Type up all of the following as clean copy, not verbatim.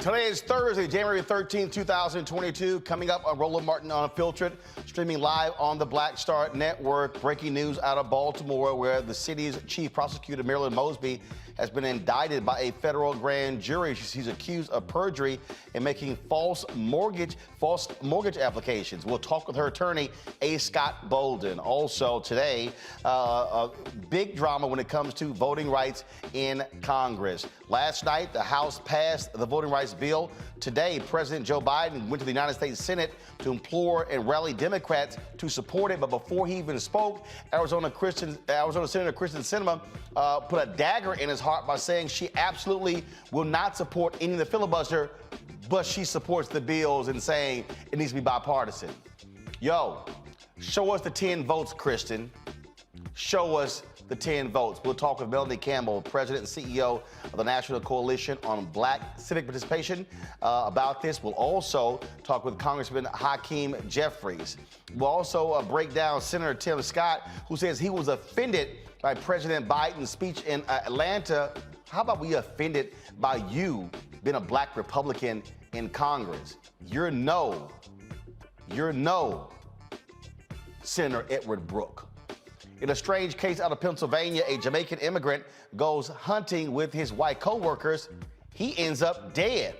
Today is Thursday, January 13th, 2022. Coming up on Roland Martin Unfiltered, streaming live on the Black Star Network. Breaking news out of Baltimore, where the city's chief prosecutor, Marilyn Mosby, has been indicted by a federal grand jury. She's accused of perjury and making false mortgage applications. We'll talk with her attorney, A. Scott Bolden. Also today, a big drama when it comes to voting rights in Congress. Last night, the House passed the voting rights bill. Today, President Joe Biden went to the United States Senate to implore and rally Democrats to support it. But before he even spoke, Arizona Senator Kyrsten Sinema put a dagger in his heart by saying she absolutely will not support any of the filibuster, but she supports the bills and saying it needs to be bipartisan. Yo, show us the 10 votes, Kyrsten. Show us the 10 votes. We'll talk with Melanie Campbell, President and CEO of the National Coalition on Black Civic Participation, about this. We'll also talk with Congressman Hakeem Jefferies. We'll also break down Senator Tim Scott, who says he was offended by President Biden's speech in Atlanta. How about we offended by you being a black Republican in Congress? You're no, Senator Edward Brooke. In a strange case out of Pennsylvania, a Jamaican immigrant goes hunting with his white co-workers. He ends up dead.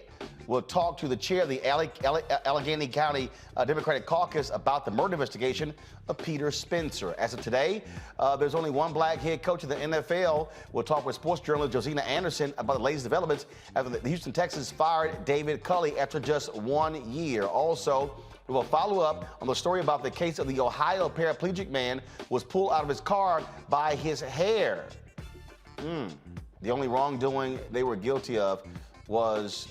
We'll talk to the chair of the Allegany County Democratic Caucus about the murder investigation of Peter Spencer. As of today, there's only one black head coach of the NFL. We'll talk with sports journalist Josina Anderson about the latest developments after the Houston Texans fired David Culley after just 1 year. Also, we will follow up on the story about the case of the Ohio paraplegic man who was pulled out of his car by his hair. The only wrongdoing they were guilty of was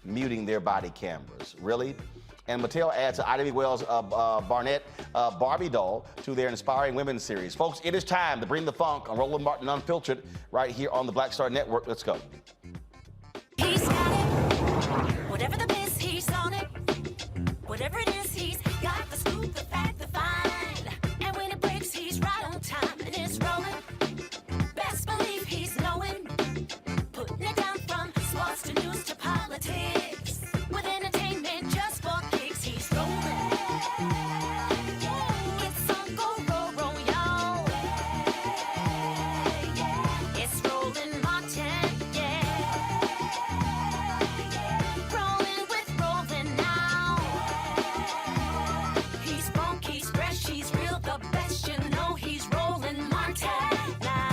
muting their body cameras. Really? And Mattel adds to Ida B. Wells' Barnett Barbie doll to their Inspiring Women series. Folks, it is time to bring the funk on Roland Martin Unfiltered right here on the Black Star Network. Let's go. He's got it. Whatever the biz, he's on it. Whatever it is, he's got the scoop, the fact, the find. And when it breaks, he's right on time and it's rolling. Best believe he's knowing. Putting it down from sports to news to politics. With entertainment just for kicks, he's rolling. It's on go, roll, y'all. It's Roland Martin, rolling with Roland now. He's funky, he's fresh, he's real, the best, you know he's Roland Martin now.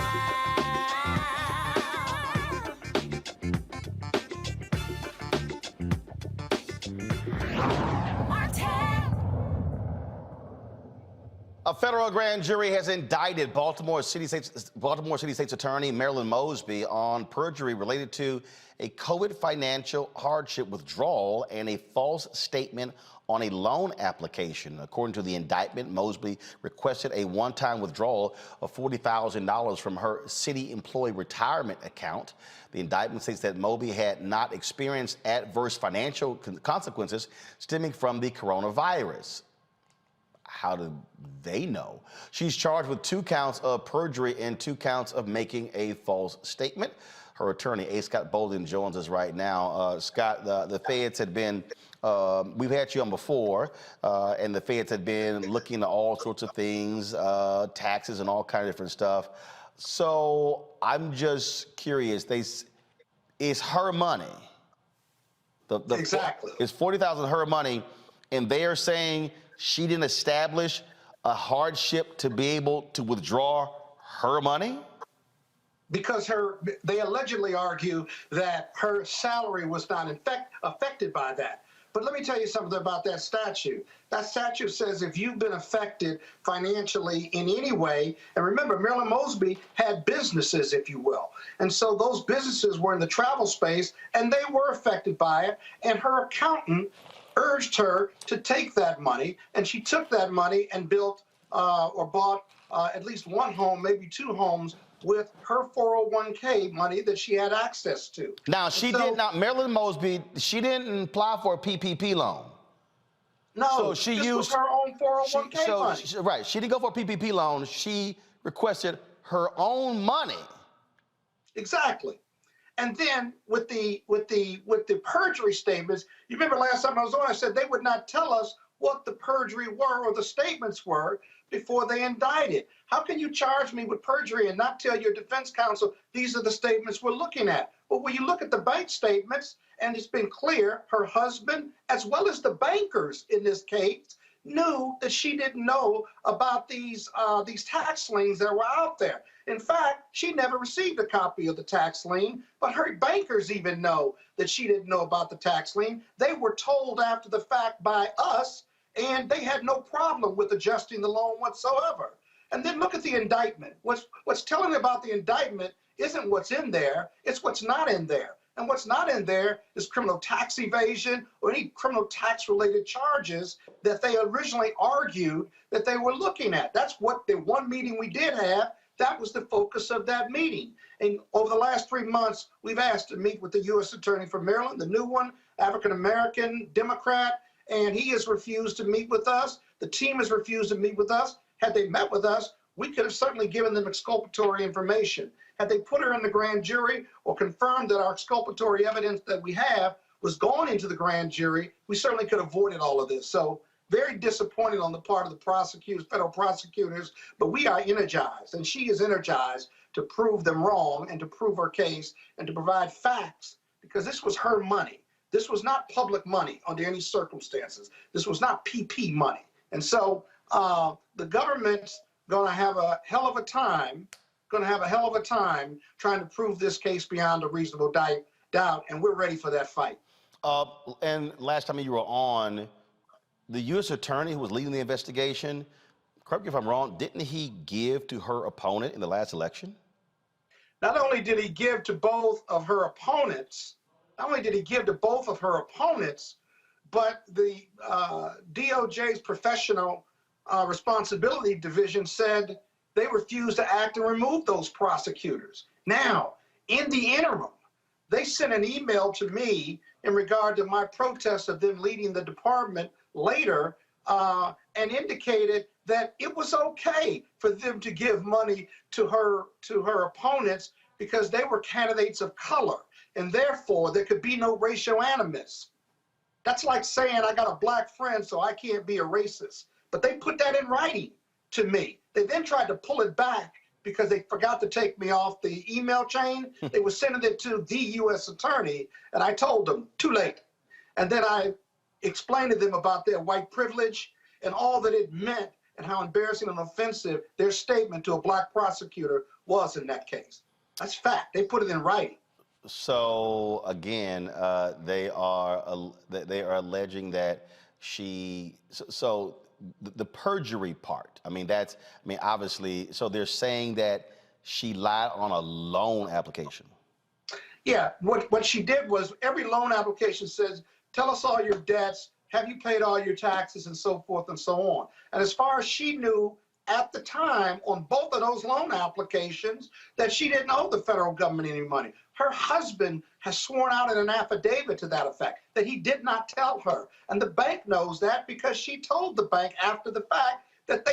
A federal grand jury has indicted Baltimore City State's Attorney Marilyn Mosby on perjury related to a COVID financial hardship withdrawal and a false statement on a loan application. According to the indictment, Mosby requested a one-time withdrawal of $40,000 from her city employee retirement account. The indictment states that Mosby had not experienced adverse financial consequences stemming from the coronavirus. How do they know? She's charged with 2 counts of perjury and 2 counts of making a false statement. Her attorney, A. Scott Bolden, joins us right now. Scott, the feds had been, we've had you on before, and the feds had been looking at all sorts of things, taxes and all kinds of different stuff. So I'm just curious, it's her money. Exactly. It's $40,000 her money, and they are saying she didn't establish a hardship to be able to withdraw her money? Because they allegedly argue that her salary was not affected by that. But let me tell you something about that statute. That statute says if you've been affected financially in any way, and remember, Marilyn Mosby had businesses, if you will. And so those businesses were in the travel space, and they were affected by it, and her accountant urged her to take that money, and she took that money and built or bought at least 1 home, maybe 2 homes, with her 401k money that she had access to. Now, Marilyn Mosby, she didn't apply for a PPP loan. No, so she used her own 401k money. Right, she didn't go for a PPP loan. She requested her own money. Exactly. And then with the perjury statements, you remember last time I was on, I said they would not tell us what the perjury were or the statements were before they indicted. How can you charge me with perjury and not tell your defense counsel these are the statements we're looking at? Well, when you look at the bank statements, and it's been clear, her husband, as well as the bankers in this case, knew that she didn't know about these tax liens that were out there. In fact, she never received a copy of the tax lien, but her bankers even know that she didn't know about the tax lien. They were told after the fact by us, and they had no problem with adjusting the loan whatsoever. And then look at the indictment. What's telling about the indictment isn't what's in there, it's what's not in there. And what's not in there is criminal tax evasion or any criminal tax related charges that they originally argued that they were looking at. That's what the one meeting we did have, that was the focus of that meeting. And over the last 3 months, we've asked to meet with the U.S. Attorney for Maryland, the new one, African-American Democrat, and he has refused to meet with us. The team has refused to meet with us. Had they met with us, we could have certainly given them exculpatory information. Had they put her in the grand jury or confirmed that our exculpatory evidence that we have was going into the grand jury, we certainly could have avoided all of this. So very disappointed on the part of the prosecutors, federal prosecutors, but we are energized, and she is energized to prove them wrong and to prove her case and to provide facts, because this was her money. This was not public money under any circumstances. This was not PP money. And so the government's going to have a hell of a time, trying to prove this case beyond a reasonable doubt, and we're ready for that fight. And last time you were on, the U.S. attorney who was leading the investigation, correct me if I'm wrong, didn't he give to her opponent in the last election? Not only did he give to both of her opponents, but the DOJ's professional responsibility division said they refused to act and remove those prosecutors. Now, in the interim, they sent an email to me in regard to my protest of them leading the department later, and indicated that it was okay for them to give money to her opponents because they were candidates of color, and therefore there could be no racial animus. That's like saying I got a black friend, so I can't be a racist. But they put that in writing to me. They then tried to pull it back because they forgot to take me off the email chain. They were sending it to the U.S. attorney, and I told them, too late. And then I explained to them about their white privilege and all that it meant and how embarrassing and offensive their statement to a black prosecutor was in that case. That's fact. They put it in writing. So again, they are alleging that the perjury part. Obviously. So they're saying that she lied on a loan application. Yeah. What she did was every loan application says, tell us all your debts, have you paid all your taxes, and so forth and so on. And as far as she knew at the time on both of those loan applications, that she didn't owe the federal government any money. Her husband has sworn out in an affidavit to that effect that he did not tell her. And the bank knows that because she told the bank after the fact that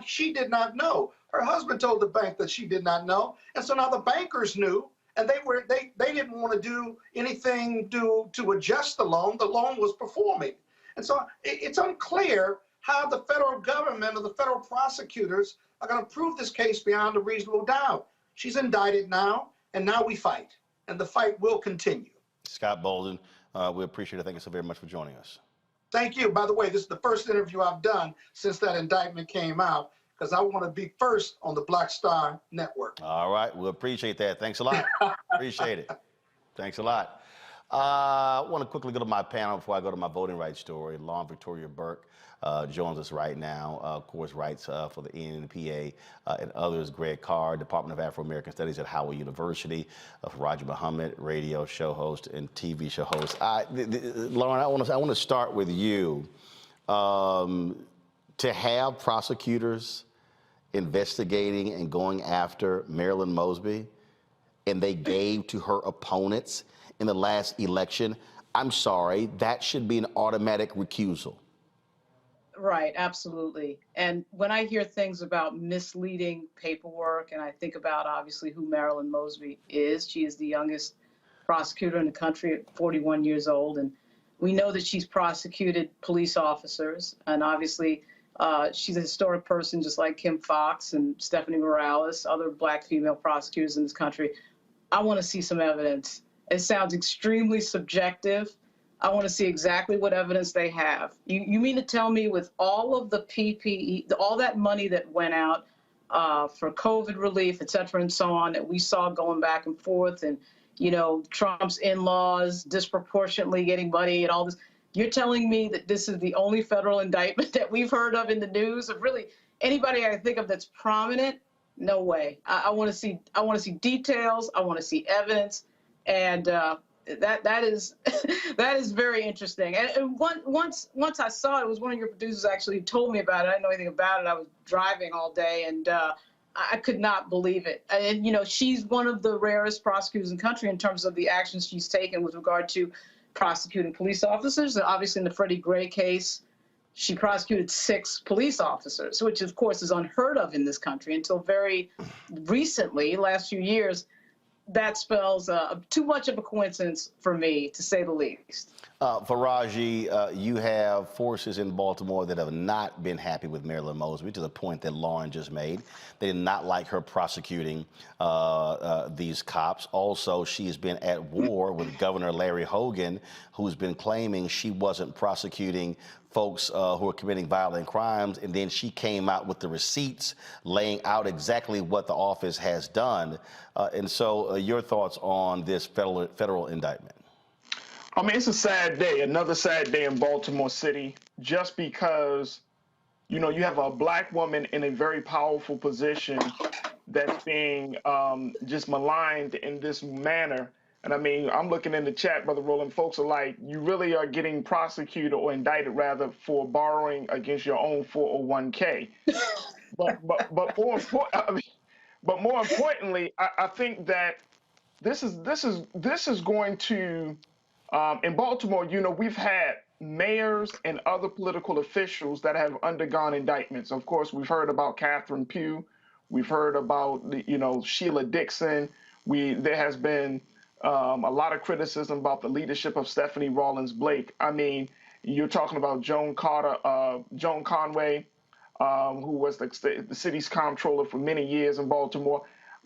she did not know. Her husband told the bank that she did not know. And so now the bankers knew, and they didn't want to do anything to adjust the loan. The loan was performing. And so it's unclear how the federal government or the federal prosecutors are going to prove this case beyond a reasonable doubt. She's indicted now, and now we fight, and the fight will continue. Scott Bolden, we appreciate it. Thank you so very much for joining us. Thank you. By the way, this is the first interview I've done since that indictment came out, because I want to be first on the Black Star Network. All right. We appreciate that. Thanks a lot. Appreciate it. Thanks a lot. I want to quickly go to my panel before I go to my voting rights story. Lauren Victoria Burke joins us right now, of course, writes for the NNPA and others. Greg Carr, Department of Afro-American Studies at Howard University. Roger Muhammad, radio show host and TV show host. Lauren, I want to start with you. To have prosecutors investigating and going after Marilyn Mosby, and they gave to her opponents in the last election, I'm sorry, that should be an automatic recusal. Right, absolutely. And when I hear things about misleading paperwork, and I think about obviously who Marilyn Mosby is, she is the youngest prosecutor in the country at 41 years old. And we know that she's prosecuted police officers. And obviously she's a historic person, just like Kim Foxx and Stephanie Morales, other black female prosecutors in this country. I want to see some evidence. It sounds extremely subjective. I want to see exactly what evidence they have. You mean to tell me with all of the PPE, all that money that went out for COVID relief, et cetera, and so on, that we saw going back and forth, and, you know, Trump's in-laws disproportionately getting money and all this, you're telling me that this is the only federal indictment that we've heard of in the news of really anybody I can think of that's prominent? No way. I want to see details. I want to see evidence. And that is very interesting. And once I saw it, was one of your producers actually told me about it. I didn't know anything about it. I was driving all day, and I could not believe it. And you know, she's one of the rarest prosecutors in the country in terms of the actions she's taken with regard to prosecuting police officers. And obviously, in the Freddie Gray case, she prosecuted 6 police officers, which of course is unheard of in this country until very recently, last few years. that spells too much of a coincidence for me, to say the least. Faraji, you have forces in Baltimore that have not been happy with Marilyn Mosby, to the point that Lauren just made. They did not like her prosecuting these cops. Also, she has been at war with Governor Larry Hogan, who's been claiming she wasn't prosecuting folks who are committing violent crimes, and then she came out with the receipts laying out exactly what the office has done. And so your thoughts on this federal indictment? I mean, it's a sad day, another sad day in Baltimore City, just because, you know, you have a black woman in a very powerful position that's being just maligned in this manner. And I mean, I'm looking in the chat, Brother Roland, folks are like, you really are getting prosecuted or indicted rather for borrowing against your own 401k. but more importantly, I think that this is going to in Baltimore, you know, we've had mayors and other political officials that have undergone indictments. Of course, we've heard about Catherine Pugh. We've heard about, you know, Sheila Dixon. There has been a lot of criticism about the leadership of Stephanie Rawlins Blake. I mean, you're talking about Joan Conway, who was the city's comptroller for many years in Baltimore.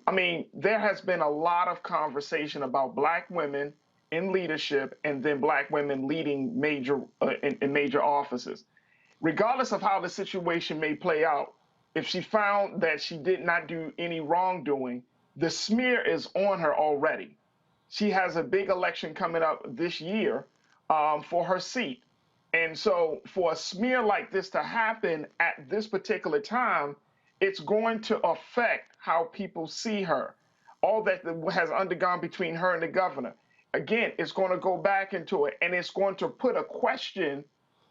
I mean, there has been a lot of conversation about black women in leadership and then black women leading major in major offices. Regardless of how the situation may play out, if she found that she did not do any wrongdoing, the smear is on her already. She has a big election coming up this year for her seat. And so for a smear like this to happen at this particular time, it's going to affect how people see her. All that has undergone between her and the governor. Again, it's going to go back into it, and it's going to put a question.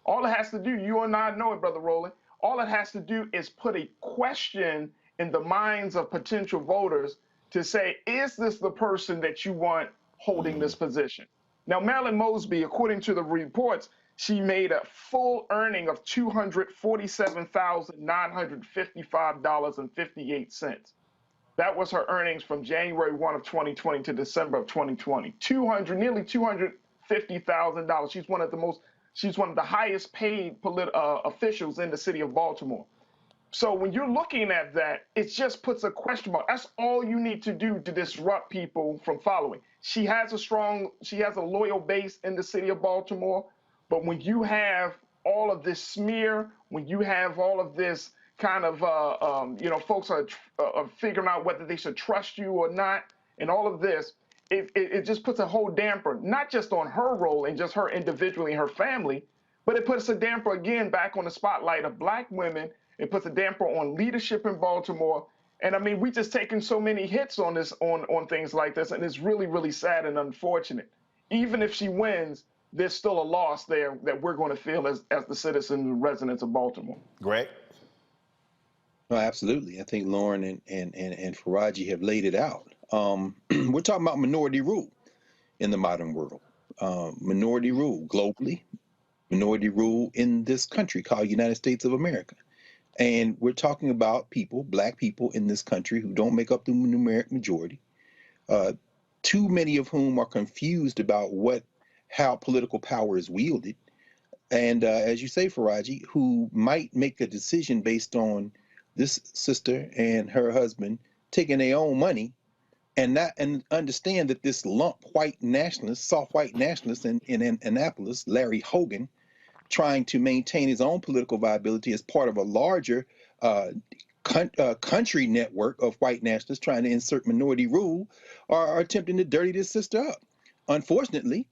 All it has to do, you and I know it, Brother Roland, all it has to do is put a question in the minds of potential voters to say, is this the person that you want holding this position? Now, Marilyn Mosby, according to the reports, she made a full earning of $247,955.58. That was her earnings from January 1 of 2020 to December of 2020. Nearly $250,000. She's one of the highest paid officials in the city of Baltimore. So when you're looking at that, it just puts a question mark. That's all you need to do to disrupt people from following. She has a loyal base in the city of Baltimore, but when you have all of this smear, when you have all of this kind of, you know, folks are figuring out whether they should trust you or not, and all of this, it just puts a whole damper, not just on her role and just her individually and her family, but it puts a damper again back on the spotlight of black women. It puts a damper on leadership in Baltimore. And I mean, we just taken so many hits on this, on things like this, and it's really, really sad and unfortunate. Even if she wins, there's still a loss there that we're going to feel as the citizens and residents of Baltimore. Greg? No, absolutely. I think Lauren and Faraji have laid it out. We're talking about minority rule in the modern world. Minority rule globally, minority rule in this country called United States of America. And we're talking about people, black people in this country who don't make up the numeric majority, too many of whom are confused about how political power is wielded. And as you say, Faraji, who might make a decision based on this sister and her husband taking their own money and understand that this lump white nationalist, soft white nationalist in Annapolis, Larry Hogan, trying to maintain his own political viability as part of a larger country network of white nationalists trying to insert minority rule, are attempting to dirty this sister up. Unfortunately,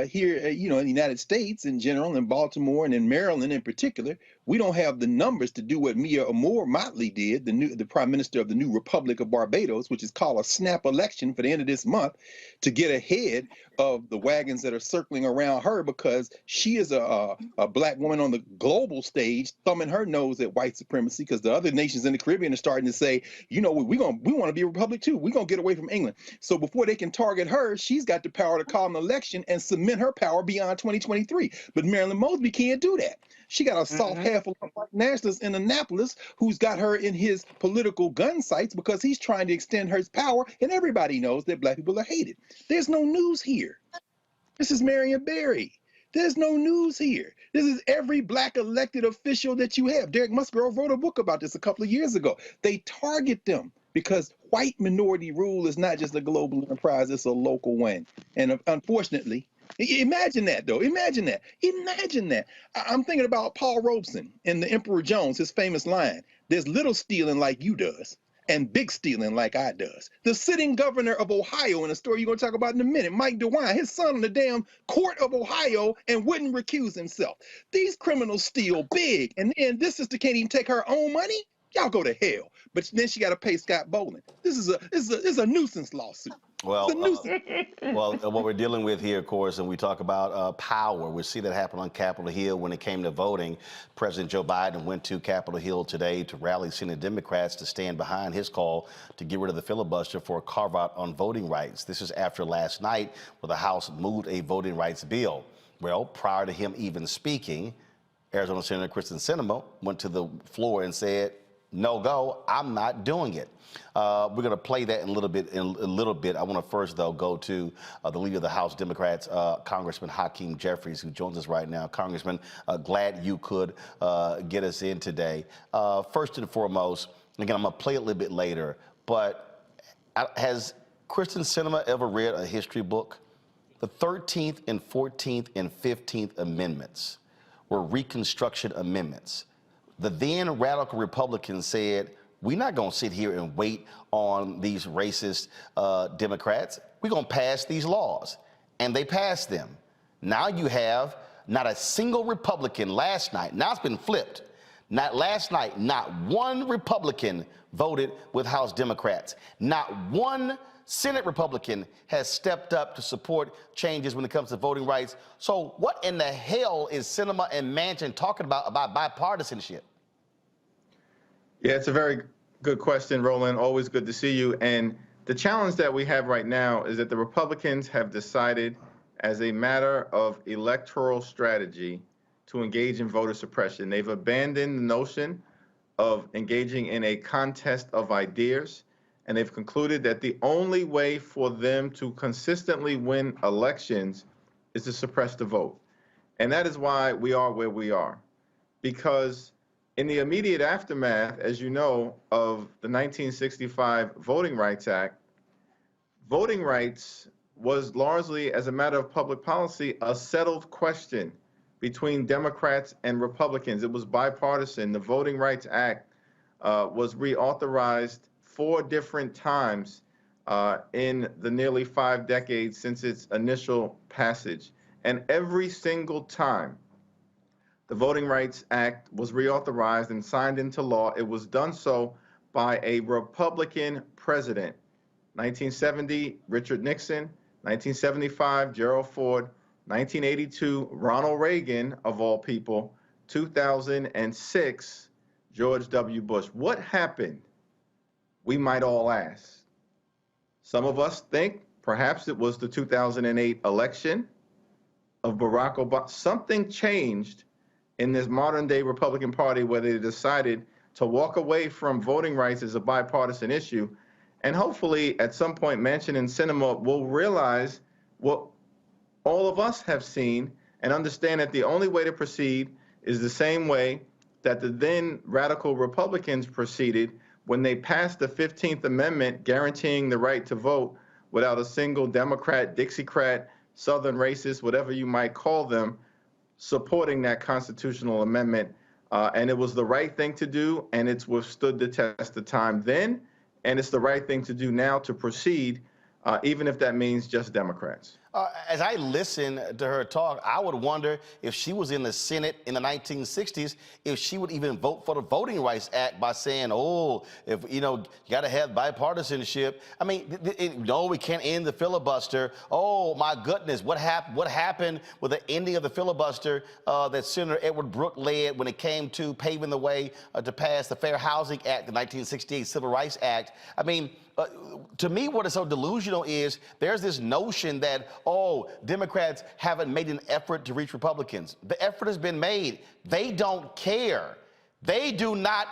here, you know, in the United States in general, in Baltimore and in Maryland in particular, we don't have the numbers to do what Mia Moore Motley did, the Prime Minister of the new Republic of Barbados, which is called a snap election for the end of this month, to get ahead of the wagons that are circling around her, because she is a black woman on the global stage thumbing her nose at white supremacy, because the other nations in the Caribbean are starting to say, you know, we want to be a republic too. We're going to get away from England. So before they can target her, she's got the power to call an election and cement her power beyond 2023. But Marilyn Mosby can't do that. She got a soft half of white nationalist in Annapolis who's got her in his political gun sights because he's trying to extend her power, and everybody knows that black people are hated. There's no news here. This is Marion Barry. There's no news here. This is every black elected official that you have. Derek Musgrove wrote a book about this a couple of years ago. They target them because white minority rule is not just a global enterprise, it's a local one. And unfortunately, imagine that though, imagine that. I'm thinking about Paul Robeson in The Emperor Jones, his famous line, there's little stealing like you does, and big stealing like I does. The sitting governor of Ohio, in a story you're going to talk about in a minute, Mike DeWine, his son on the damn court of Ohio and wouldn't recuse himself. These criminals steal big, and then this sister can't even take her own money? Y'all go to hell. But then she got to pay Scott Bolden. This is a nuisance lawsuit. Well, It's a nuisance. what we're dealing with here, of course, and we talk about power. We see that happen on Capitol Hill when it came to voting. President Joe Biden went to Capitol Hill today to rally Senate Democrats to stand behind his call to get rid of the filibuster for a carve-out on voting rights. This is after last night where the House moved a voting rights bill. Well, prior to him even speaking, Arizona Senator Kyrsten Sinema went to the floor and said, no go, I'm not doing it. We're going to play that in a little bit. I want to first, though, go to the leader of the House Democrats, Congressman Hakeem Jefferies, who joins us right now. Congressman, glad you could get us in today. First and foremost, again, I'm going to play it a little bit later, but has Kyrsten Sinema ever read a history book? The 13th and 14th and 15th Amendments were Reconstruction amendments. The then radical Republicans said, we're not going to sit here and wait on these racist Democrats. We're going to pass these laws. And they passed them. Now you have not a single Republican last night. Now it's been flipped. Not last night, not one Republican voted with House Democrats. Not one Senate Republican has stepped up to support changes when it comes to voting rights. So what in the hell is Sinema and Manchin talking about bipartisanship? Yeah, it's a very good question, Roland. Always good to see you. And the challenge that we have right now is that the Republicans have decided, as a matter of electoral strategy, to engage in voter suppression. They've abandoned the notion of engaging in a contest of ideas, and they've concluded that the only way for them to consistently win elections is to suppress the vote. And that is why we are where we are. Because in the immediate aftermath, as you know, of the 1965 Voting Rights Act, voting rights was largely, as a matter of public policy, a settled question between Democrats and Republicans. It was bipartisan. The Voting Rights Act was reauthorized 4 different times in the nearly 5 decades since its initial passage. And every single time the Voting Rights Act was reauthorized and signed into law, it was done so by a Republican president. 1970, Richard Nixon. 1975, Gerald Ford. 1982, Ronald Reagan, of all people. 2006, George W. Bush. What happened? We might all ask. Some of us think perhaps it was the 2008 election of Barack Obama. Something changed in this modern day Republican Party where they decided to walk away from voting rights as a bipartisan issue. And hopefully at some point Manchin and Sinema will realize what all of us have seen and understand that the only way to proceed is the same way that the then radical Republicans proceeded when they passed the 15th Amendment guaranteeing the right to vote without a single Democrat, Dixiecrat, Southern racist, whatever you might call them, supporting that constitutional amendment. And it was the right thing to do, and it's withstood the test of time then, and it's the right thing to do now to proceed, even if that means just Democrats. As I listen to her talk, I would wonder if she was in the Senate in the 1960s, if she would even vote for the Voting Rights Act by saying, oh, if you got to have bipartisanship. I mean, no, we can't end the filibuster. Oh, my goodness, what happened with the ending of the filibuster that Senator Edward Brooke led when it came to paving the way to pass the Fair Housing Act, the 1968 Civil Rights Act? I mean, to me, what is so delusional is there's this notion that oh, Democrats haven't made an effort to reach Republicans. The effort has been made. They don't care. They do not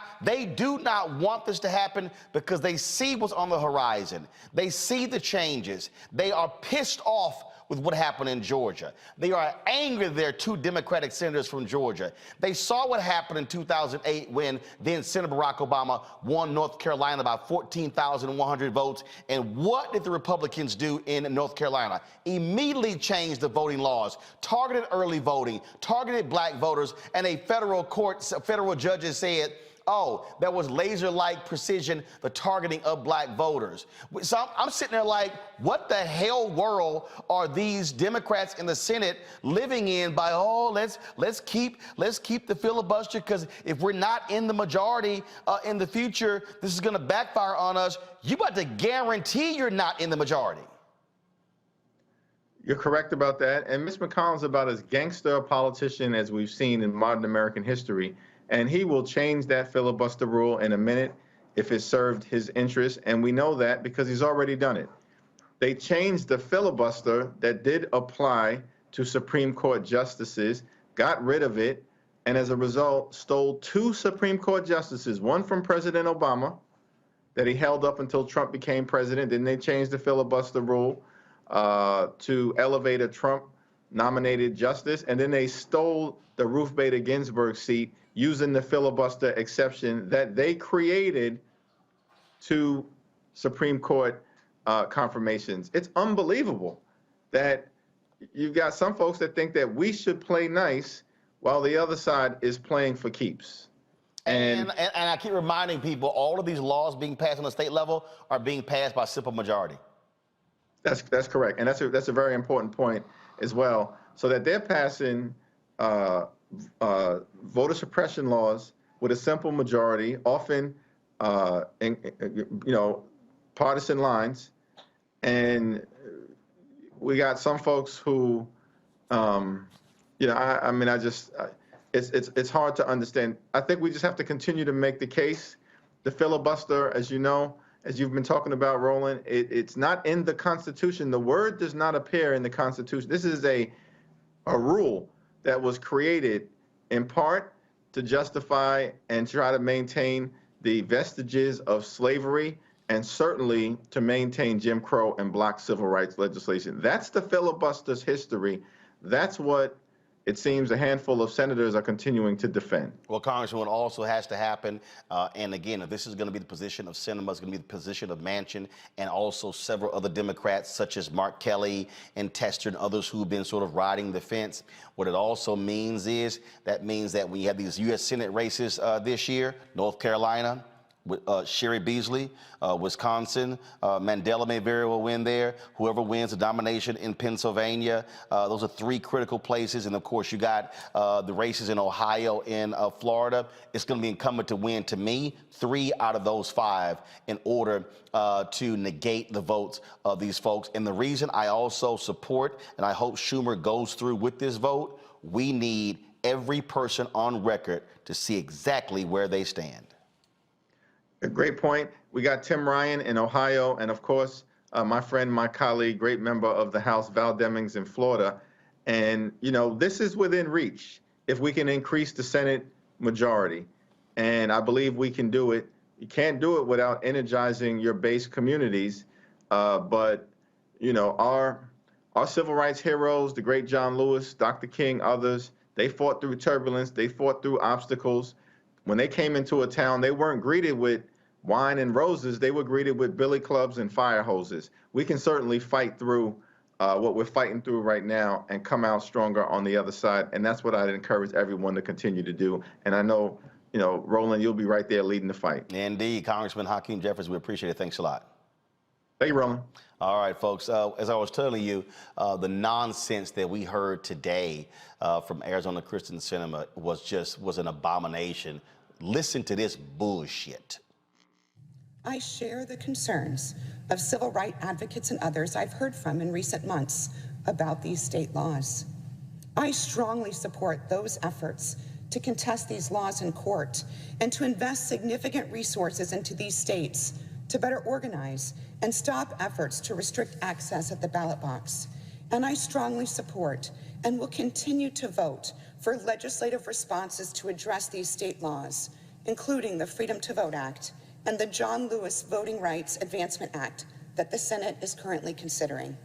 want this to happen because they see what's on the horizon. They see the changes. They are pissed off with what happened in Georgia. They are angry at their two Democratic senators from Georgia. They saw what happened in 2008 when then Senator Barack Obama won North Carolina by 14,100 votes. And what did the Republicans do in North Carolina? Immediately changed the voting laws, targeted early voting, targeted black voters, and a federal judges said, oh, that was laser-like precision, the targeting of black voters. So I'm sitting there like, what the hell world are these Democrats in the Senate living in by, oh, let's keep the filibuster, because if we're not in the majority in the future, this is going to backfire on us. You about to guarantee you're not in the majority. You're correct about that. And Mitch McConnell's about as gangster a politician as we've seen in modern American history. And he will change that filibuster rule in a minute if it served his interest. And we know that because he's already done it. They changed the filibuster that did apply to Supreme Court justices, got rid of it, and as a result, stole two Supreme Court justices, one from President Obama that he held up until Trump became president. Then they changed the filibuster rule to elevate a Trump-nominated justice. And then they stole the Ruth Bader Ginsburg seat using the filibuster exception that they created to Supreme Court confirmations. It's unbelievable that you've got some folks that think that we should play nice while the other side is playing for keeps. And I keep reminding people, all of these laws being passed on the state level are being passed by simple majority. That's correct, and that's a very important point as well. So that they're passing voter suppression laws with a simple majority, often partisan lines, and we got some folks who, it's hard to understand. I think we just have to continue to make the case. The filibuster, as you know, as you've been talking about, Roland, it's not in the Constitution. The word does not appear in the Constitution. This is a rule that was created in part to justify and try to maintain the vestiges of slavery, and certainly to maintain Jim Crow and black civil rights legislation. That's the filibuster's history. That's what it seems a handful of senators are continuing to defend. Well, Congressman, what also has to happen, and again, if this is going to be the position of Sinema, it's going to be the position of Manchin, and also several other Democrats, such as Mark Kelly and Tester and others who've been sort of riding the fence. What it also means is, that means that we have these U.S. Senate races this year, North Carolina, Sherry Beasley, Wisconsin, Mandela may very well win there. Whoever wins the nomination in Pennsylvania, those are three critical places. And of course, you got the races in Ohio and Florida. It's going to be incumbent to win, to me, 3 out of those 5 in order to negate the votes of these folks. And the reason I also support, and I hope Schumer goes through with this vote, we need every person on record to see exactly where they stand. A great point. We got Tim Ryan in Ohio, and of course, my friend, my colleague, great member of the House, Val Demings in Florida. And, this is within reach if we can increase the Senate majority. And I believe we can do it. You can't do it without energizing your base communities. But our civil rights heroes, the great John Lewis, Dr. King, others, they fought through turbulence. They fought through obstacles. When they came into a town, they weren't greeted with wine and roses. They were greeted with billy clubs and fire hoses. We can certainly fight through what we're fighting through right now and come out stronger on the other side. And that's what I'd encourage everyone to continue to do. And I know, Roland, you'll be right there leading the fight. Indeed, Congressman Hakeem Jefferies, we appreciate it. Thanks a lot. Thank you, Roland. All right, folks. As I was telling you, the nonsense that we heard today from Arizona Kyrsten Sinema was an abomination. Listen to this bullshit. I share the concerns of civil rights advocates and others I've heard from in recent months about these state laws. I strongly support those efforts to contest these laws in court and to invest significant resources into these states to better organize and stop efforts to restrict access at the ballot box. And I strongly support and will continue to vote for legislative responses to address these state laws, including the Freedom to Vote Act and the John Lewis Voting Rights Advancement Act that the Senate is currently considering.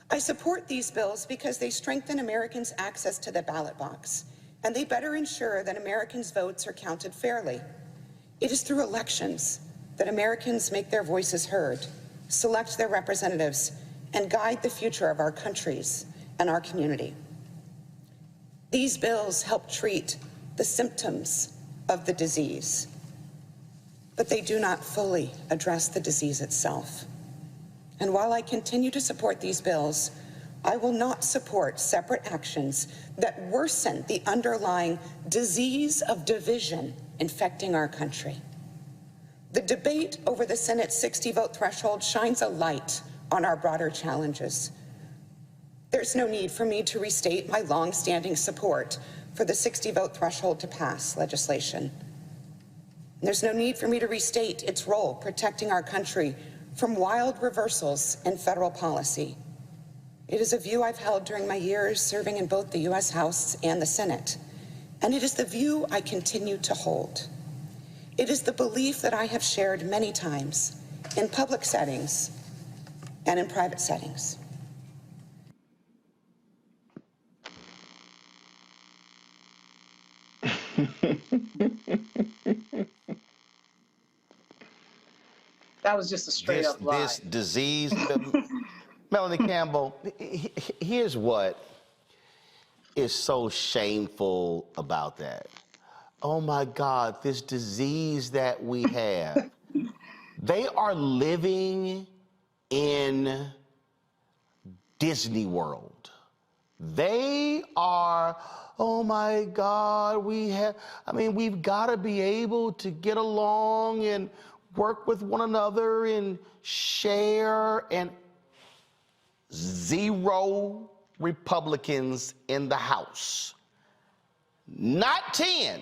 I support these bills because they strengthen Americans' access to the ballot box, and they better ensure that Americans' votes are counted fairly. It is through elections that Americans make their voices heard, select their representatives, and guide the future of our countries and our community. These bills help treat the symptoms of the disease, but they do not fully address the disease itself. And while I continue to support these bills, I will not support separate actions that worsen the underlying disease of division infecting our country. The debate over the Senate's 60-vote threshold shines a light on our broader challenges. There's no need for me to restate my long-standing support for the 60-vote threshold to pass legislation. There's no need for me to restate its role protecting our country from wild reversals in federal policy. It is a view I've held during my years serving in both the U.S. House and the Senate, and it is the view I continue to hold. It is the belief that I have shared many times in public settings and in private settings. That was just a straight up lie. This disease, Melanie Campbell, here's what is so shameful about that. Oh my God, this disease that we have. They are living in Disney World. They are, oh my God, we've got to be able to get along and work with one another and share, and zero Republicans in the House. Not 10,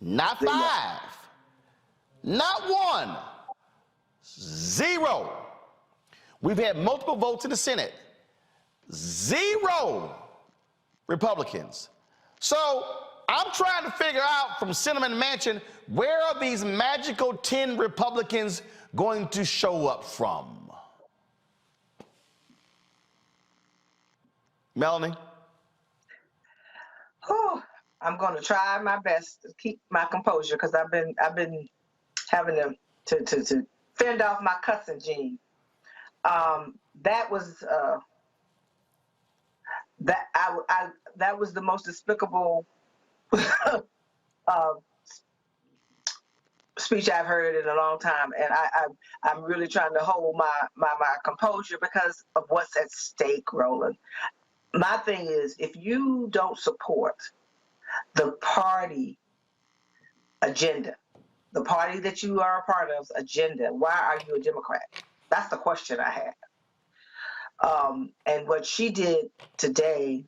not 5, not 1, 0. We've had multiple votes in the Senate. 0 Republicans. So I'm trying to figure out from Sinema Mansion, where are these magical 10 Republicans going to show up from? Melanie? Whew, I'm going to try my best to keep my composure because I've been having to fend off my cussing gene. That was that was the most despicable speech I've heard in a long time, and I'm really trying to hold my composure because of what's at stake, Roland. My thing is, if you don't support the party agenda, the party that you are a part of's agenda, why are you a Democrat? That's the question I have. And what she did today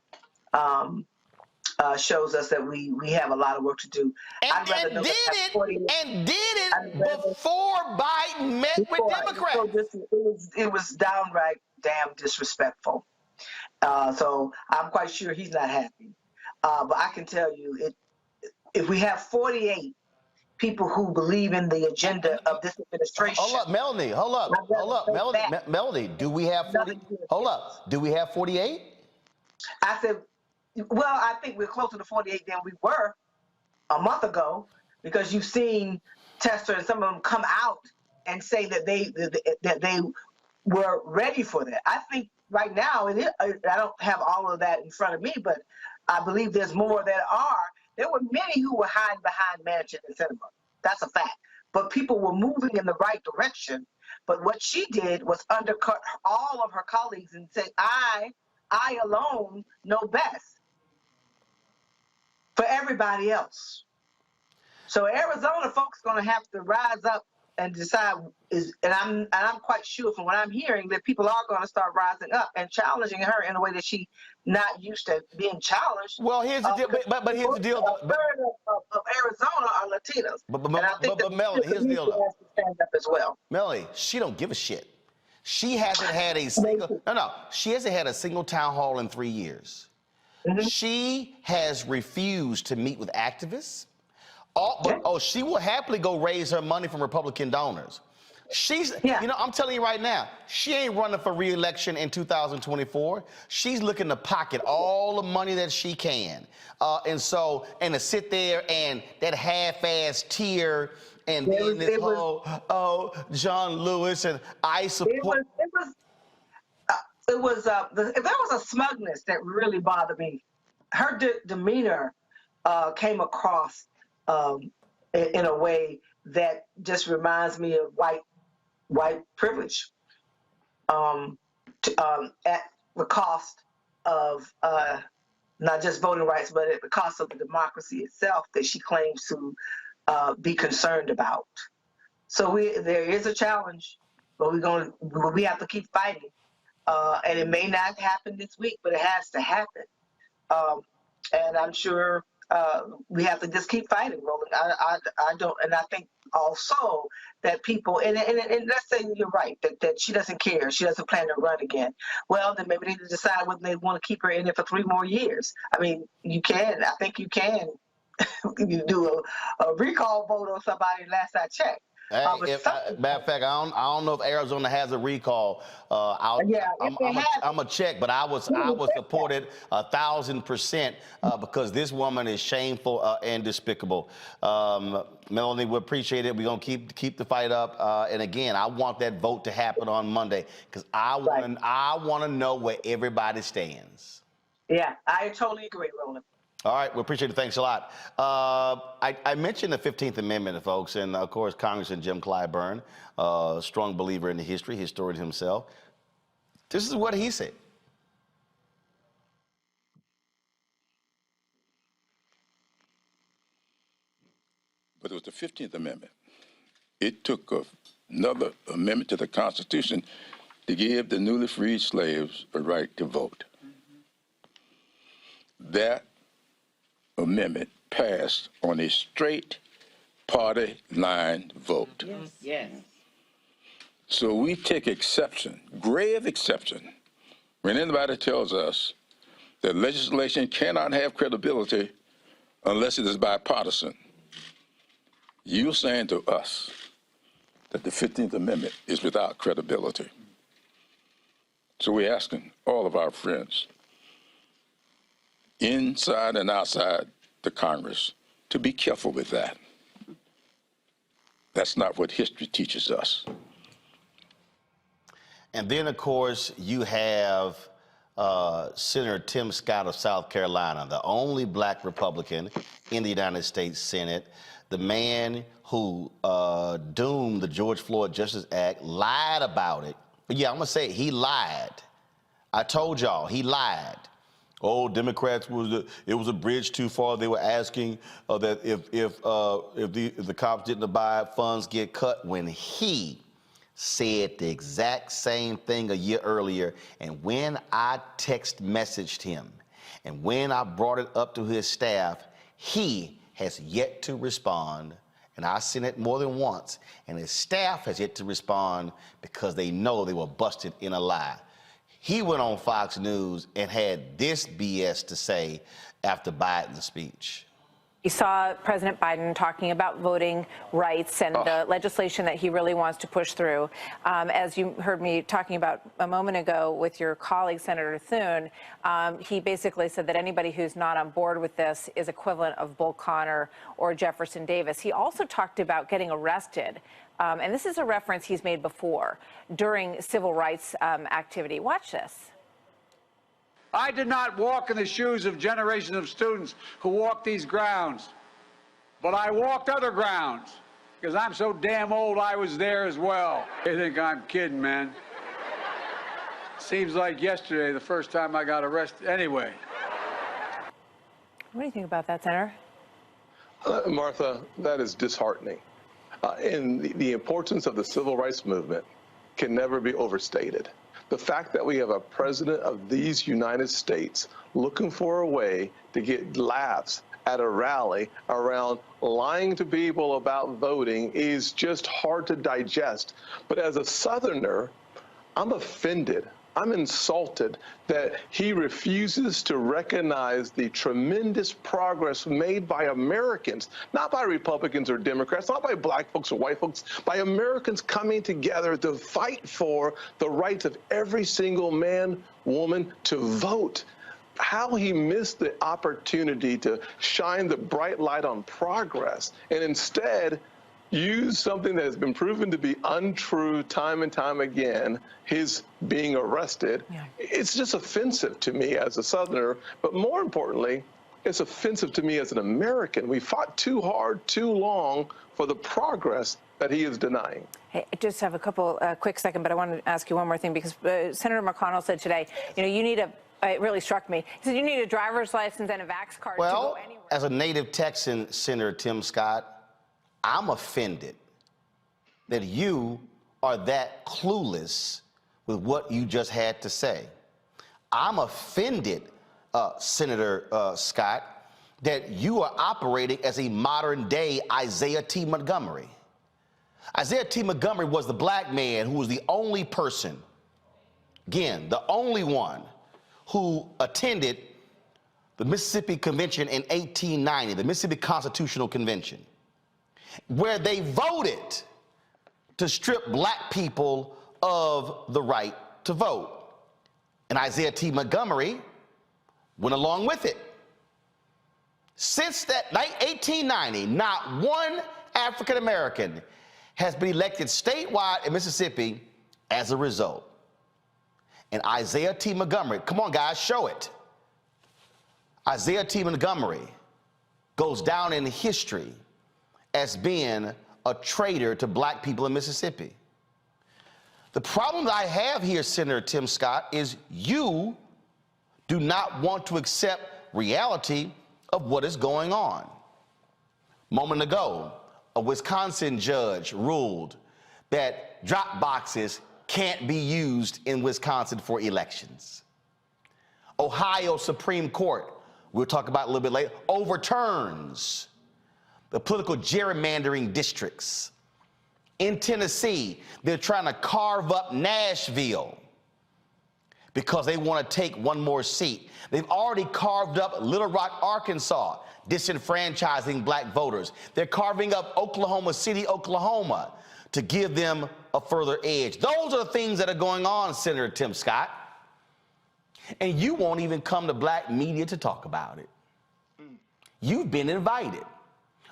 shows us that we have a lot of work to do. And did it before Biden met with Democrats. It was downright damn disrespectful. So I'm quite sure he's not happy. But I can tell you, if we have 48 people who believe in the agenda of this administration. Hold up, Melanie. Hold up, Melanie. Do we have 40? Hold up. Do we have 48? I said, well, I think we're closer to 48 than we were a month ago, because you've seen Tester and some of them come out and say that they were ready for that. I think right now, I don't have all of that in front of me, but I believe there's more that are. There were many who were hiding behind Manchin and Sinema. That's a fact. But people were moving in the right direction. But what she did was undercut all of her colleagues and say, I alone know best for everybody else. So Arizona folks going to have to rise up and decide and I'm quite sure from what I'm hearing that people are going to start rising up and challenging her in a way that she not used to being challenged. Well, here's the deal. But here's the deal. A third of Arizona are Latinos. But Melanie, here's the deal. Has to stand up as well. Melanie, she don't give a shit. She hasn't had a single, she hasn't had a single town hall in 3 years. She has refused to meet with activists. She will happily go raise her money from Republican donors. She's, I'm telling you right now, she ain't running for re-election in 2024. She's looking to pocket all the money that she can. And to sit there and that half-ass teir and then this whole, John Lewis and I support. There was a smugness that really bothered me. Her demeanor came across in a way that just reminds me of white privilege at the cost of not just voting rights, but at the cost of the democracy itself that she claims to be concerned about. So there is a challenge, but we have to keep fighting. And it may not happen this week, but it has to happen. And I'm sure we have to just keep fighting, Roland. I think also that people, and let's say you're right, that she doesn't care, she doesn't plan to run again. Well, then maybe they need to decide whether they want to keep her in there for 3 more years. I mean, I think you can you do a recall vote on somebody last I checked. Matter of fact, I don't know if Arizona has a recall. I'm a check, but I was supported 1,000% because this woman is shameful and despicable. Melanie, we appreciate it. We're gonna keep the fight up. And again, I want that vote to happen on Monday because I want to know where everybody stands. Yeah, I totally agree, Roland. All right, we appreciate it. Thanks a lot. I mentioned the 15th Amendment, folks, and of course, Congressman Jim Clyburn, a strong believer in the history, historian himself. This is what he said. But it was the 15th Amendment. It took another amendment to the Constitution to give the newly freed slaves a right to vote. That amendment passed on a straight party line vote. Yes. So we take exception, grave exception, when anybody tells us that legislation cannot have credibility unless it is bipartisan. You're saying to us that the 15th Amendment is without credibility. So we're asking all of our friends inside and outside the Congress to be careful with that. That's not what history teaches us. And then, of course, you have Senator Tim Scott of South Carolina, the only black Republican in the United States Senate, the man who doomed the George Floyd Justice Act, lied about it. But yeah, I'm gonna say it, he lied. I told y'all, he lied. Oh, Democrats it was a bridge too far. They were asking that if the cops didn't abide, funds get cut. When he said the exact same thing a year earlier, and when I text messaged him, and when I brought it up to his staff, he has yet to respond. And I sent it more than once, and his staff has yet to respond because they know they were busted in a lie. He went on Fox News and had this BS to say after Biden's speech. We saw President Biden talking about voting rights and the legislation that he really wants to push through. As you heard me talking about a moment ago with your colleague, Senator Thune, he basically said that anybody who's not on board with this is equivalent of Bull Connor or Jefferson Davis. He also talked about getting arrested. And this is a reference he's made before during civil rights activity. Watch this. I did not walk in the shoes of generations of students who walked these grounds, but I walked other grounds because I'm so damn old I was there as well. They think I'm kidding, man. Seems like yesterday, the first time I got arrested. Anyway. What do you think about that, Senator? Martha, that is disheartening. And the importance of the civil rights movement can never be overstated. The fact that we have a president of these United States looking for a way to get laughs at a rally around lying to people about voting is just hard to digest. But as a Southerner, I'm offended. I'm insulted that he refuses to recognize the tremendous progress made by Americans, not by Republicans or Democrats, not by black folks or white folks, by Americans coming together to fight for the rights of every single man, woman to vote. How he missed the opportunity to shine the bright light on progress and instead use something that has been proven to be untrue time and time again, his being arrested. Yeah. It's just offensive to me as a Southerner, but more importantly, it's offensive to me as an American. We fought too hard, too long for the progress that he is denying. Hey, I just have a couple quick seconds, but I wanted to ask you one more thing because Senator McConnell said today, you know, you need it really struck me. He said you need a driver's license and a vax card to go anywhere. As a native Texan, Senator Tim Scott, I'm offended that you are that clueless with what you just had to say. I'm offended, Senator Scott, that you are operating as a modern-day Isaiah T. Montgomery. Isaiah T. Montgomery was the black man who was the only person, again, the only one, who attended the Mississippi Convention in 1890, the Mississippi Constitutional Convention, where they voted to strip black people of the right to vote. And Isaiah T. Montgomery went along with it. Since that 1890, not one African American has been elected statewide in Mississippi as a result. And Isaiah T. Montgomery, come on guys, show it. Isaiah T. Montgomery goes down in history as being a traitor to black people in Mississippi. The problem that I have here, Senator Tim Scott, is you do not want to accept reality of what is going on. A moment ago, a Wisconsin judge ruled that drop boxes can't be used in Wisconsin for elections. Ohio Supreme Court, we'll talk about a little bit later, overturns the political gerrymandering districts. In Tennessee, they're trying to carve up Nashville because they want to take one more seat. They've already carved up Little Rock, Arkansas, disenfranchising black voters. They're carving up Oklahoma City, Oklahoma, to give them a further edge. Those are the things that are going on, Senator Tim Scott. And you won't even come to black media to talk about it. You've been invited.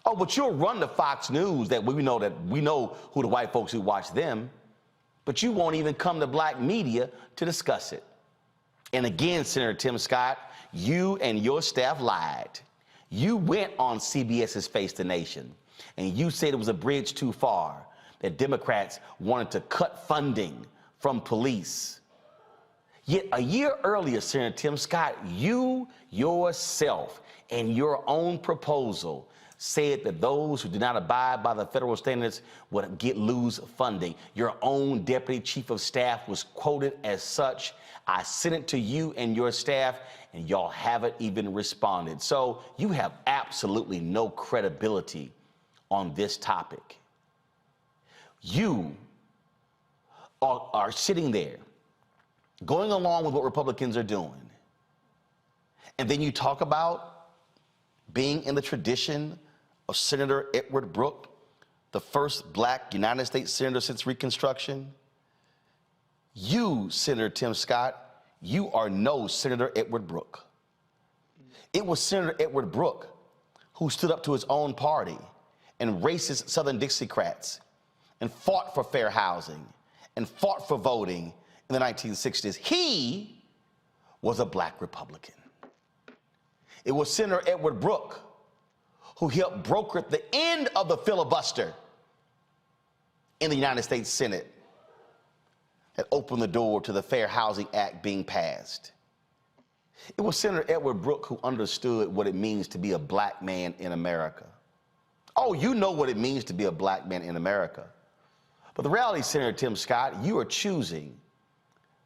Oh, but you'll run to Fox News that we know who the white folks who watch them, but you won't even come to black media to discuss it. And again, Senator Tim Scott, you and your staff lied. You went on CBS's Face the Nation, and you said it was a bridge too far, that Democrats wanted to cut funding from police. Yet a year earlier, Senator Tim Scott, you yourself and your own proposal said that those who did not abide by the federal standards would lose funding. Your own deputy chief of staff was quoted as such. I sent it to you and your staff, and y'all haven't even responded. So you have absolutely no credibility on this topic. You are sitting there going along with what Republicans are doing. And then you talk about being in the tradition of Senator Edward Brooke, the first black United States senator since Reconstruction. You, Senator Tim Scott, you are no Senator Edward Brooke. It was Senator Edward Brooke who stood up to his own party and racist Southern Dixiecrats and fought for fair housing and fought for voting in the 1960s. He was a black Republican. It was Senator Edward Brooke who helped broker the end of the filibuster in the United States Senate that opened the door to the Fair Housing Act being passed. It was Senator Edward Brooke who understood what it means to be a black man in America. Oh, you know what it means to be a black man in America. But the reality, Senator Tim Scott, you are choosing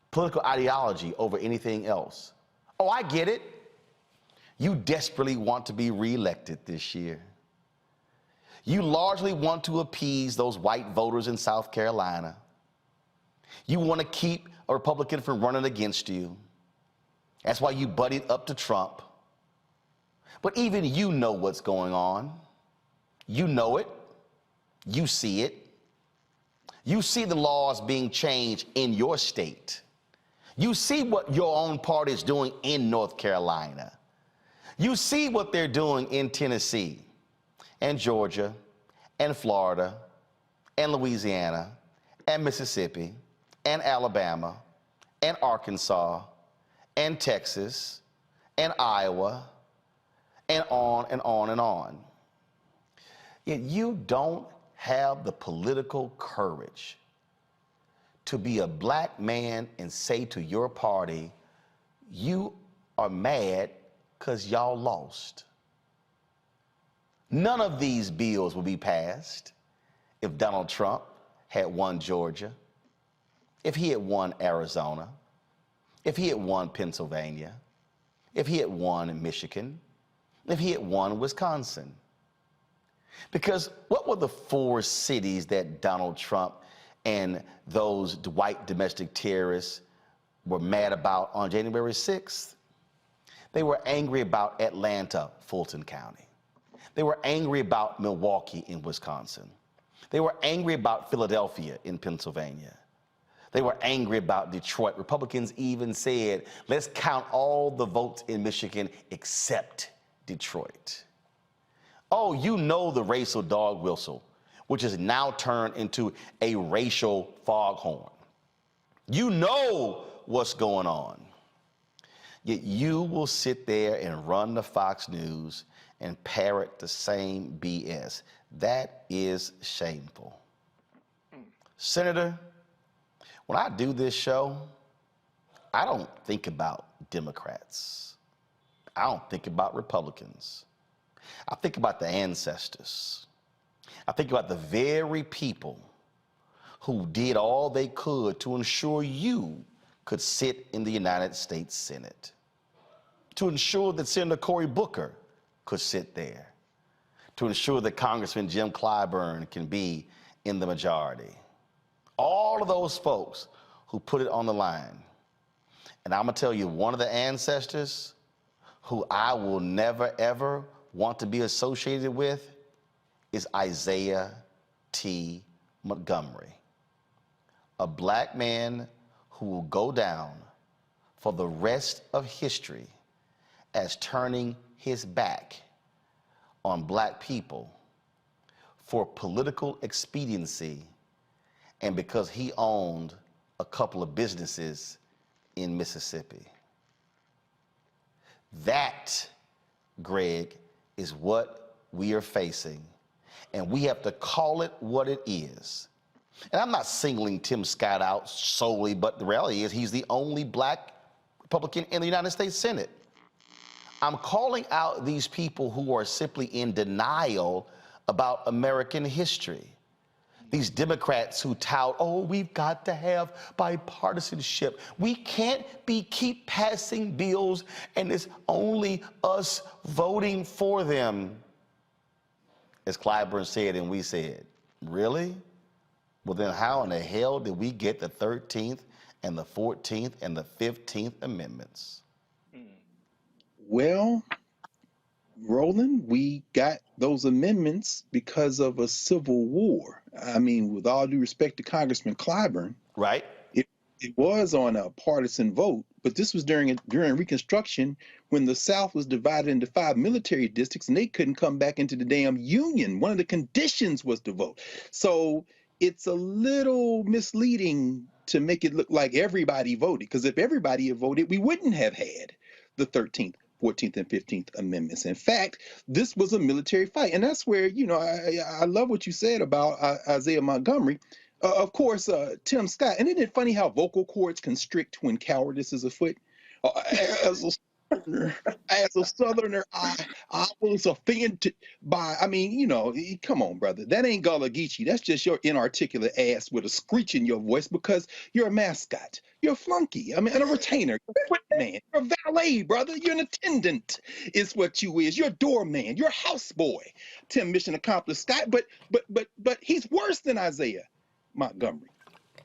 political ideology over anything else. Oh, I get it. You desperately want to be reelected this year. You largely want to appease those white voters in South Carolina. You want to keep a Republican from running against you. That's why you buddied up to Trump. But even you know what's going on. You know it. You see it. You see the laws being changed in your state. You see what your own party is doing in North Carolina. You see what they're doing in Tennessee and Georgia and Florida and Louisiana and Mississippi and Alabama and Arkansas and Texas and Iowa and on and on and on. Yet you don't have the political courage to be a black man and say to your party, you are mad because y'all lost. None of these bills will be passed if Donald Trump had won Georgia, if he had won Arizona, if he had won Pennsylvania, if he had won Michigan, if he had won Wisconsin. Because what were the 4 cities that Donald Trump and those white domestic terrorists were mad about on January 6th? They were angry about Atlanta, Fulton County. They were angry about Milwaukee in Wisconsin. They were angry about Philadelphia in Pennsylvania. They were angry about Detroit. Republicans even said, let's count all the votes in Michigan except Detroit. Oh, you know the racial dog whistle, which is now turned into a racial foghorn. You know what's going on. Yet you will sit there and run the Fox News and parrot the same BS. That is shameful. Senator, when I do this show, I don't think about Democrats. I don't think about Republicans. I think about the ancestors. I think about the very people who did all they could to ensure you could sit in the United States Senate, to ensure that Senator Cory Booker could sit there, to ensure that Congressman Jim Clyburn can be in the majority. All of those folks who put it on the line. And I'm gonna tell you, one of the ancestors who I will never, ever want to be associated with is Isaiah T. Montgomery, a black man who will go down for the rest of history as turning his back on black people for political expediency and because he owned a couple of businesses in Mississippi. That, Greg, is what we are facing, and we have to call it what it is. And I'm not singling Tim Scott out solely, but the reality is he's the only black Republican in the United States Senate. I'm calling out these people who are simply in denial about American history. These Democrats who tout, oh, we've got to have bipartisanship. We can't keep passing bills and it's only us voting for them. As Clyburn said and we said, really? Well, then how in the hell did we get the 13th and the 14th and the 15th Amendments? Well, Roland, we got those amendments because of a civil war. I mean, with all due respect to Congressman Clyburn, right? It was on a partisan vote, but this was during Reconstruction when the South was divided into 5 military districts and they couldn't come back into the damn Union. One of the conditions was to vote. So it's a little misleading to make it look like everybody voted, because if everybody had voted, we wouldn't have had the 13th, 14th, and 15th Amendments. In fact, this was a military fight. And that's where, you know, I love what you said about Isaiah Montgomery. Of course, Tim Scott. And isn't it funny how vocal cords constrict when cowardice is afoot? As a Southerner, I was offended by, I mean, you know, come on, brother. That ain't Gullah Geechee. That's just your inarticulate ass with a screech in your voice because you're a mascot. You're a flunky. I mean, and a retainer. You're a footman. You're a valet, brother. You're an attendant is what you is. You're a doorman. You're a houseboy. Tim, mission accomplished, Scott. But he's worse than Isaiah Montgomery.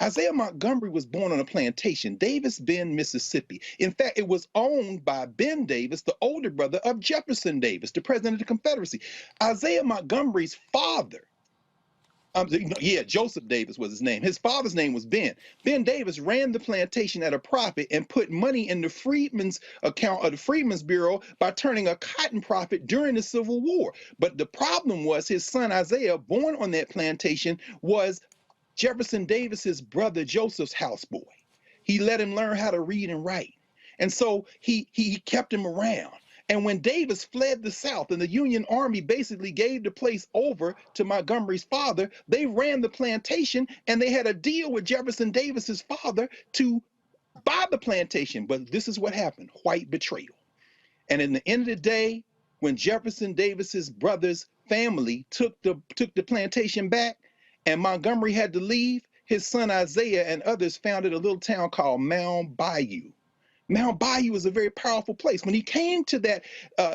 Isaiah Montgomery was born on a plantation, Davis Bend, Mississippi. In fact, it was owned by Ben Davis, the older brother of Jefferson Davis, the president of the Confederacy. Isaiah Montgomery's father, Joseph Davis was his name. His father's name was Ben. Ben Davis ran the plantation at a profit and put money in the freedmen's account of the Freedmen's Bureau by turning a cotton profit during the Civil War. But the problem was his son Isaiah, born on that plantation, was Jefferson Davis's brother Joseph's houseboy. He let him learn how to read and write. And so he kept him around. And when Davis fled the South and the Union Army basically gave the place over to Montgomery's father, they ran the plantation and they had a deal with Jefferson Davis's father to buy the plantation. But this is what happened: white betrayal. And in the end of the day, when Jefferson Davis's brother's family took the plantation back, and Montgomery had to leave, his son Isaiah and others founded a little town called Mound Bayou. Mound Bayou is a very powerful place. When he came to that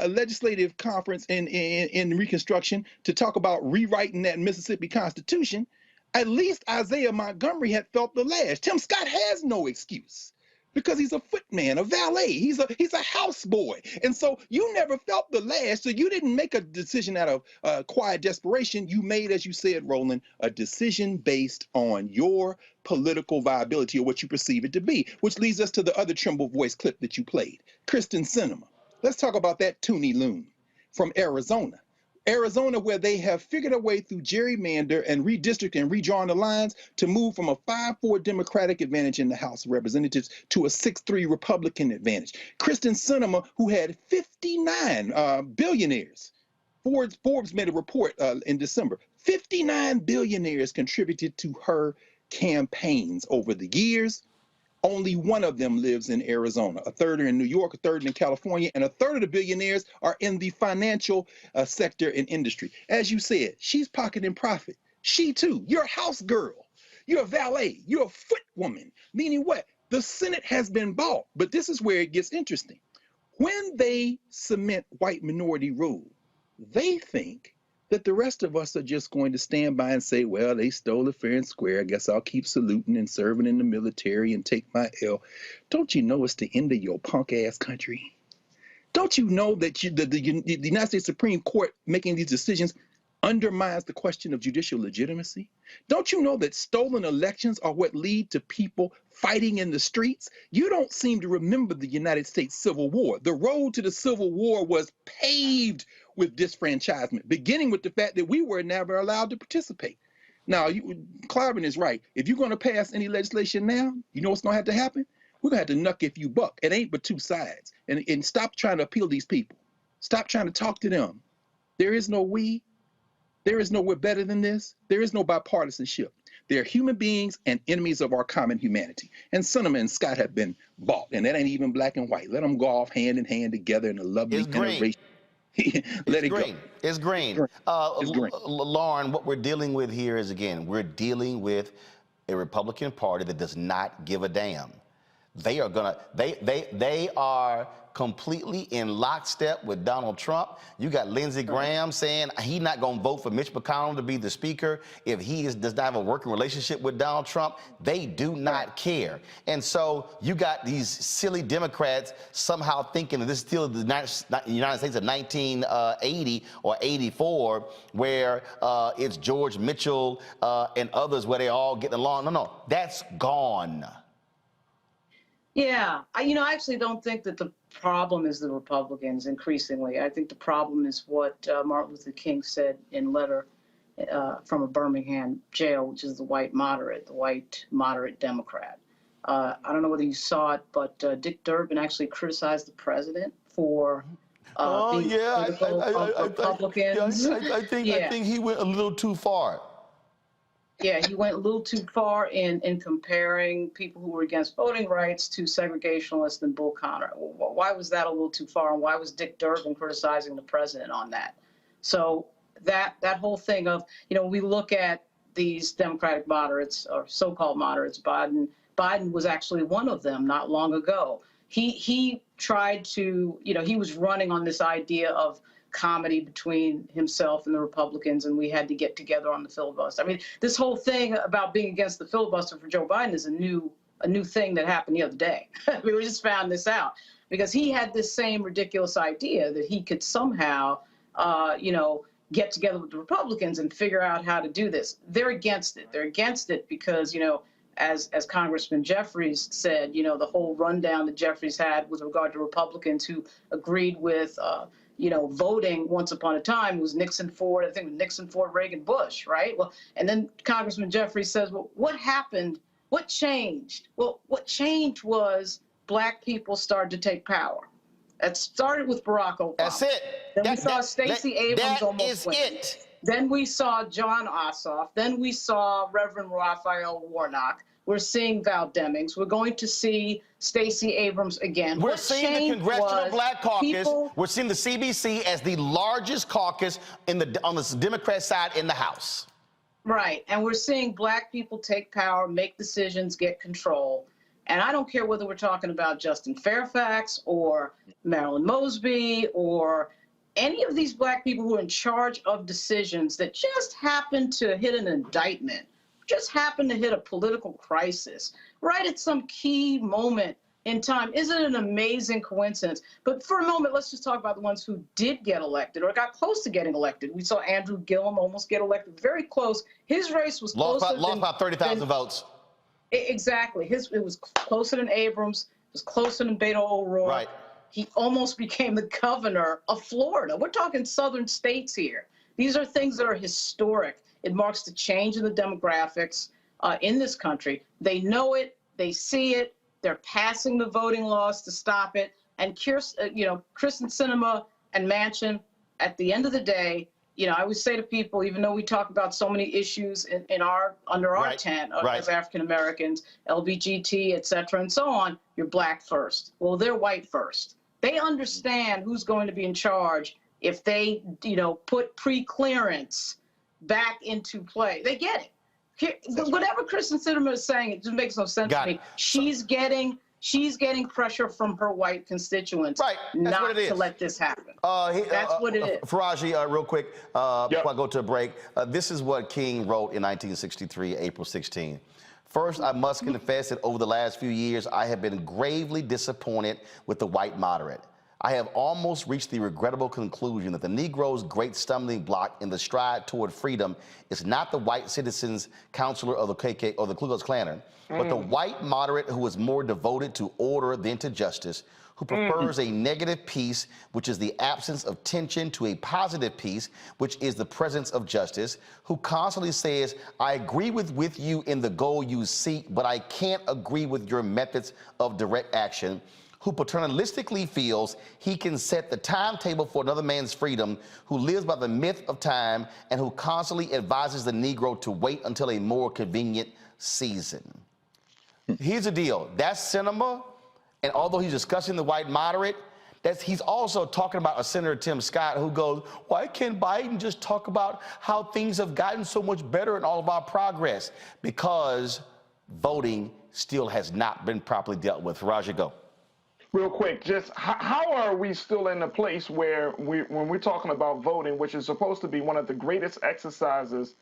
legislative conference in Reconstruction to talk about rewriting that Mississippi Constitution, at least Isaiah Montgomery had felt the lash. Tim Scott has no excuse, because he's a footman, a valet. He's a houseboy. And so you never felt the lash. So you didn't make a decision out of quiet desperation. You made, as you said, Roland, a decision based on your political viability or what you perceive it to be, which leads us to the other Trimble voice clip that you played. Kyrsten Sinema. Let's talk about that Toonie Loon from Arizona. Arizona, where they have figured a way through gerrymander and redistricting and redrawing the lines to move from a 5-4 Democratic advantage in the House of Representatives to a 6-3 Republican advantage. Kyrsten Sinema, who had 59 billionaires. Forbes made a report in December. 59 billionaires contributed to her campaigns over the years. Only one of them lives in Arizona. A third are in New York, a third in California, and a third of the billionaires are in the financial sector and industry. As you said, she's pocketing profit. She too. You're a house girl. You're a valet. You're a foot woman. Meaning what? The Senate has been bought. But this is where it gets interesting. When they cement white minority rule, they think that the rest of us are just going to stand by and say, well, they stole it fair and square. I guess I'll keep saluting and serving in the military and take my L. Don't you know it's the end of your punk ass country? Don't you know that the United States Supreme Court making these decisions undermines the question of judicial legitimacy? Don't you know that stolen elections are what lead to people fighting in the streets? You don't seem to remember the United States Civil War. The road to the Civil War was paved with disfranchisement, beginning with the fact that we were never allowed to participate. Now, Clyburn is right. If you're going to pass any legislation now, you know what's going to have to happen? We're going to have to knuck if you buck. It ain't but two sides. And stop trying to appeal these people. Stop trying to talk to them. There is no we. There is no we're better than this. There is no bipartisanship. They're human beings and enemies of our common humanity. And Sinema and Scott have been bought, and that ain't even black and white. Let them go off hand in hand together in a lovely integration. Let it go. It's green. It's green. Lauren, what we're dealing with here is, again, we're dealing with a Republican Party that does not give a damn. They are completely in lockstep with Donald Trump. You got Lindsey Graham saying he's not going to vote for Mitch McConnell to be the speaker if he does not have a working relationship with Donald Trump. They do not care. And so you got these silly Democrats somehow thinking that this is still the United States of 1980 or 84, where it's George Mitchell and others where they all getting along. No, that's gone. Yeah, I actually don't think that the problem is the Republicans increasingly. I think the problem is what Martin Luther King said in a letter from a Birmingham jail, which is the white moderate Democrat. I don't know whether you saw it, but Dick Durbin actually criticized the president for being critical of Republicans. I think he went a little too far. Yeah, he went a little too far in comparing people who were against voting rights to segregationists and Bull Connor. Why was that a little too far, and why was Dick Durbin criticizing the president on that? So that whole thing of, we look at these Democratic moderates, or so-called moderates, Biden was actually one of them not long ago. He tried to, he was running on this idea of comedy between himself and the Republicans, and we had to get together on the filibuster. I mean, this whole thing about being against the filibuster for Joe Biden is a new thing that happened the other day. We just found this out because he had this same ridiculous idea that he could somehow, get together with the Republicans and figure out how to do this. They're against it. They're against it because, as Congressman Jefferies said, the whole rundown that Jefferies had with regard to Republicans who agreed with, voting once upon a time was Nixon, Ford, I think it was Nixon, Ford, Reagan, Bush, right? Well, and then Congressman Jefferies says, well, what happened? What changed? Well, what changed was Black people started to take power. It started with Barack Obama. That's it. Then we saw Stacey Abrams almost win. That is it. Then we saw John Ossoff. Then we saw Reverend Raphael Warnock. We're seeing Val Demings. We're going to see Stacey Abrams again. We're seeing the Congressional Black Caucus. We're seeing the CBC as the largest caucus on the Democrat side in the House. Right. And we're seeing Black people take power, make decisions, get control. And I don't care whether we're talking about Justin Fairfax or Marilyn Mosby or any of these Black people who are in charge of decisions that just happen to hit an indictment, just happen to hit a political crisis, right at some key moment in time. Isn't it an amazing coincidence? But for a moment, let's just talk about the ones who did get elected or got close to getting elected. We saw Andrew Gillum almost get elected, very close. His race was closer. Lost about 30,000 votes. Exactly. It was closer than Abrams. It was closer than Beto O'Rourke. Right. He almost became the governor of Florida. We're talking southern states here. These are things that are historic. It marks the change in the demographics in this country. They know it. They see it. They're passing the voting laws to stop it. And Kyrsten Sinema and Manchin, at the end of the day, I always say to people, even though we talk about so many issues under our tent as African Americans, LBGT, et cetera, and so on, you're Black first. Well, they're white first. They understand who's going to be in charge if they, put pre-clearance back into play. They get it. Whatever Kyrsten Sinema is saying, it just makes no sense to me. She's getting pressure from her white constituents not to let this happen. That's what it is. Faraji, real quick, before I go to a break, this is what King wrote in 1963, April 16. First, I must confess that over the last few years, I have been gravely disappointed with the white moderate. I have almost reached the regrettable conclusion that the Negro's great stumbling block in the stride toward freedom is not the white citizens counselor of the KK or the Ku Klux Klan, but the white moderate who is more devoted to order than to justice, who prefers a negative peace, which is the absence of tension, to a positive peace, which is the presence of justice, who constantly says, I agree with you in the goal you seek, but I can't agree with your methods of direct action, who paternalistically feels he can set the timetable for another man's freedom, who lives by the myth of time, and who constantly advises the Negro to wait until a more convenient season. Here's the deal. That's Sinema, and although he's discussing the white moderate, he's also talking about a Senator Tim Scott who goes, why can't Biden just talk about how things have gotten so much better in all of our progress? Because voting still has not been properly dealt with. Raja, go. Real quick, just how are we still in a place where when we're talking about voting, which is supposed to be one of the greatest exercises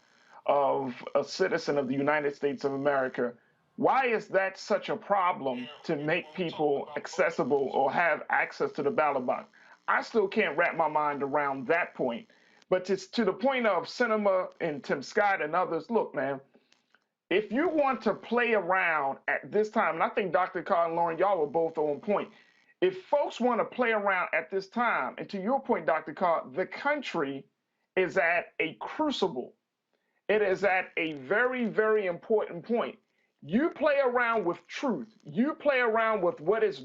of a citizen of the United States of America, why is that such a problem to make people accessible or have access to the ballot box? I still can't wrap my mind around that point. But to the point of Sinema and Tim Scott and others, look, man, if you want to play around at this time, and I think Dr. Carr and Lauren, y'all were both on point. If folks want to play around at this time, and to your point, Dr. Carr, the country is at a crucible. It is at a very, very important point. You play around with truth. You play around with what is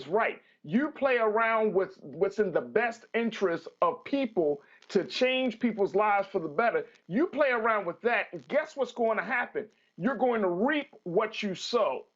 right. You play around with what's in the best interest of people to change people's lives for the better. You play around with that, and guess what's going to happen? You're going to reap what you sow.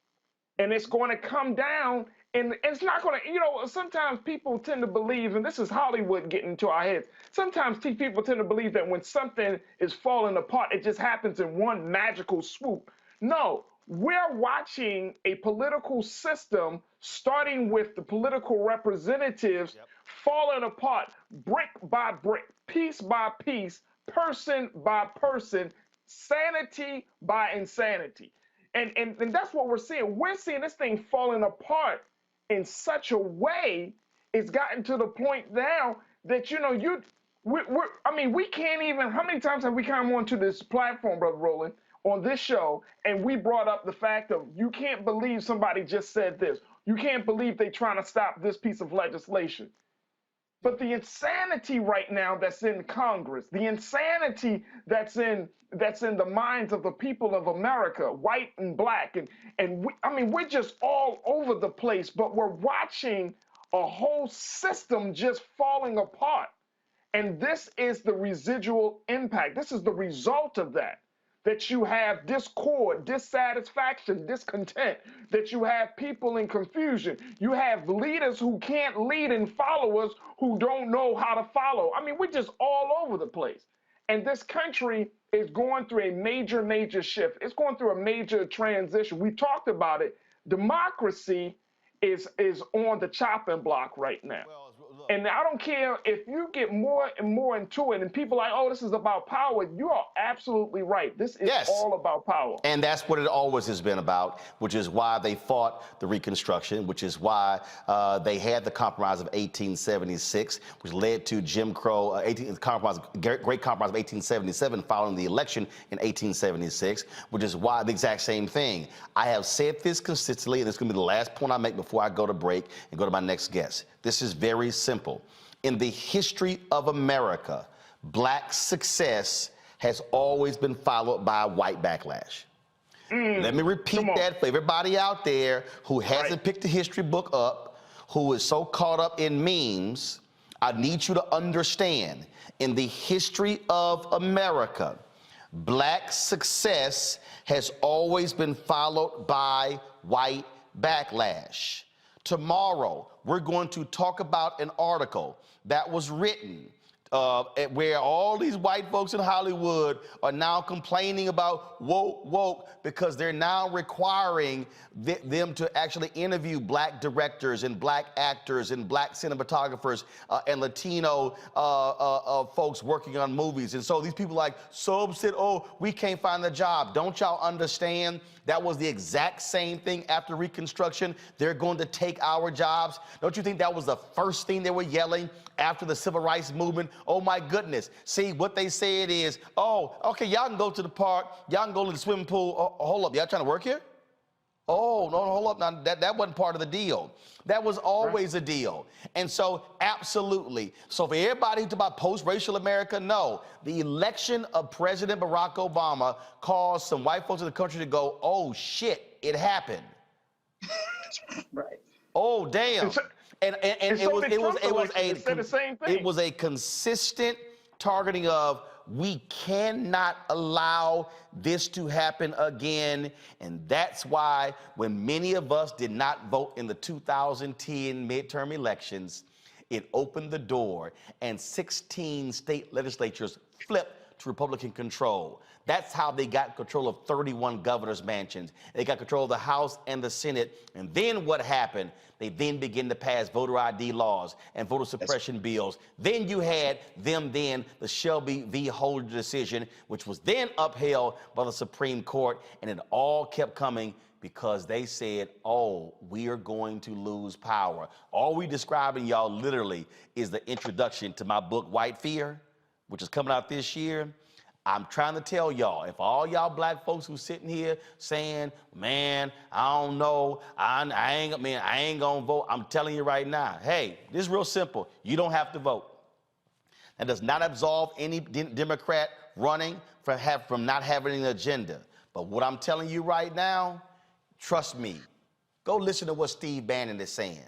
And it's going to come down, and it's not going to, sometimes people tend to believe, and this is Hollywood getting into our heads, sometimes people tend to believe that when something is falling apart, it just happens in one magical swoop. No, we're watching a political system, starting with the political representatives, falling apart brick by brick, piece by piece, person by person, sanity by insanity. And that's what we're seeing. We're seeing this thing falling apart in such a way, it's gotten to the point now that, you know, we can't even, how many times have we come onto this platform, Brother Roland, on this show, and we brought up the fact of, you can't believe somebody just said this. You can't believe they're trying to stop this piece of legislation. But the insanity right now that's in Congress, the insanity that's in the minds of the people of America, white and black, and we're just all over the place, but we're watching a whole system just falling apart. And this is the residual impact. This is the result of that you have discord, dissatisfaction, discontent, that you have people in confusion. You have leaders who can't lead and followers who don't know how to follow. I mean, we're just all over the place. And this country is going through a major, major shift. It's going through a major transition. We talked about it. Democracy is on the chopping block right now. And I don't care if you get more and more into it and people are like, oh, this is about power. You are absolutely right. This is all about power. And that's what it always has been about, which is why they fought the Reconstruction, which is why they had the Compromise of 1876, which led to Jim Crow, Great Compromise of 1877 following the election in 1876, which is why the exact same thing. I have said this consistently, and this is going to be the last point I make before I go to break and go to my next guest. This is very simple. In the history of America, black success has always been followed by a white backlash. Let me repeat that for everybody out there who hasn't picked the history book up, who is so caught up in memes. I need you to understand, in the history of America, black success has always been followed by white backlash. Tomorrow, we're going to talk about an article that was written where all these white folks in Hollywood are now complaining about woke because they're now requiring them to actually interview black directors and black actors and black cinematographers and Latino folks working on movies. And so these people like so upset, oh, we can't find a job. Don't y'all understand? That was the exact same thing after Reconstruction. They're going to take our jobs. Don't you think that was the first thing they were yelling after the Civil Rights Movement? Oh my goodness. See, what they said is, oh, okay, y'all can go to the park, y'all can go to the swimming pool. Oh, hold up, y'all trying to work here? Oh, no, hold up. Now, that wasn't part of the deal. That was always a deal. And so, absolutely. So for everybody who talks about post-racial America, no. The election of President Barack Obama caused some white folks in the country to go, oh, shit, it happened. Right. Oh, damn. And it was a consistent targeting of, we cannot allow this to happen again. And that's why when many of us did not vote in the 2010 midterm elections, it opened the door and 16 state legislatures flipped to Republican control. That's how they got control of 31 governor's mansions. They got control of the House and the Senate. And then what happened? They then began to pass voter ID laws and voter suppression bills. Then you had the Shelby v. Holder decision, which was then upheld by the Supreme Court. And it all kept coming because they said, oh, we are going to lose power. All we describing y'all literally is the introduction to my book, White Fear, which is coming out this year. I'm trying to tell y'all, if all y'all black folks who sitting here saying, man, I don't know, I ain't gonna vote, I'm telling you right now, hey, this is real simple. You don't have to vote. That does not absolve any Democrat running from not having an agenda. But what I'm telling you right now, trust me, go listen to what Steve Bannon is saying.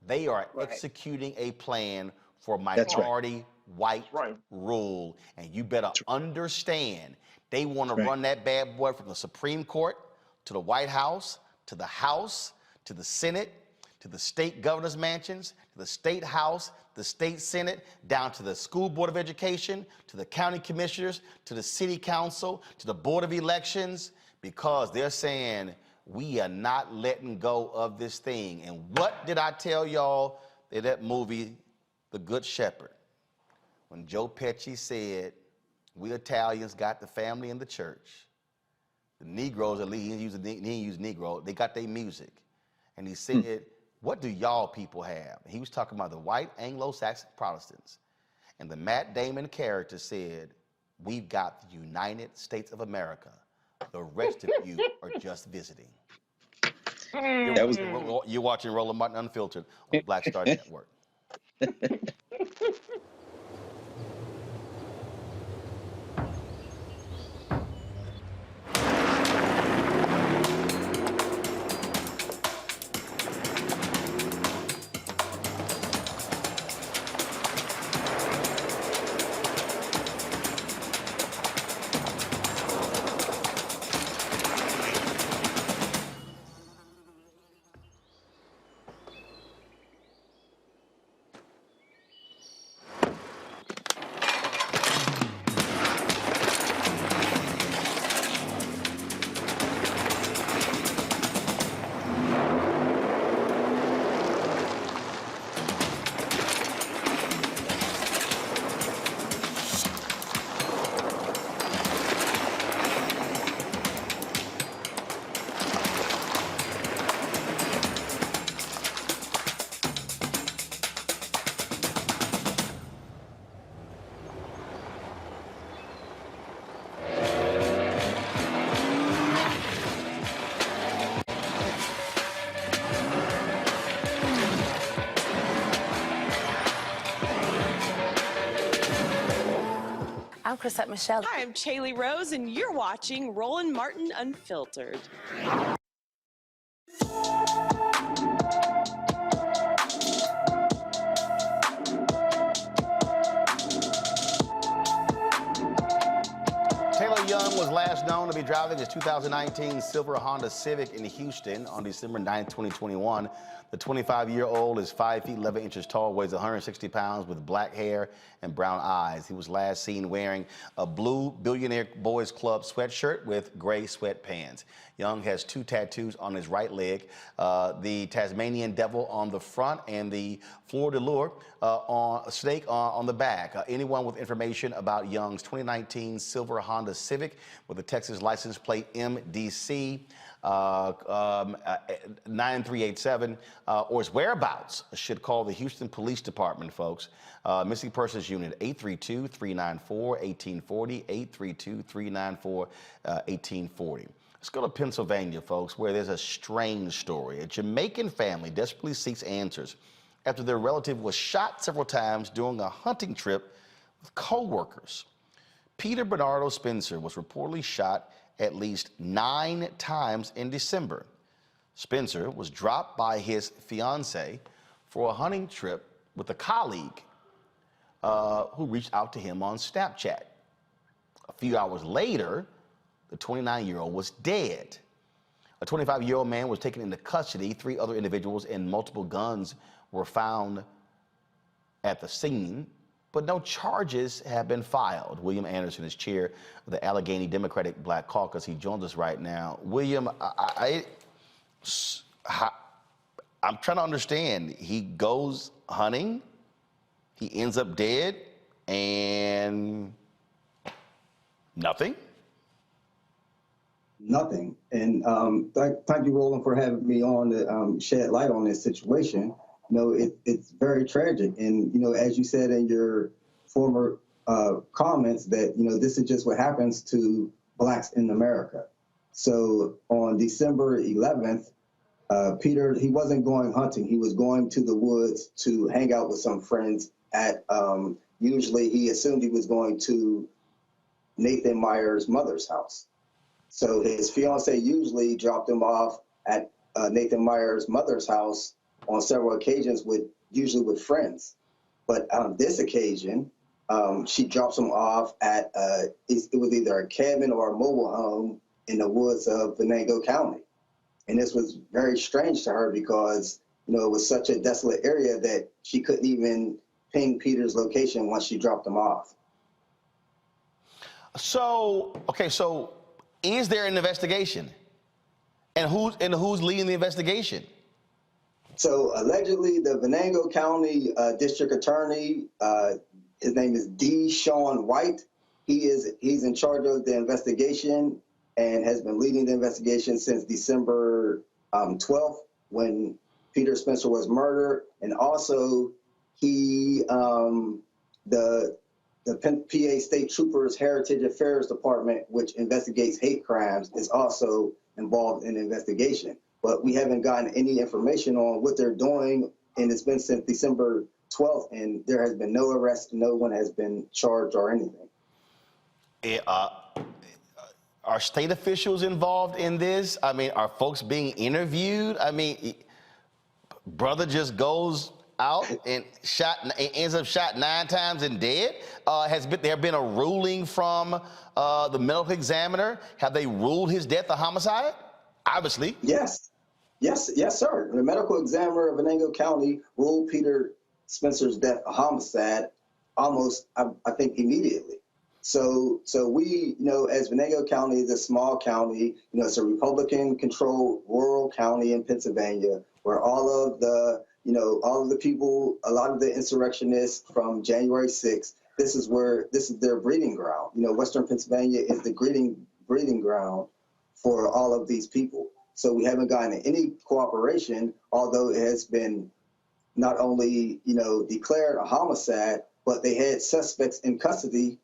They are executing a plan for minority white rule, and you better understand they want to run that bad boy from the Supreme Court to the White House, to the Senate, to the state governor's mansions, to the state house, the state senate, down to the school board of education, to the county commissioners, to the city council, to the board of elections, because they're saying we are not letting go of this thing. And what did I tell y'all in that movie, The Good Shepherd? When Joe Pesci said, we Italians got the family in the church. The Negroes, at least he didn't use Negro, they got their music. And he said, what do y'all people have? And he was talking about the white Anglo-Saxon Protestants. And the Matt Damon character said, we've got the United States of America. The rest of you are just visiting. You're watching Roland Martin Unfiltered on the Black Star Network. I'm Chrisette Michelle. Hi, I'm Chaley Rose, and you're watching Roland Martin Unfiltered. Taylor Young was last known to be driving his 2019 silver Honda Civic in Houston on December 9, 2021. The 25-year-old is 5 feet 11 inches tall, weighs 160 pounds, with black hair and brown eyes. He was last seen wearing a blue Billionaire Boys Club sweatshirt with gray sweatpants. Young has 2 tattoos on his right leg, the Tasmanian Devil on the front and the Fleur de Lure snake on the back. Anyone with information about Young's 2019 silver Honda Civic with a Texas license plate MDC 9387 or his whereabouts should call the Houston Police Department, folks. Missing Persons Unit 832-394-1840, 832-394-1840. Let's go to Pennsylvania, folks, where there's a strange story. A Jamaican family desperately seeks answers after their relative was shot several times during a hunting trip with co-workers. Peter Bernardo Spencer was reportedly shot at least 9 times in December. Spencer was dropped by his fiancée for a hunting trip with a colleague who reached out to him on Snapchat. A few hours later, the 29-year-old was dead. A 25-year-old man was taken into custody. 3 other individuals and multiple guns were found at the scene, but no charges have been filed. William Anderson is chair of the Allegany Democratic Black Caucus. He joins us right now. William, I'm trying to understand. He goes hunting, he ends up dead, and nothing? Nothing. And thank you, Roland, for having me on to shed light on this situation. You know, it's very tragic. And, you know, as you said in your former comments that, you know, this is just what happens to Blacks in America. So on December 11th, Peter, he wasn't going hunting. He was going to the woods to hang out with some friends at, usually he assumed he was going to Nathan Meyer's mother's house. So his fiancée usually dropped him off at Nathan Meyer's mother's house on several occasions, usually with friends. But on this occasion, she drops him off at, it was either a cabin or a mobile home in the woods of Venango County. And this was very strange to her because, you know, it was such a desolate area that she couldn't even ping Peter's location once she dropped him off. So, okay, so Is there an investigation? And who's leading the investigation? So allegedly, the Venango County District Attorney, his name is D. Sean White. He's in charge of the investigation and has been leading the investigation since December 12th, when Peter Spencer was murdered. And also, the PA State Troopers Heritage Affairs Department, which investigates hate crimes, is also involved in the investigation. But we haven't gotten any information on what they're doing, and it's been since December 12th, and there has been no arrest, no one has been charged or anything. Are state officials involved in this? I mean, are folks being interviewed? I mean, brother just goes out and ends up shot 9 times and dead. Has there been a ruling from the medical examiner? Have they ruled his death a homicide? Obviously. Yes, sir. The medical examiner of Venango County ruled Peter Spencer's death a homicide almost, I think, immediately. So we, as Venango County is a small county, it's a Republican-controlled rural county in Pennsylvania, where all of the people, a lot of the insurrectionists from January 6th, this is their breeding ground. Western Pennsylvania is the breeding ground for all of these people. So we haven't gotten any cooperation, although it has been not only, declared a homicide, but they had suspects in custody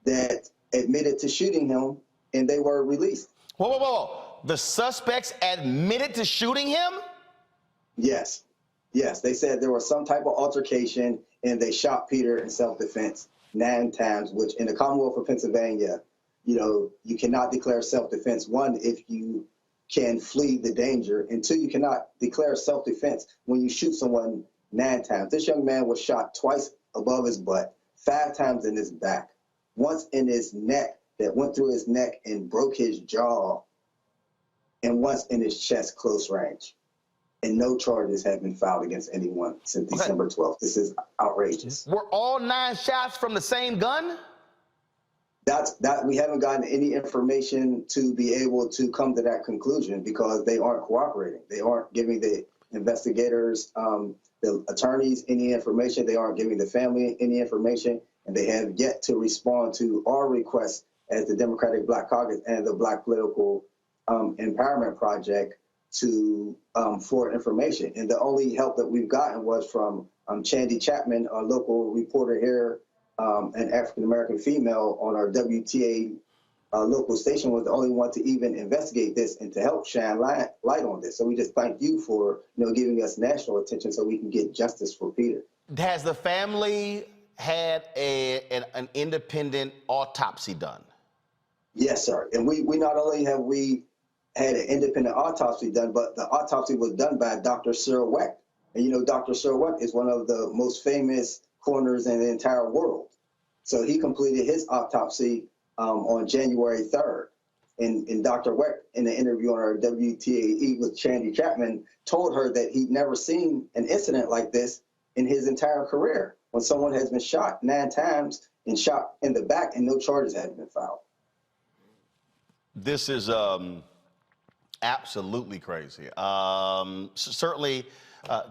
that admitted to shooting him, and they were released. Whoa. The suspects admitted to shooting him? Yes. They said there was some type of altercation, and they shot Peter in self-defense 9 times, which in the Commonwealth of Pennsylvania, you cannot declare self-defense, 1, if you can flee the danger, and 2, you cannot declare self-defense when you shoot someone 9 times. This young man was shot twice above his butt, 5 times in his back, once in his neck that went through his neck and broke his jaw, and once in his chest close range. And no charges have been filed against anyone since December 12th. This is outrageous. Were all 9 shots from the same gun? That we haven't gotten any information to be able to come to that conclusion, because they aren't cooperating. They aren't giving the investigators, the attorneys, any information. They aren't giving the family any information, and they have yet to respond to our requests as the Democratic Black Caucus and the Black Political Empowerment Project for information. And the only help that we've gotten was from Chandy Chapman, a local reporter here, an African-American female on our WTA local station, was the only one to even investigate this and to help shine light on this. So we just thank you for giving us national attention so we can get justice for Peter. Has the family had an independent autopsy done? Yes, sir. And we not only have we had an independent autopsy done, but the autopsy was done by Dr. Cyril Wecht. And Dr. Cyril Wecht is one of the most famous coroners in the entire world. So he completed his autopsy on January 3rd. And Dr. Wecht, in an interview on our WTAE with Chandy Chapman, told her that he'd never seen an incident like this in his entire career, when someone has been shot 9 times and shot in the back and no charges have been filed. This is absolutely crazy. Certainly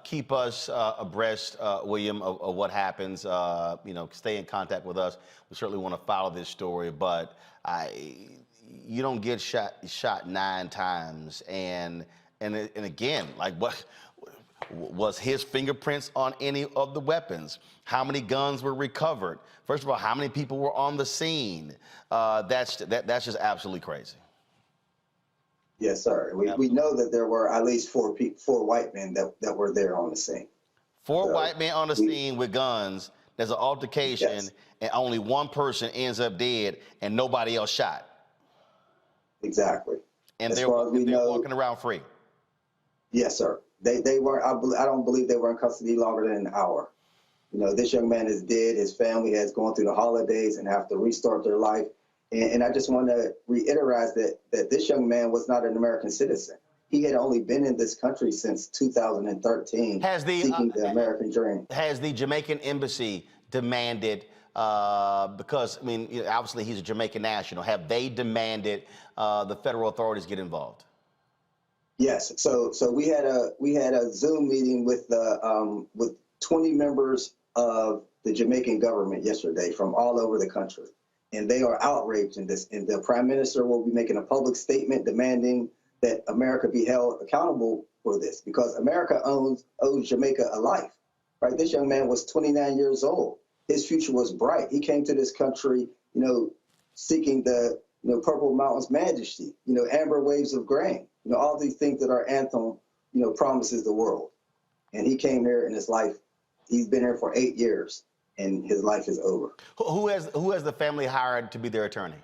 keep us abreast, William, of what happens. Stay in contact with us. We certainly want to follow this story, but you don't get shot 9 times. And again, like, what was his fingerprints on any of the weapons? How many guns were recovered? First of all, how many people were on the scene? That's just absolutely crazy. Yes, sir. We know that there were at least 4 white men that were there on the scene. 4 white men on the scene with guns. There's an altercation, yes, and only 1 person ends up dead, and nobody else shot. Exactly. And they're walking around free. Yes, sir. They were. I don't believe they were in custody longer than an hour. This young man is dead. His family has gone through the holidays and have to restart their life. And I just want to reiterate that this young man was not an American citizen. He had only been in this country since 2013, seeking the American dream. Has the Jamaican embassy demanded Because, I mean, obviously he's a Jamaican national. Have they demanded the federal authorities get involved? Yes. So we had a Zoom meeting with 20 members of the Jamaican government yesterday from all over the country, and they are outraged in this. And the Prime Minister will be making a public statement demanding that America be held accountable for this, because America owes Jamaica a life. Right? This young man was 29 years old. His future was bright. He came to this country, seeking the Purple Mountains majesty, amber waves of grain, all these things that our anthem, promises the world. And he came here, and his life, he's been here for 8 years, and his life is over. Who has the family hired to be their attorney?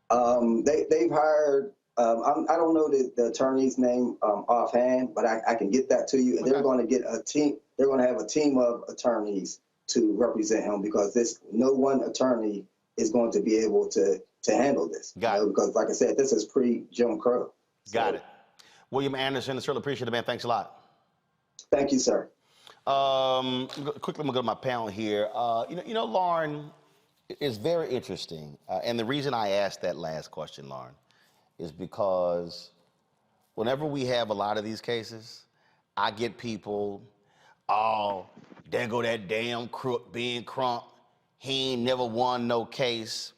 They've hired, I don't know the attorney's name offhand, but I can get that to you. And they're going to get a team. They're going to have a team of attorneys to represent him, because no one attorney is going to be able to handle this. Got it. Because, like I said, this is pre-Jim Crow. Got it. William Anderson, certainly appreciate it, man. Thanks a lot. Thank you, sir. Quickly, I'm gonna go to my panel here. Lauren, is very interesting, and the reason I asked that last question, Lauren, is because whenever we have a lot of these cases, I get people, oh, there go that damn crook being Crump. He ain't never won no case.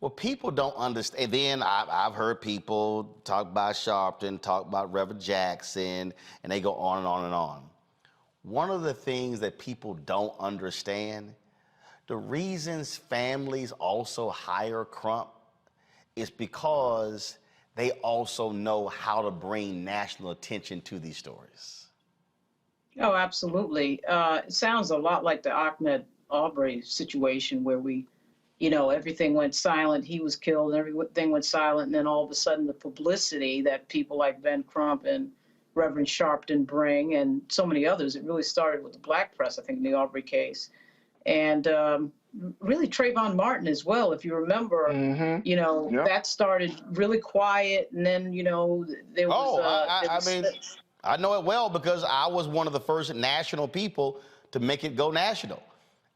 Well, people don't understand. And then I've heard people talk about Sharpton, talk about Reverend Jackson, and they go on and on and on. One of the things that people don't understand, the reasons families also hire Crump is because they also know how to bring national attention to these stories. Oh, absolutely. It sounds a lot like the Ahmaud Arbery situation, where everything went silent. He was killed, and everything went silent. And then all of a sudden, the publicity that people like Ben Crump and Reverend Sharpton bring, and so many others, it really started with the black press, I think, in the Arbery case. And really Trayvon Martin as well. If you remember, that started really quiet. And then, there was... I know it well, because I was one of the first national people to make it go national.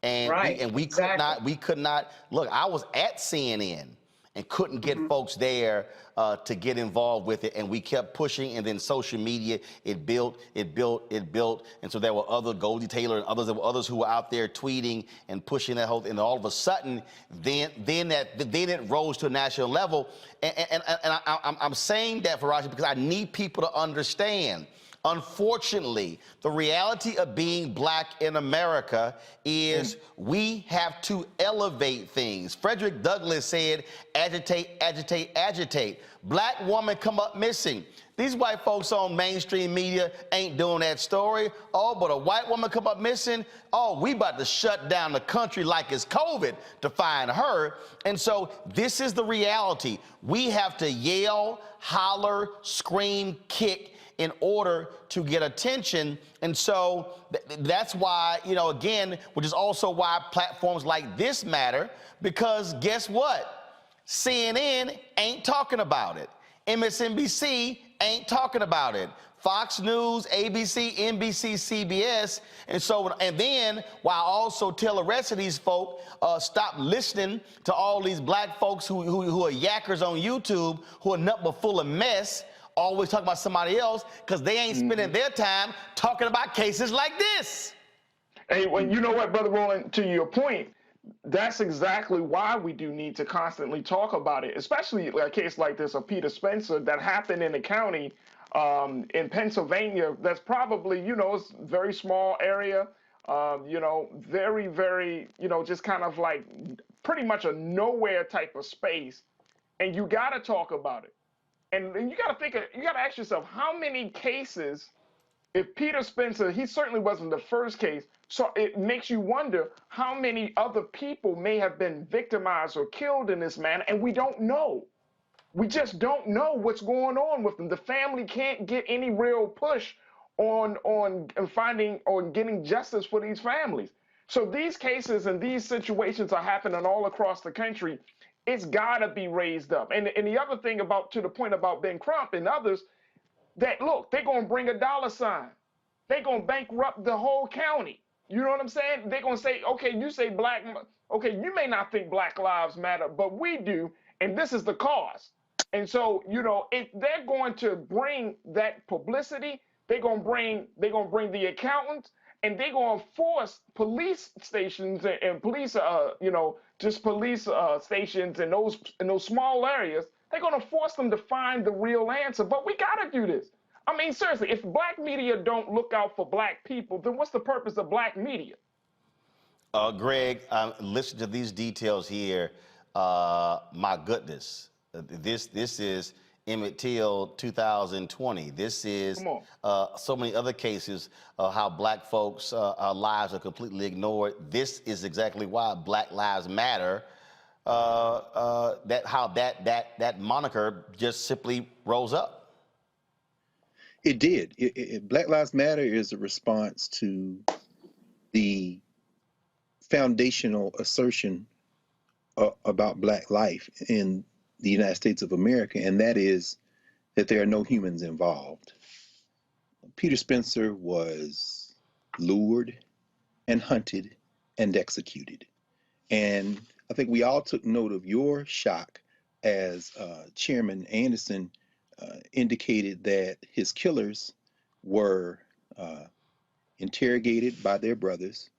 And we could not, look, I was at CNN and couldn't get folks there to get involved with it. And we kept pushing, and then social media, it built. And so there were other, Goldie Taylor and others, there were others who were out there tweeting and pushing that whole thing. And all of a sudden, then it rose to a national level. And I'm saying that, Faraji, because I need people to understand. Unfortunately, the reality of being black in America is we have to elevate things. Frederick Douglass said, agitate, agitate, agitate. Black woman come up missing. These white folks on mainstream media ain't doing that story. Oh, but a white woman come up missing? Oh, we about to shut down the country like it's COVID to find her. And so this is the reality. We have to yell, holler, scream, kick in order to get attention. And so that's why, again, which is also why platforms like this matter, because guess what? CNN ain't talking about it. MSNBC ain't talking about it. Fox News, ABC, NBC, CBS. And then while I also tell the rest of these folk, stop listening to all these black folks who are yackers on YouTube, who are nothing but full of mess, always talking about somebody else, because they ain't spending their time talking about cases like this. Hey, well, you know what, Brother Roland, to your point, that's exactly why we do need to constantly talk about it, especially a case like this of Peter Spencer that happened in a county in Pennsylvania that's probably, it's a very small area, very, very, just kind of like pretty much a nowhere type of space. And you got to talk about it. And you got to ask yourself, how many cases, if Peter Spencer, he certainly wasn't the first case, so it makes you wonder how many other people may have been victimized or killed in this manner, and we don't know. We just don't know what's going on with them. The family can't get any real push on finding or getting justice for these families. So these cases and these situations are happening all across the country. It's got to be raised up. And the other thing to the point about Ben Crump and others, that look, they're going to bring a dollar sign. They're going to bankrupt the whole county. You know what I'm saying? They're going to say, okay, you say okay, you may not think Black Lives Matter, but we do, and this is the cause. And so, you know, if they're going to bring that publicity, they're going to bring the accountants, and they're going to force police stations and police, you know, just police stations in those small areas. They're going to force them to find the real answer. But we got to do this. I mean, seriously, if black media don't look out for black people, then what's the purpose of black media? Greg, listen to these details here. My goodness, this is Emmett Till 2020. This is so many other cases of how black folks' lives are completely ignored. This is exactly why Black Lives Matter. That moniker just simply rose up. It did. Black Lives Matter is a response to the foundational assertion about Black life in the United States of America, and that is that there are no humans involved. Peter Spencer was lured and hunted and executed. And I think we all took note of your shock as Chairman Anderson indicated that his killers were interrogated by their brothers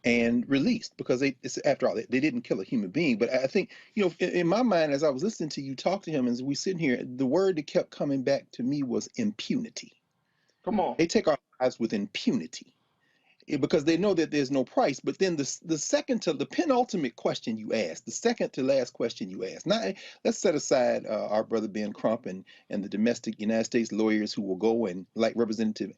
and released because after all, they didn't kill a human being. But I think, you know, in my mind, as I was listening to you talk to him, as we sitting here, the word that kept coming back to me was impunity. Come on. They take our lives with impunity because they know that there's no price. But then the second to the penultimate question you asked, the second to last question you asked. Now, let's set aside our brother Ben Crump and the domestic United States lawyers who will go and, like Representative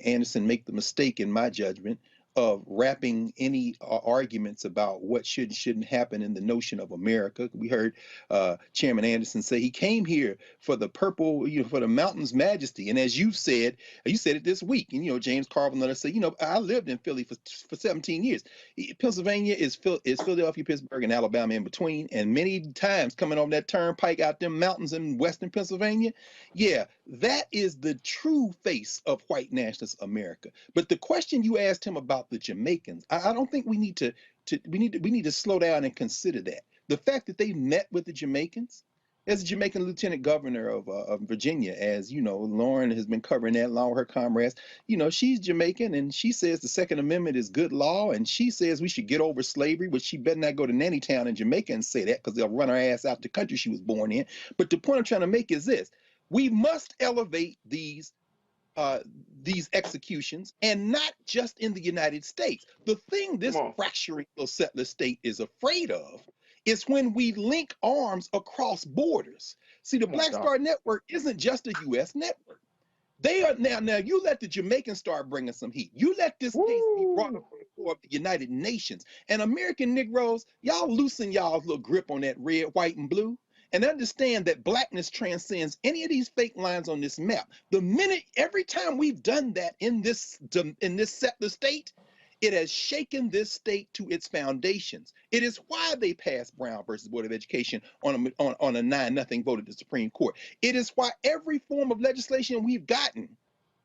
Anderson, make the mistake, in my judgment, of wrapping any arguments about what should and shouldn't happen in the notion of America. We heard Chairman Anderson say he came here for the purple, you know, for the mountain's majesty. And as you said it this week, and, you know, James Carvin let us say, you know, I lived in Philly for 17 years. Pennsylvania is Philadelphia, Pittsburgh, and Alabama in between. And many times coming on that turnpike out them mountains in Western Pennsylvania, yeah, that is the true face of white nationalist America. But the question you asked him about the Jamaicans, I don't think we need to slow down and consider that. The fact that they met with the Jamaicans, as a Jamaican lieutenant governor of Virginia, as you know, Lauren has been covering that along with her comrades. You know, she's Jamaican, and she says the Second Amendment is good law, and she says we should get over slavery, but she better not go to Nanny Town in Jamaica and say that, because they'll run her ass out the country she was born in. But the point I'm trying to make is this: we must elevate these executions, and not just in the United States. The thing this fracturing settler state is afraid of is when we link arms across borders. See, the Black Star Network isn't just a U.S. network. They are now you let the Jamaicans start bringing some heat. You let this case be brought up on the floor of the United Nations. And American Negroes, y'all loosen y'all's little grip on that red, white, and blue, and understand that blackness transcends any of these fake lines on this map. Every time we've done that in this settler state, it has shaken this state to its foundations. It is why they passed Brown versus Board of Education on a 9-0 vote at the Supreme Court. It is why every form of legislation we've gotten,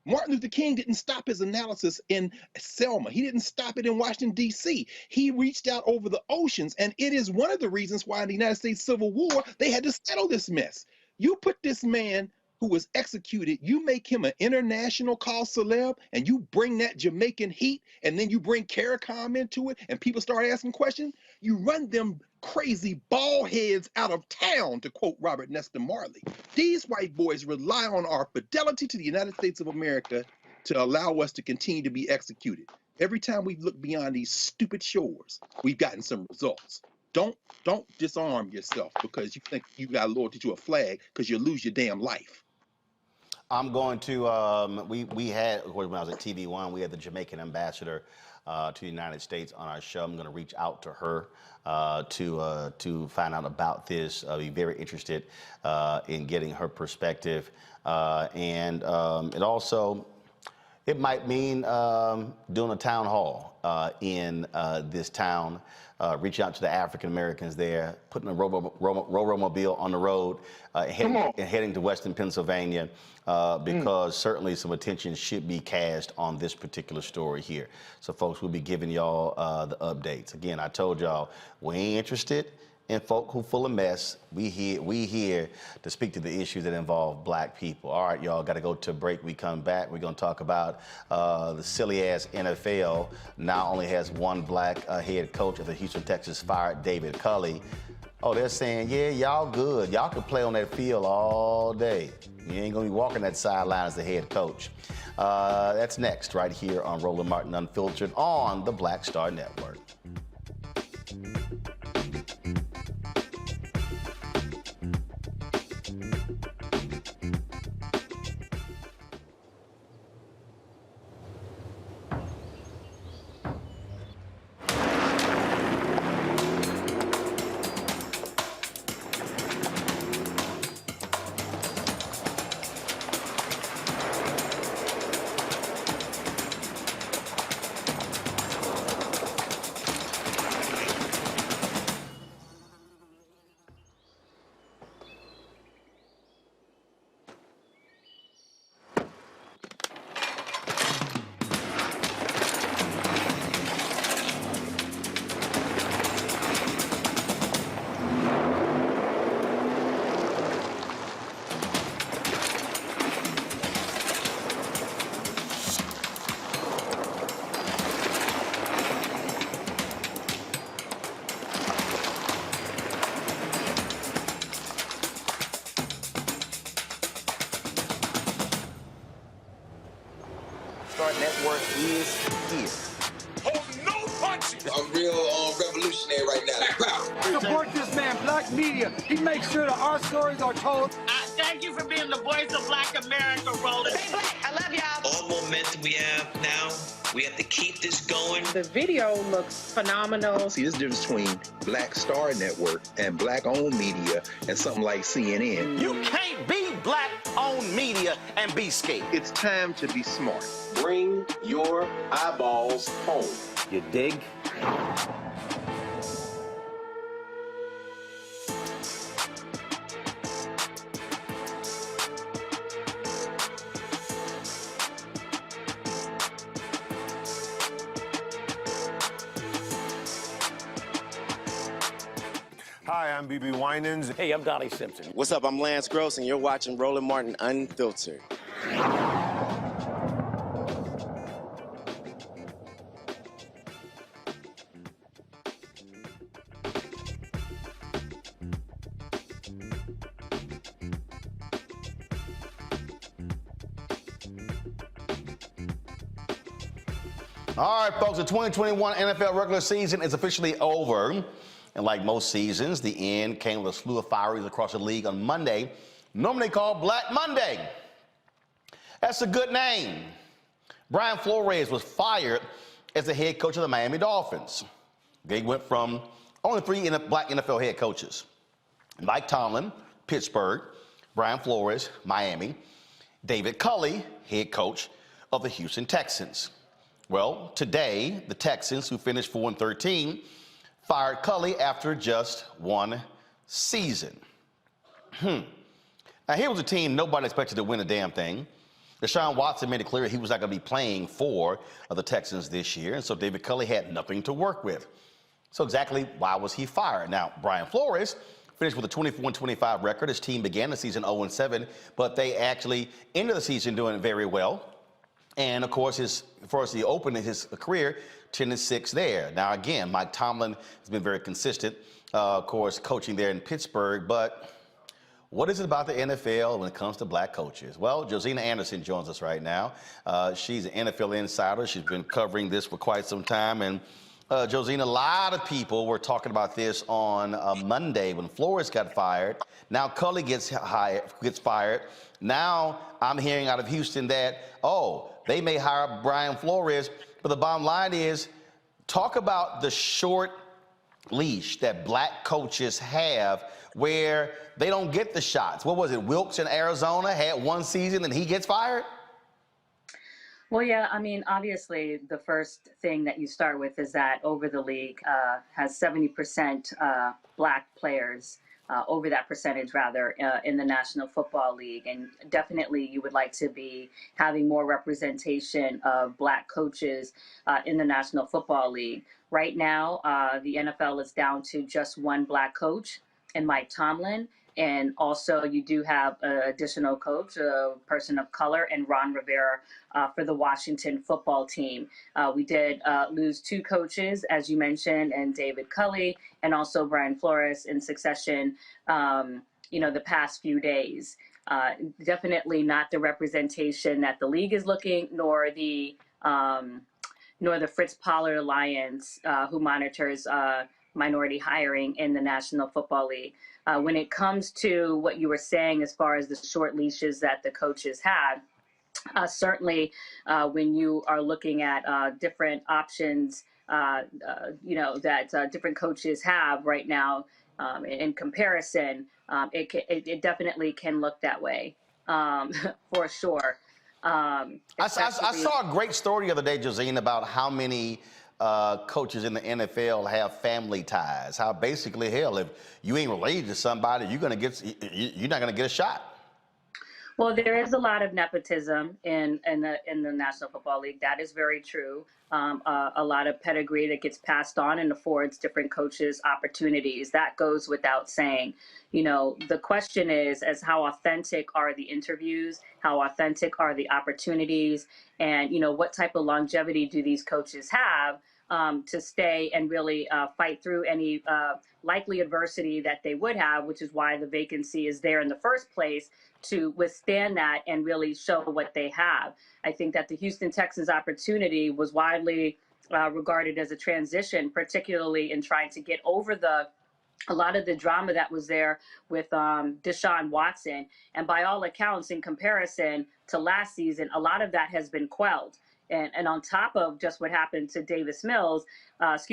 Martin Luther King didn't stop his analysis in Selma. He didn't stop it in Washington, D.C. He reached out over the oceans, and it is one of the reasons why in the United States Civil War, they had to settle this mess. You put this man who was executed, you make him an international cause celeb, and you bring that Jamaican heat, and then you bring CARICOM into it, and people start asking questions, you run them crazy bald heads out of town, to quote Robert Nesta Marley. These white boys rely on our fidelity to the United States of America to allow us to continue to be executed. Every time we look beyond these stupid shores, we've gotten some results. Don't disarm yourself because you think you got loyalty to a flag, because you'll lose your damn life. I'm going to, we had, of course, when I was at TV1, we had the Jamaican ambassador to the United States on our show. I'm going to reach out to her to find out about this. I'll be very interested in getting her perspective. And it also, It might mean doing a town hall in this town, reaching out to the African Americans there, putting a Robo-Mobile on the road, heading to Western Pennsylvania, because certainly some attention should be cast on this particular story here. So folks, we'll be giving y'all the updates. Again, I told y'all, we ain't interested in folk who full of mess. We here to speak to the issues that involve black people. All right, y'all, got to go to a break. We come back, we're going to talk about the silly-ass NFL now only has one black head coach of the Houston Texans fired David Culley. Oh, they're saying, yeah, y'all good. Y'all can play on that field all day. You ain't going to be walking that sideline as the head coach. That's next right here on Roland Martin Unfiltered on the Black Star Network. Network is here. Hold no punches. I'm real revolutionary right now. Support this man, Black Media. He makes sure that our stories are told. Thank you for being the voice of Black America, Roland. Stay black. I love y'all. All momentum we have now, we have to keep this going. The video looks phenomenal. See, this difference between Black Star Network and black-owned media and something like CNN. You can't be black-owned media and be scared. It's time to be smart. Bring your eyeballs home. You dig? Hi, I'm BB Winans. Hey, I'm Donnie Simpson. What's up? I'm Lance Gross, and you're watching Roland Martin Unfiltered. All right, folks, the 2021 NFL regular season is officially over. And like most seasons, the end came with a slew of fireys across the league on Monday, normally called Black Monday. That's a good name. Brian Flores was fired as the head coach of the Miami Dolphins. They went from only 3 black NFL head coaches: Mike Tomlin, Pittsburgh; Brian Flores, Miami; David Culley, head coach of the Houston Texans. Well, today, the Texans, who finished 4-13, fired Culley after just 1 season. Now, here was a team nobody expected to win a damn thing. Deshaun Watson made it clear he was not going to be playing for the Texans this year, and so David Culley had nothing to work with. So exactly why was he fired? Now, Brian Flores finished with a 24-25 record. His team began the season 0-7, but they actually ended the season doing very well. And of course, as far as the opening his career, 10-6 there. Now, again, Mike Tomlin has been very consistent, of course, coaching there in Pittsburgh. But what is it about the NFL when it comes to black coaches? Well, Josina Anderson joins us right now. She's an NFL insider. She's been covering this for quite some time. And Josina, a lot of people were talking about this on Monday when Flores got fired. Now Culley gets fired. Now I'm hearing out of Houston that, they may hire Brian Flores. But the bottom line is, talk about the short leash that black coaches have where they don't get the shots. What was it? Wilkes in Arizona had 1 season and he gets fired? Well, yeah, I mean, obviously, the first thing that you start with is that over the league has 70% Black players, over that percentage rather, in the National Football League. And definitely you would like to be having more representation of Black coaches in the National Football League. Right now, the NFL is down to just one Black coach, and Mike Tomlin. And also, you do have an additional coach, a person of color, and Ron Rivera for the Washington football team. We did lose two coaches, as you mentioned, and David Culley and also Brian Flores in succession, the past few days. Definitely not the representation that the league is looking, nor the Fritz Pollard Alliance, who monitors minority hiring in the National Football League. When it comes to what you were saying as far as the short leashes that the coaches had, certainly when you are looking at different options, that different coaches have right now in comparison, it definitely can look that way for sure. I saw a great story the other day, Josine, about how many coaches in the NFL have family ties. How basically, hell, if you ain't related to somebody, you're not gonna get a shot. Well, there is a lot of nepotism in the National Football League. That is very true. A lot of pedigree that gets passed on and affords different coaches opportunities. That goes without saying. The question is how authentic are the interviews? How authentic are the opportunities? And, what type of longevity do these coaches have to stay and really fight through any likely adversity that they would have, which is why the vacancy is there in the first place, to withstand that and really show what they have. I think that the Houston Texans opportunity was widely regarded as a transition, particularly in trying to get over a lot of the drama that was there with Deshaun Watson. And by all accounts, in comparison to last season, a lot of that has been quelled. And on top of just what happened to Davis Mills, to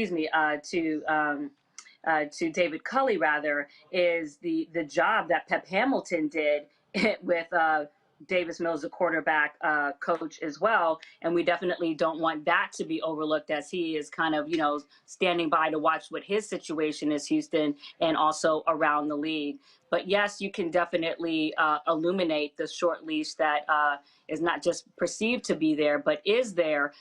David Culley, rather, is the job that Pep Hamilton did with Davis Mills, the quarterback coach as well. And we definitely don't want that to be overlooked, as he is kind of, standing by to watch what his situation is, Houston, and also around the league. But yes, you can definitely illuminate the short leash that is not just perceived to be there, but is there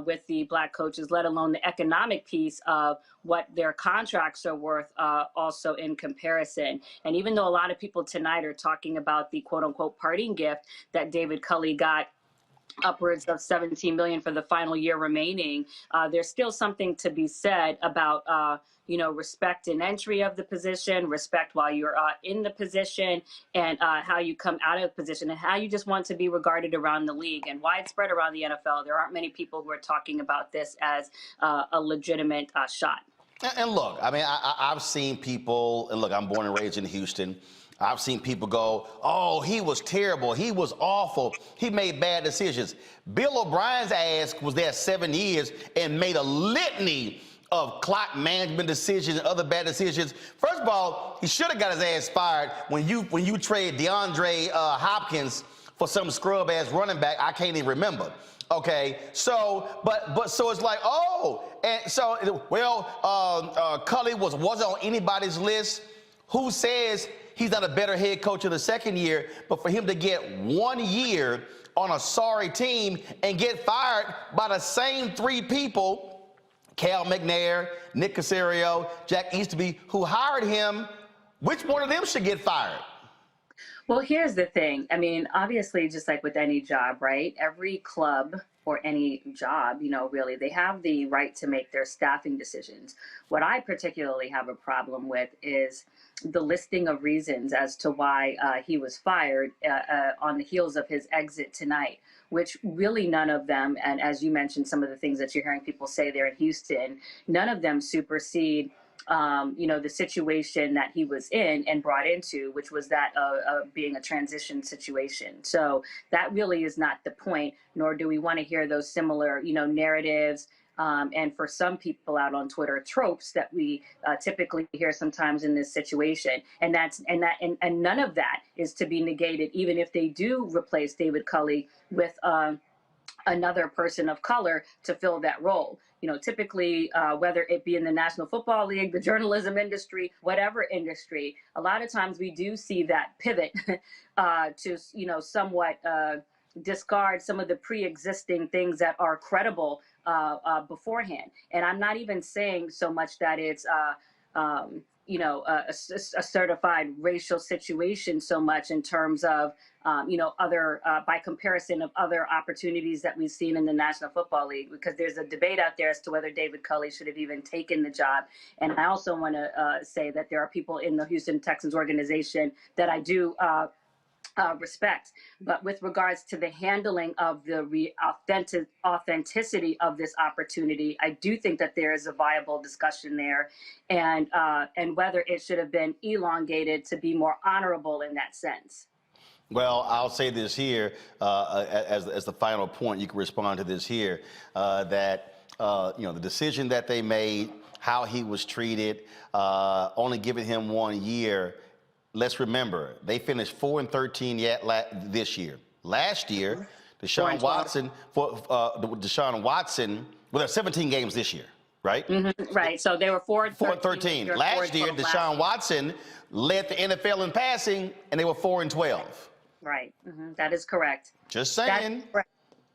with the Black coaches, let alone the economic piece of what their contracts are worth also in comparison. And even though a lot of people tonight are talking about the quote unquote parting gift that David Culley got, upwards of $17 million for the final year remaining, there's still something to be said about respect in entry of the position, respect while you're in the position, and how you come out of the position, and how you just want to be regarded around the league and widespread around the NFL. There aren't many people who are talking about this as a legitimate shot. And look, I mean, I've seen people, and look, I'm born and raised in Houston. I've seen people go, oh, he was terrible. He was awful. He made bad decisions. Bill O'Brien's ass was there 7 years and made a litany of clock management decisions and other bad decisions. First of all, he should have got his ass fired when you trade DeAndre Hopkins for some scrub ass running back I can't even remember. Okay, so so it's like, oh, and so Culley wasn't on anybody's list. Who says he's not a better head coach in the second year? But for him to get 1 year on a sorry team and get fired by the same three people, Cal McNair, Nick Caserio, Jack Easterby, who hired him, which one of them should get fired? Well, here's the thing. I mean, obviously, just like with any job, right? Every club or any job, really, they have the right to make their staffing decisions. What I particularly have a problem with is the listing of reasons as to why he was fired on the heels of his exit tonight, which really none of them, and as you mentioned, some of the things that you're hearing people say there in Houston, none of them supersede the situation that he was in and brought into, which was that being a transition situation. So that really is not the point, nor do we want to hear those similar, narratives. And for some people out on Twitter, tropes that we typically hear sometimes in this situation, and none of that is to be negated, even if they do replace David Culley with another person of color to fill that role. Typically, whether it be in the National Football League, the journalism industry, whatever industry, a lot of times we do see that pivot to, somewhat discard some of the pre-existing things that are credible beforehand. And I'm not even saying so much that it's a certified racial situation so much in terms of, other, by comparison of other opportunities that we've seen in the National Football League, because there's a debate out there as to whether David Culley should have even taken the job. And I also want to say that there are people in the Houston Texans organization that I do respect. But with regards to the handling of the authenticity of this opportunity, I do think that there is a viable discussion there, and whether it should have been elongated to be more honorable in that sense. Well, I'll say this here as the final point. You can respond to this here, that the decision that they made, how he was treated, only giving him 1 year. Let's remember, they finished 4-13 this year. Last year, Deshaun Watson, well, there's 17 games this year, right? Mm-hmm, right. So they were 4-13. Last year, Deshaun Watson led the NFL in passing, and they were 4-12. Right. Mm-hmm. That is correct. Just saying.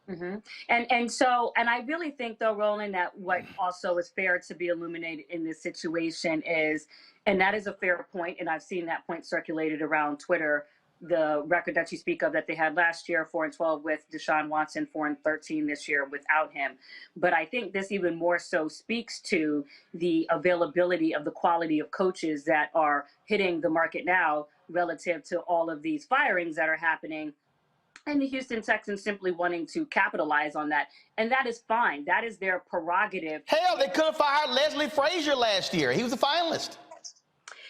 Mm-hmm. And I really think, though, Roland, that what also is fair to be illuminated in this situation is, and that is a fair point, and I've seen that point circulated around Twitter, the record that you speak of that they had last year, 4-12 with Deshaun Watson, 4-13 this year without him. But I think this even more so speaks to the availability of the quality of coaches that are hitting the market now relative to all of these firings that are happening, and the Houston Texans simply wanting to capitalize on that. And that is fine. That is their prerogative. Hell, they could have fired Leslie Frazier last year. He was a finalist.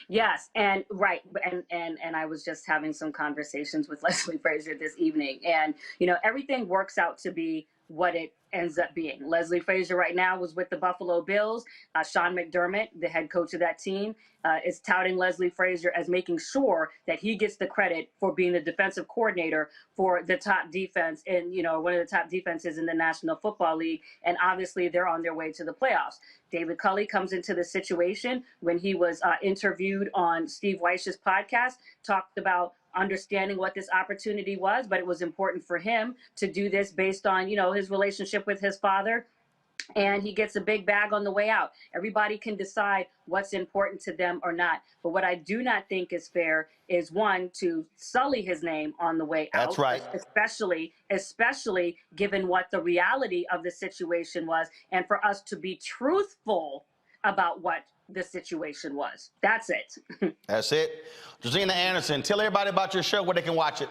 Yes, and right, and I was just having some conversations with Leslie Frazier this evening, and everything works out to be what it ends up being. Leslie Frazier right now was with the Buffalo Bills. Sean McDermott, the head coach of that team, is touting Leslie Frazier as making sure that he gets the credit for being the defensive coordinator for the top defense in, one of the top defenses in the National Football League. And obviously they're on their way to the playoffs. David Culley comes into the situation when he was interviewed on Steve Weich's podcast, talked about understanding what this opportunity was, but it was important for him to do this based on, his relationship with his father. And he gets a big bag on the way out. Everybody can decide what's important to them or not. But what I do not think is fair is, one, to sully his name on the way out. That's right. Especially given what the reality of the situation was, and for us to be truthful about what the situation was. That's it. That's it. Josina Anderson, tell everybody about your show, where they can watch it.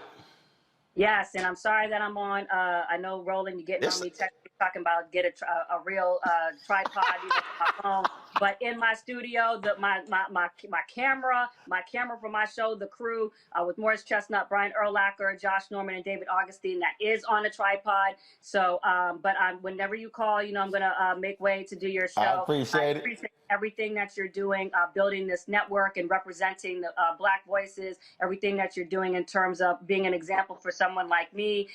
Yes, and I'm sorry that I'm on. I know, Roland, you're getting on me talking about get a real tripod for my phone. But in my studio, my camera for my show, The Crew, with Morris Chestnut, Brian Urlacher, Josh Norman, and David Augustine, that is on a tripod. So, but whenever you call, I'm gonna make way to do your show. I appreciate it. Everything that you're doing, building this network and representing the Black voices, everything that you're doing in terms of being an example for someone like me,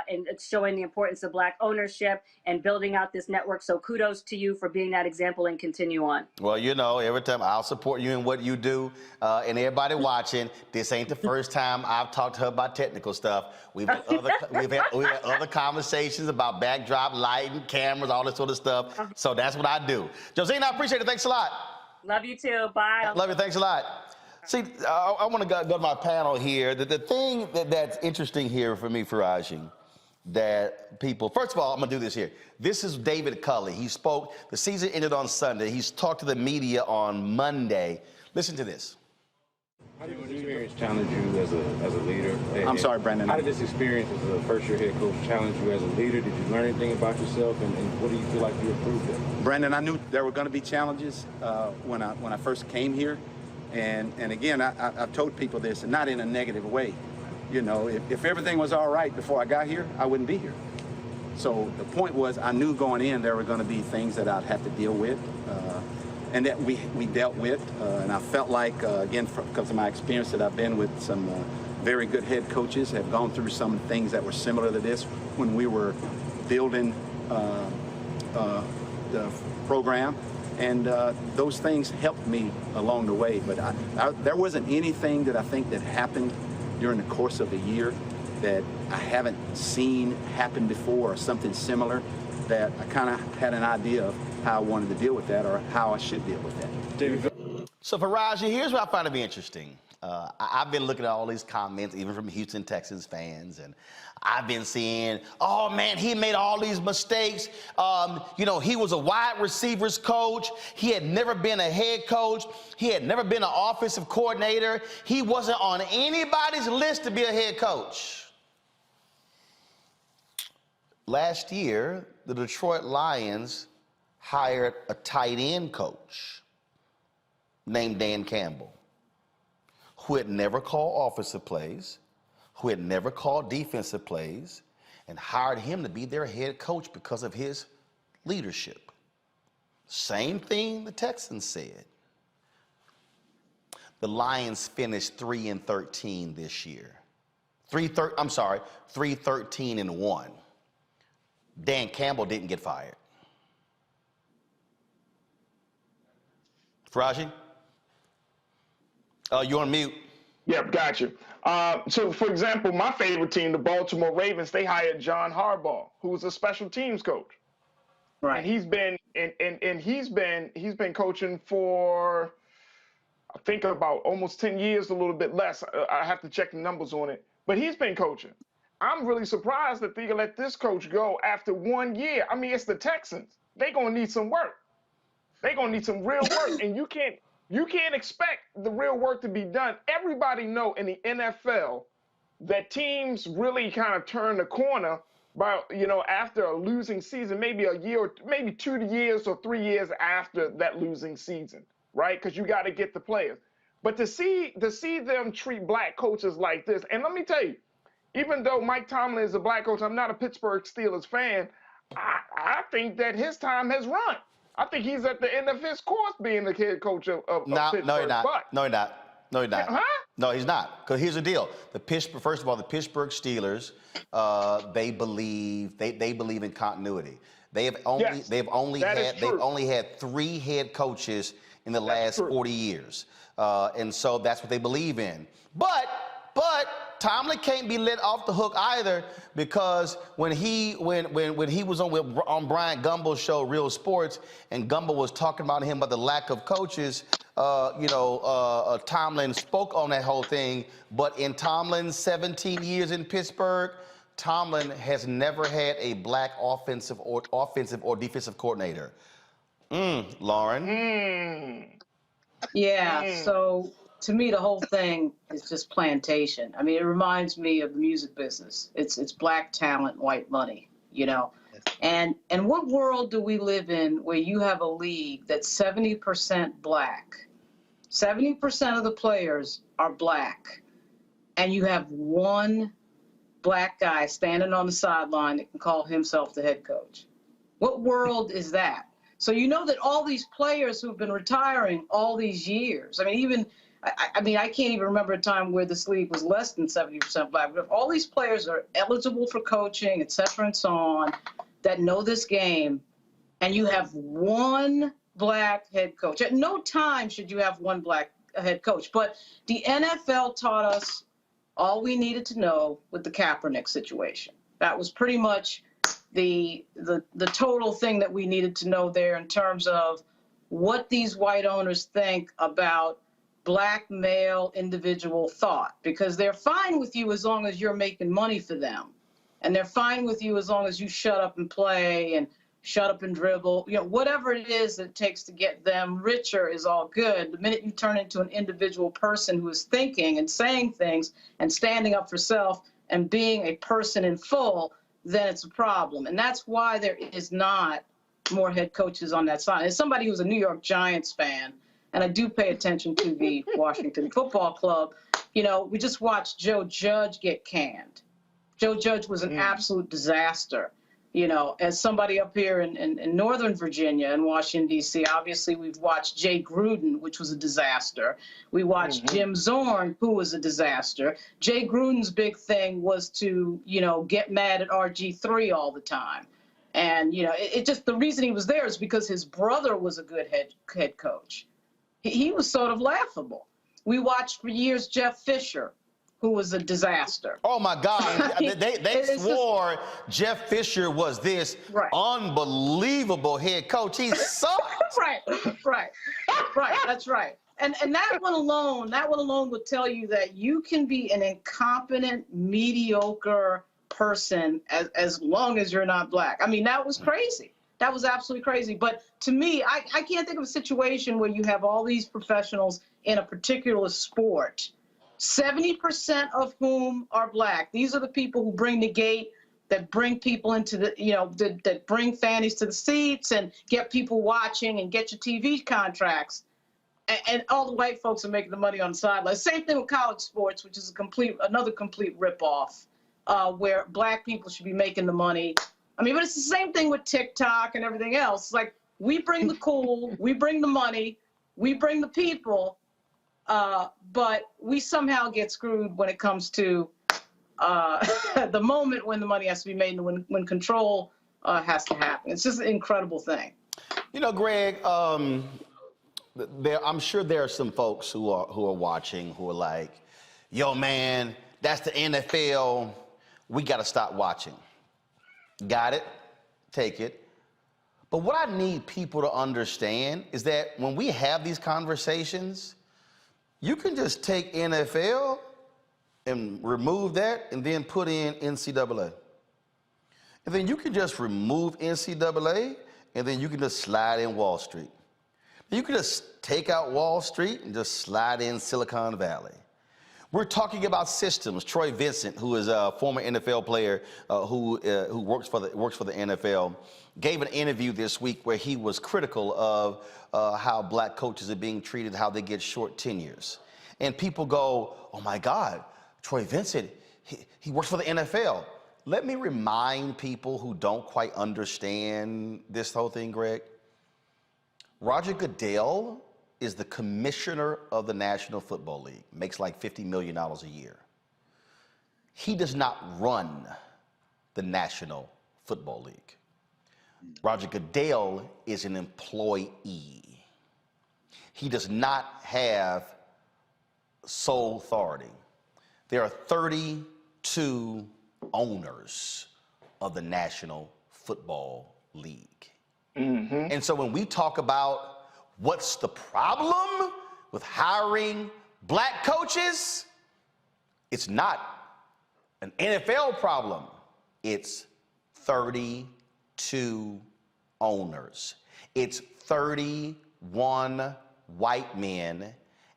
and showing the importance of Black ownership and building out this network. So kudos to you for being that example, and continue on. Well, every time I'll support you in what you do, and everybody watching, this ain't the first time I've talked to her about technical stuff. We've had other conversations about backdrop, lighting, cameras, all this sort of stuff. So that's what I do. Josina, I appreciate it. Thanks a lot. Love you too. Bye. Love you. Thanks a lot. See, I want to go to my panel here. The thing that's interesting here for me, Faraji, that people, first of all, I'm going to do this here. This is David Culley. He spoke, the season ended on Sunday. He's talked to the media on Monday. Listen to this. How did this experience challenge you as a leader? I'm sorry, Brandon. How did this experience as a first-year head coach challenge you as a leader? Did you learn anything about yourself, and what do you feel like you improved at? Brandon, I knew there were going to be challenges when I first came here, and again, I've told people this, and not in a negative way. If everything was all right before I got here, I wouldn't be here. So the point was, I knew going in there were going to be things that I'd have to deal with. And that we dealt with, and I felt like, again, because of my experience that I've been with some very good head coaches, have gone through some things that were similar to this when we were building the program, and those things helped me along the way. But there wasn't anything that I think that happened during the course of the year that I haven't seen happen before, or something similar that I kind of had an idea of how I wanted to deal with that, or how I should deal with that. So for Raji, here's what I find to be interesting. I've been looking at all these comments, even from Houston Texans fans, and I've been seeing, oh man, he made all these mistakes. You know, he was a wide receivers coach. He had never been a head coach. He had never been an offensive coordinator. He wasn't on anybody's list to be a head coach. Last year, the Detroit Lions hired a tight end coach named Dan Campbell, who had never called offensive plays, who had never called defensive plays, and hired him to be their head coach because of his leadership. Same thing the Texans said. The Lions finished 3-13 this year. 3-13-1. Dan Campbell didn't get fired. Faraji? You're on mute. Yep, got you. So, for example, my favorite team, the Baltimore Ravens, they hired John Harbaugh, who was a special teams coach. Right. And he's been coaching for, I think, about almost 10 years, a little bit less. I have to check the numbers on it, but he's been coaching. I'm really surprised that they let this coach go after 1 year. I mean, it's the Texans. They're gonna need some work. They're gonna need some real work, and you can't expect the real work to be done. Everybody know in the NFL that teams really kind of turn the corner by, you know, after a losing season, maybe a year, or maybe 2 years or 3 years after that losing season, right? Because you got to get the players. But to see them treat black coaches like this, and let me tell you, even though Mike Tomlin is a black coach, I'm not a Pittsburgh Steelers fan. I think that his time has run. I think he's at the end of his course being the head coach of Pittsburgh. No, you're not. But, no, you're not. No, you're not. Huh? No, he's not. Because here's the deal: first of all, the Pittsburgh Steelers, they believe in continuity. They've only had 3 head coaches in the last 40 years, and so that's what they believe in. But Tomlin can't be let off the hook either, because when he was on Brian Gumbel's show, Real Sports, and Gumbel was talking about him about the lack of coaches, Tomlin spoke on that whole thing. But in Tomlin's 17 years in Pittsburgh, Tomlin has never had a black offensive or defensive coordinator. Lauren? Yeah, so to me, the whole thing is just plantation. I mean, it reminds me of the music business. It's black talent, white money, you know. And what world do we live in where you have a league that's 70% black? 70% of the players are black, and you have one black guy standing on the sideline that can call himself the head coach. What world is that? So you know that all these players who've been retiring all these years, I mean, I can't even remember a time where this league was less than 70% black. But if all these players are eligible for coaching, et cetera, and so on, that know this game, and you have one black head coach. At no time should you have one black head coach. But the NFL taught us all we needed to know with the Kaepernick situation. That was pretty much the total thing that we needed to know there in terms of what these white owners think about black male individual thought, because they're fine with you as long as you're making money for them, and they're fine with you as long as you shut up and play and shut up and dribble, you know, whatever it is that it takes to get them richer is all good. The minute you turn into an individual person who is thinking and saying things and standing up for self and being a person in full, then it's a problem. And that's why there is not more head coaches on that side. As somebody who's a New York Giants fan, and I do pay attention to the Washington Football Club, you know, we just watched Joe Judge get canned. Joe Judge was an absolute disaster. You know, as somebody up here in Northern Virginia and Washington, D.C., obviously we've watched Jay Gruden, which was a disaster. We watched Jim Zorn, who was a disaster. Jay Gruden's big thing was to, you know, get mad at RG3 all the time. And, you know, it just, the reason he was there is because his brother was a good head coach. He was sort of laughable. We watched for years Jeff Fisher, who was a disaster. Oh my God, they swore Jeff Fisher was this unbelievable head coach. He sucked. Right, that's right. And that one alone would tell you that you can be an incompetent, mediocre person as long as you're not black. I mean, that was crazy. That was absolutely crazy. But to me, I can't think of a situation where you have all these professionals in a particular sport, 70% of whom are black. These are the people who bring the gate, that bring people into the, you know, that bring fannies to the seats and get people watching and get your TV contracts. And all the white folks are making the money on the sidelines. Same thing with college sports, which is another complete ripoff, where black people should be making the money. I mean, but it's the same thing with TikTok and everything else. It's like, we bring the cool, we bring the money, we bring the people, but we somehow get screwed when it comes to the moment when the money has to be made and when control has to happen. It's just an incredible thing. You know, Greg, I'm sure there are some folks who are watching who are like, yo, man, that's the NFL. We got to stop watching. Got it? Take it. But what I need people to understand is that when we have these conversations, you can just take NFL and remove that and then put in NCAA. And then you can just remove NCAA and then you can just slide in Wall Street. You can just take out Wall Street and just slide in Silicon Valley. We're talking about systems. Troy Vincent, who is a former NFL player who works for the NFL, gave an interview this week where he was critical of how black coaches are being treated, how they get short tenures. And people go, oh my God, Troy Vincent, he works for the NFL. Let me remind people who don't quite understand this whole thing, Greg. Roger Goodell is the commissioner of the National Football League, makes like $50 million a year. He does not run the National Football League. Roger Goodell is an employee. He does not have sole authority. There are 32 owners of the National Football League. And so when we talk about what's the problem with hiring black coaches, it's not an NFL problem. It's 32 owners. It's 31 white men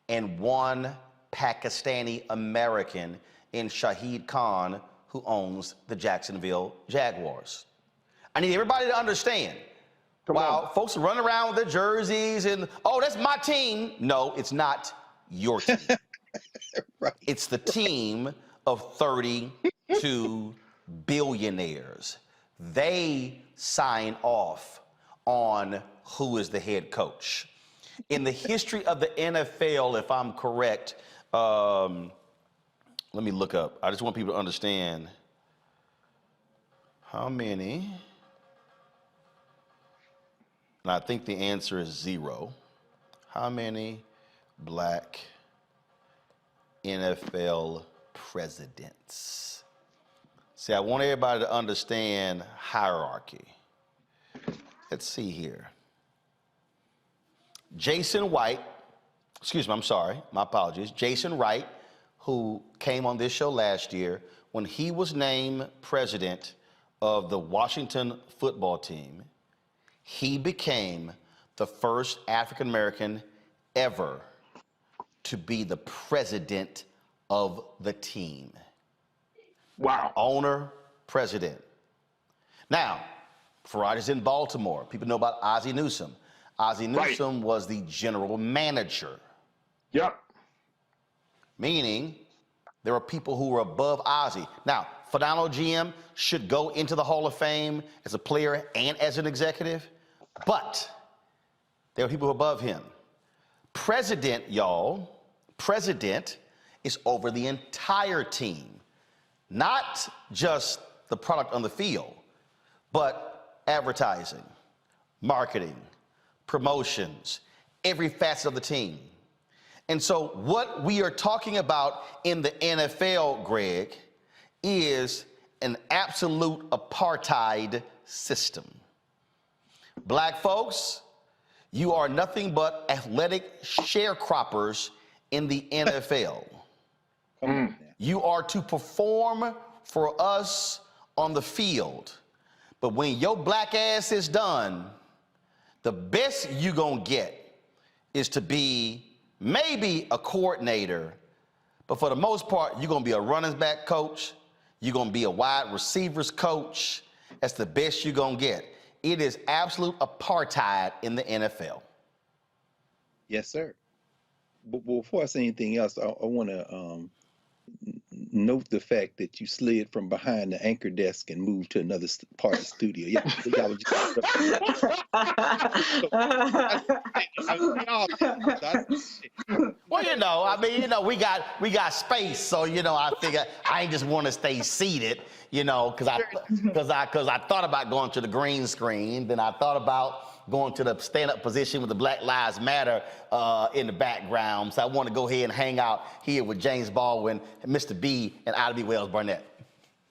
and one Pakistani American in Shahid Khan, who owns the Jacksonville Jaguars. I need everybody to understand. While folks run around with their jerseys and, oh, that's my team. No, it's not your team. It's the team of 32 billionaires. They sign off on who is the head coach. In the history of the NFL, if I'm correct, let me look up. I just want people to understand how many. And I think the answer is 0. How many black NFL presidents? See, I want everybody to understand hierarchy. Let's see here. Jason Wright, my apologies. Jason Wright, who came on this show last year, when he was named president of the Washington football team, he became the first African American ever to be the president of the team. Wow. Owner, president. Now, Farage's in Baltimore. People know about Ozzie Newsome. Ozzie Newsome was the general manager. Yep. Meaning there are people who were above Ozzie. Now, phenomenal GM, should go into the Hall of Fame as a player and as an executive. But there are people above him. President, y'all, president is over the entire team, not just the product on the field, but advertising, marketing, promotions, every facet of the team. And so what we are talking about in the NFL, Greg, is an absolute apartheid system. Black folks, you are nothing but athletic sharecroppers in the NFL. You are to perform for us on the field. But when your black ass is done, the best you gonna get is to be maybe a coordinator, but for the most part, you're gonna be a running back coach, you're gonna be a wide receivers coach. That's the best you're gonna get. It is absolute apartheid in the NFL. Yes, sir. But before I say anything else, I want to note the fact that you slid from behind the anchor desk and moved to another part of the studio. Yeah, well, we got space, so I figure I ain't just want to stay seated, because I thought about going to the green screen, then I thought about going to the stand-up position with the Black Lives Matter in the background. So I want to go ahead and hang out here with James Baldwin, Mr. B, and Ida B. Wells Barnett.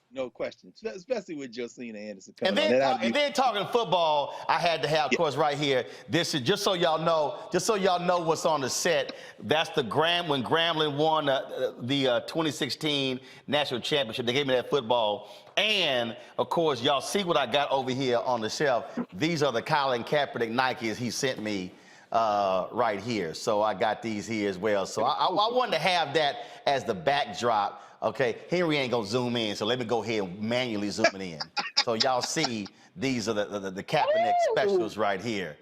No question, especially with Josina Anderson coming and then talking football, I had to have, of course, right here. This is just so y'all know what's on the set. That's when Grambling won the 2016 national championship. They gave me that football. And of course, y'all see what I got over here on the shelf. These are the Colin Kaepernick Nikes he sent me right here. So I got these here as well. So I wanted to have that as the backdrop. Okay, Henry ain't gonna zoom in, so let me go ahead and manually zoom it in. So y'all see these are the Kaepernick specials right here.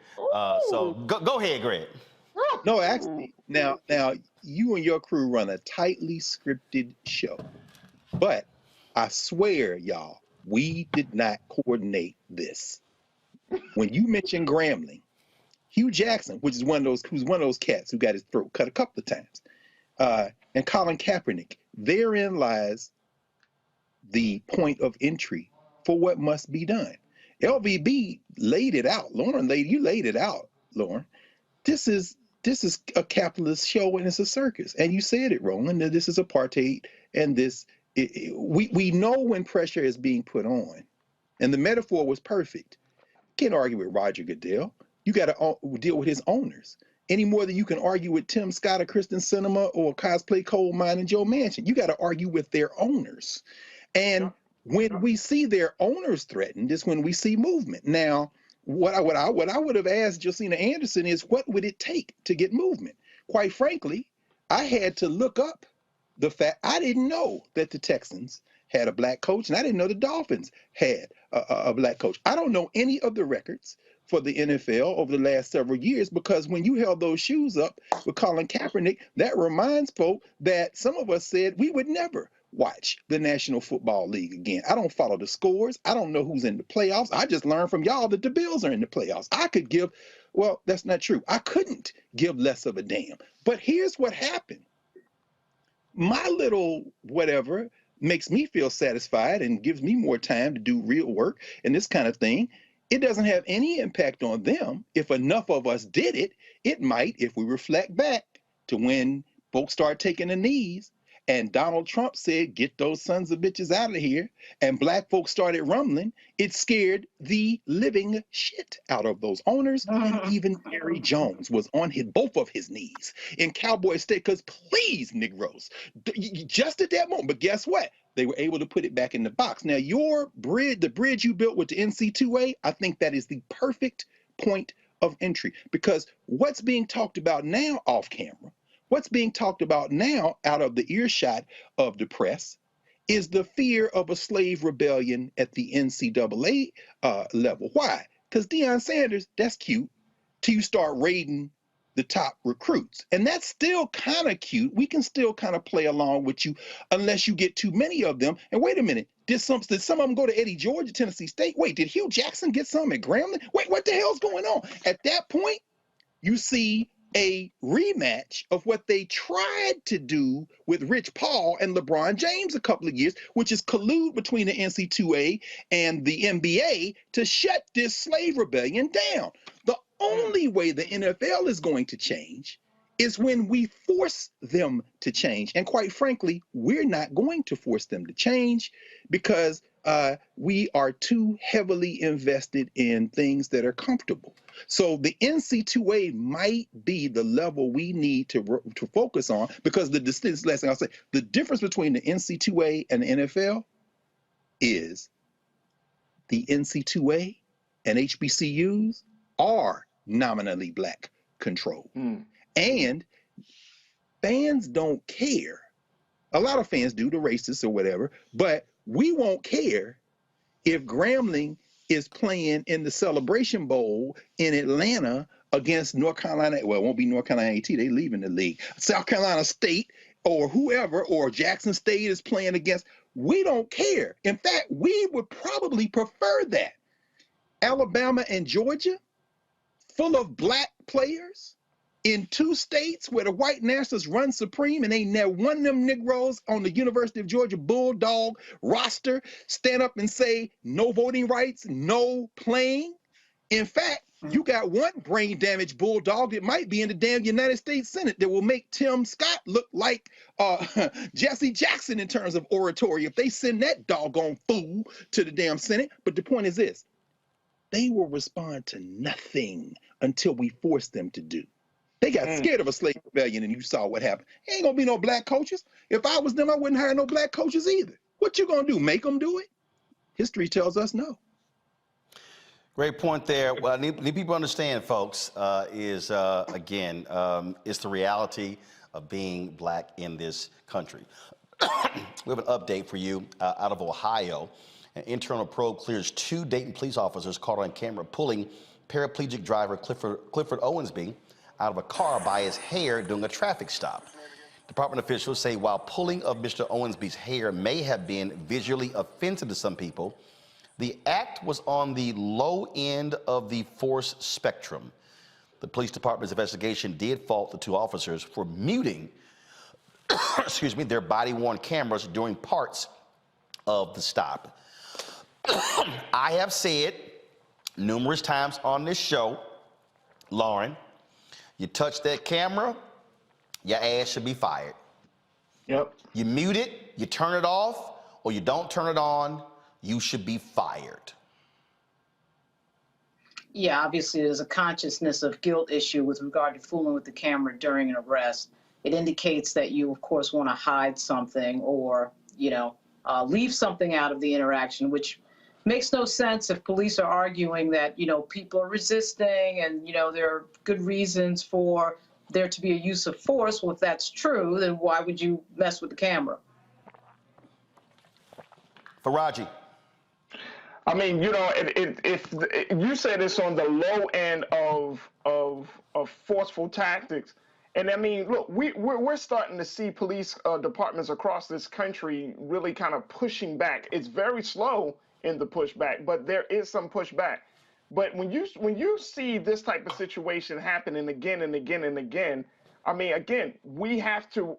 So go ahead, Greg. No, actually, now you and your crew run a tightly scripted show, but I swear, y'all, we did not coordinate this. When you mentioned Grambling, Hugh Jackson, who's one of those cats who got his throat cut a couple of times, and Colin Kaepernick, therein lies the point of entry for what must be done. LVB laid it out. You laid it out, Lauren. This is a capitalist show and it's a circus. And you said it, Roland, that this is apartheid, and we know when pressure is being put on. And the metaphor was perfect. Can't argue with Roger Goodell. You got to deal with his owners. Any more than you can argue with Tim Scott or Kyrsten Sinema or Cosplay Coal Mine and Joe Manchin. You got to argue with their owners. And when we see their owners threatened is when we see movement. Now, what I would have asked Josina Anderson is, what would it take to get movement? Quite frankly, I had to look up the fact I didn't know that the Texans had a black coach, and I didn't know the Dolphins had a black coach. I don't know any of the records for the NFL over the last several years, because when you held those shoes up with Colin Kaepernick, that reminds folk that some of us said we would never watch the National Football League again. I don't follow the scores. I don't know who's in the playoffs. I just learned from y'all that the Bills are in the playoffs. Well, that's not true. I couldn't give less of a damn. But here's what happened. My little whatever makes me feel satisfied and gives me more time to do real work and this kind of thing. It doesn't have any impact on them. If enough of us did it, it might, if we reflect back to when folks start taking the knees and Donald Trump said, get those sons of bitches out of here, and black folks started rumbling, it scared the living shit out of those owners. And even Jerry Jones was on both of his knees in Cowboy State, because please, Negroes, just at that moment. But guess what? They were able to put it back in the box. Now, the bridge you built with the NC2A, I think that is the perfect point of entry, because what's being talked about now off camera, what's being talked about now out of the earshot of the press, is the fear of a slave rebellion at the NCAA level. Why? Because Deion Sanders, that's cute, till you start raiding the top recruits. And that's still kind of cute. We can still kind of play along with you unless you get too many of them. And wait a minute, did some of them go to Eddie George at Tennessee State? Wait, did Hugh Jackson get some at Grambling? Wait, what the hell's going on? At that point, you see a rematch of what they tried to do with Rich Paul and LeBron James a couple of years, which is collude between the NC2A and the NBA to shut this slave rebellion down. The only way the NFL is going to change is when we force them to change. And quite frankly, we're not going to force them to change because we are too heavily invested in things that are comfortable. So the NC2A might be the level we need to focus on, because this last thing I'll say, the difference between the NC2A and the NFL is the NC2A and HBCUs are nominally black controlled. And fans don't care. A lot of fans do, the racists or whatever, but we won't care if Grambling is playing in the Celebration Bowl in Atlanta against North Carolina. Well, it won't be North Carolina A&T, they leaving the league. South Carolina State or whoever, or Jackson State is playing against. We don't care. In fact, we would probably prefer that. Alabama and Georgia, full of black players in two states where the white nationalists run supreme, and ain't never one of them Negroes on the University of Georgia Bulldog roster stand up and say no voting rights, no playing. In fact, you got one brain damaged Bulldog that might be in the damn United States Senate that will make Tim Scott look like Jesse Jackson in terms of oratory if they send that doggone fool to the damn Senate. But the point is this: they will respond to nothing until we force them to do. They got scared of a slave rebellion, and you saw what happened. Ain't gonna be no black coaches. If I was them, I wouldn't hire no black coaches either. What you gonna do? Make them do it? History tells us no. Great point there. What I need people to understand, folks, is again, it's the reality of being black in this country. We have an update for you out of Ohio. An internal probe clears 2 Dayton police officers caught on camera pulling paraplegic driver Clifford Owensby out of a car by his hair during a traffic stop. Department officials say while pulling of Mr. Owensby's hair may have been visually offensive to some people, the act was on the low end of the force spectrum. The police department's investigation did fault the 2 officers for muting excuse me, their body-worn cameras during parts of the stop. I have said numerous times on this show, Lauren, you touch that camera, your ass should be fired. Yep. You mute it, you turn it off, or you don't turn it on, you should be fired. Yeah, obviously there's a consciousness of guilt issue with regard to fooling with the camera during an arrest. It indicates that you, of course, want to hide something or, leave something out of the interaction, which makes no sense if police are arguing that, people are resisting and, there are good reasons for there to be a use of force. Well, if that's true, then why would you mess with the camera? Faraji. I mean, if you said it's on the low end of forceful tactics, and I mean, look, we're starting to see police departments across this country really kind of pushing back. It's very slow in the pushback, but there is some pushback. But when you see this type of situation happening again and again and again, I mean, again, we have to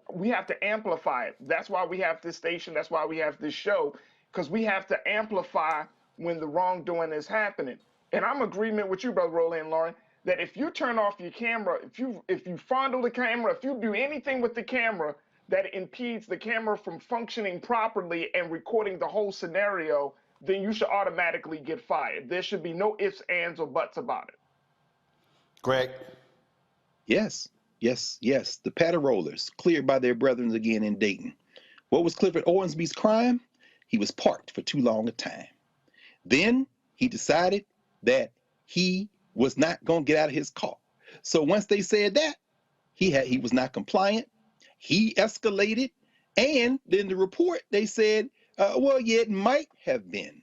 amplify it. That's why we have this station. That's why we have this show, because we have to amplify when the wrongdoing is happening. And I'm in agreement with you, Brother Roland and Lauren, that if you turn off your camera, if you fondle the camera, if you do anything with the camera that impedes the camera from functioning properly and recording the whole scenario, then you should automatically get fired. There should be no ifs, ands, or buts about it. Greg? Yes. The patter rollers cleared by their brethren again in Dayton. What was Clifford Owensby's crime? He was parked for too long a time. Then he decided that he was not going to get out of his car. So once they said that, he was not compliant. He escalated. And then the report, they said, well, yeah, it might have been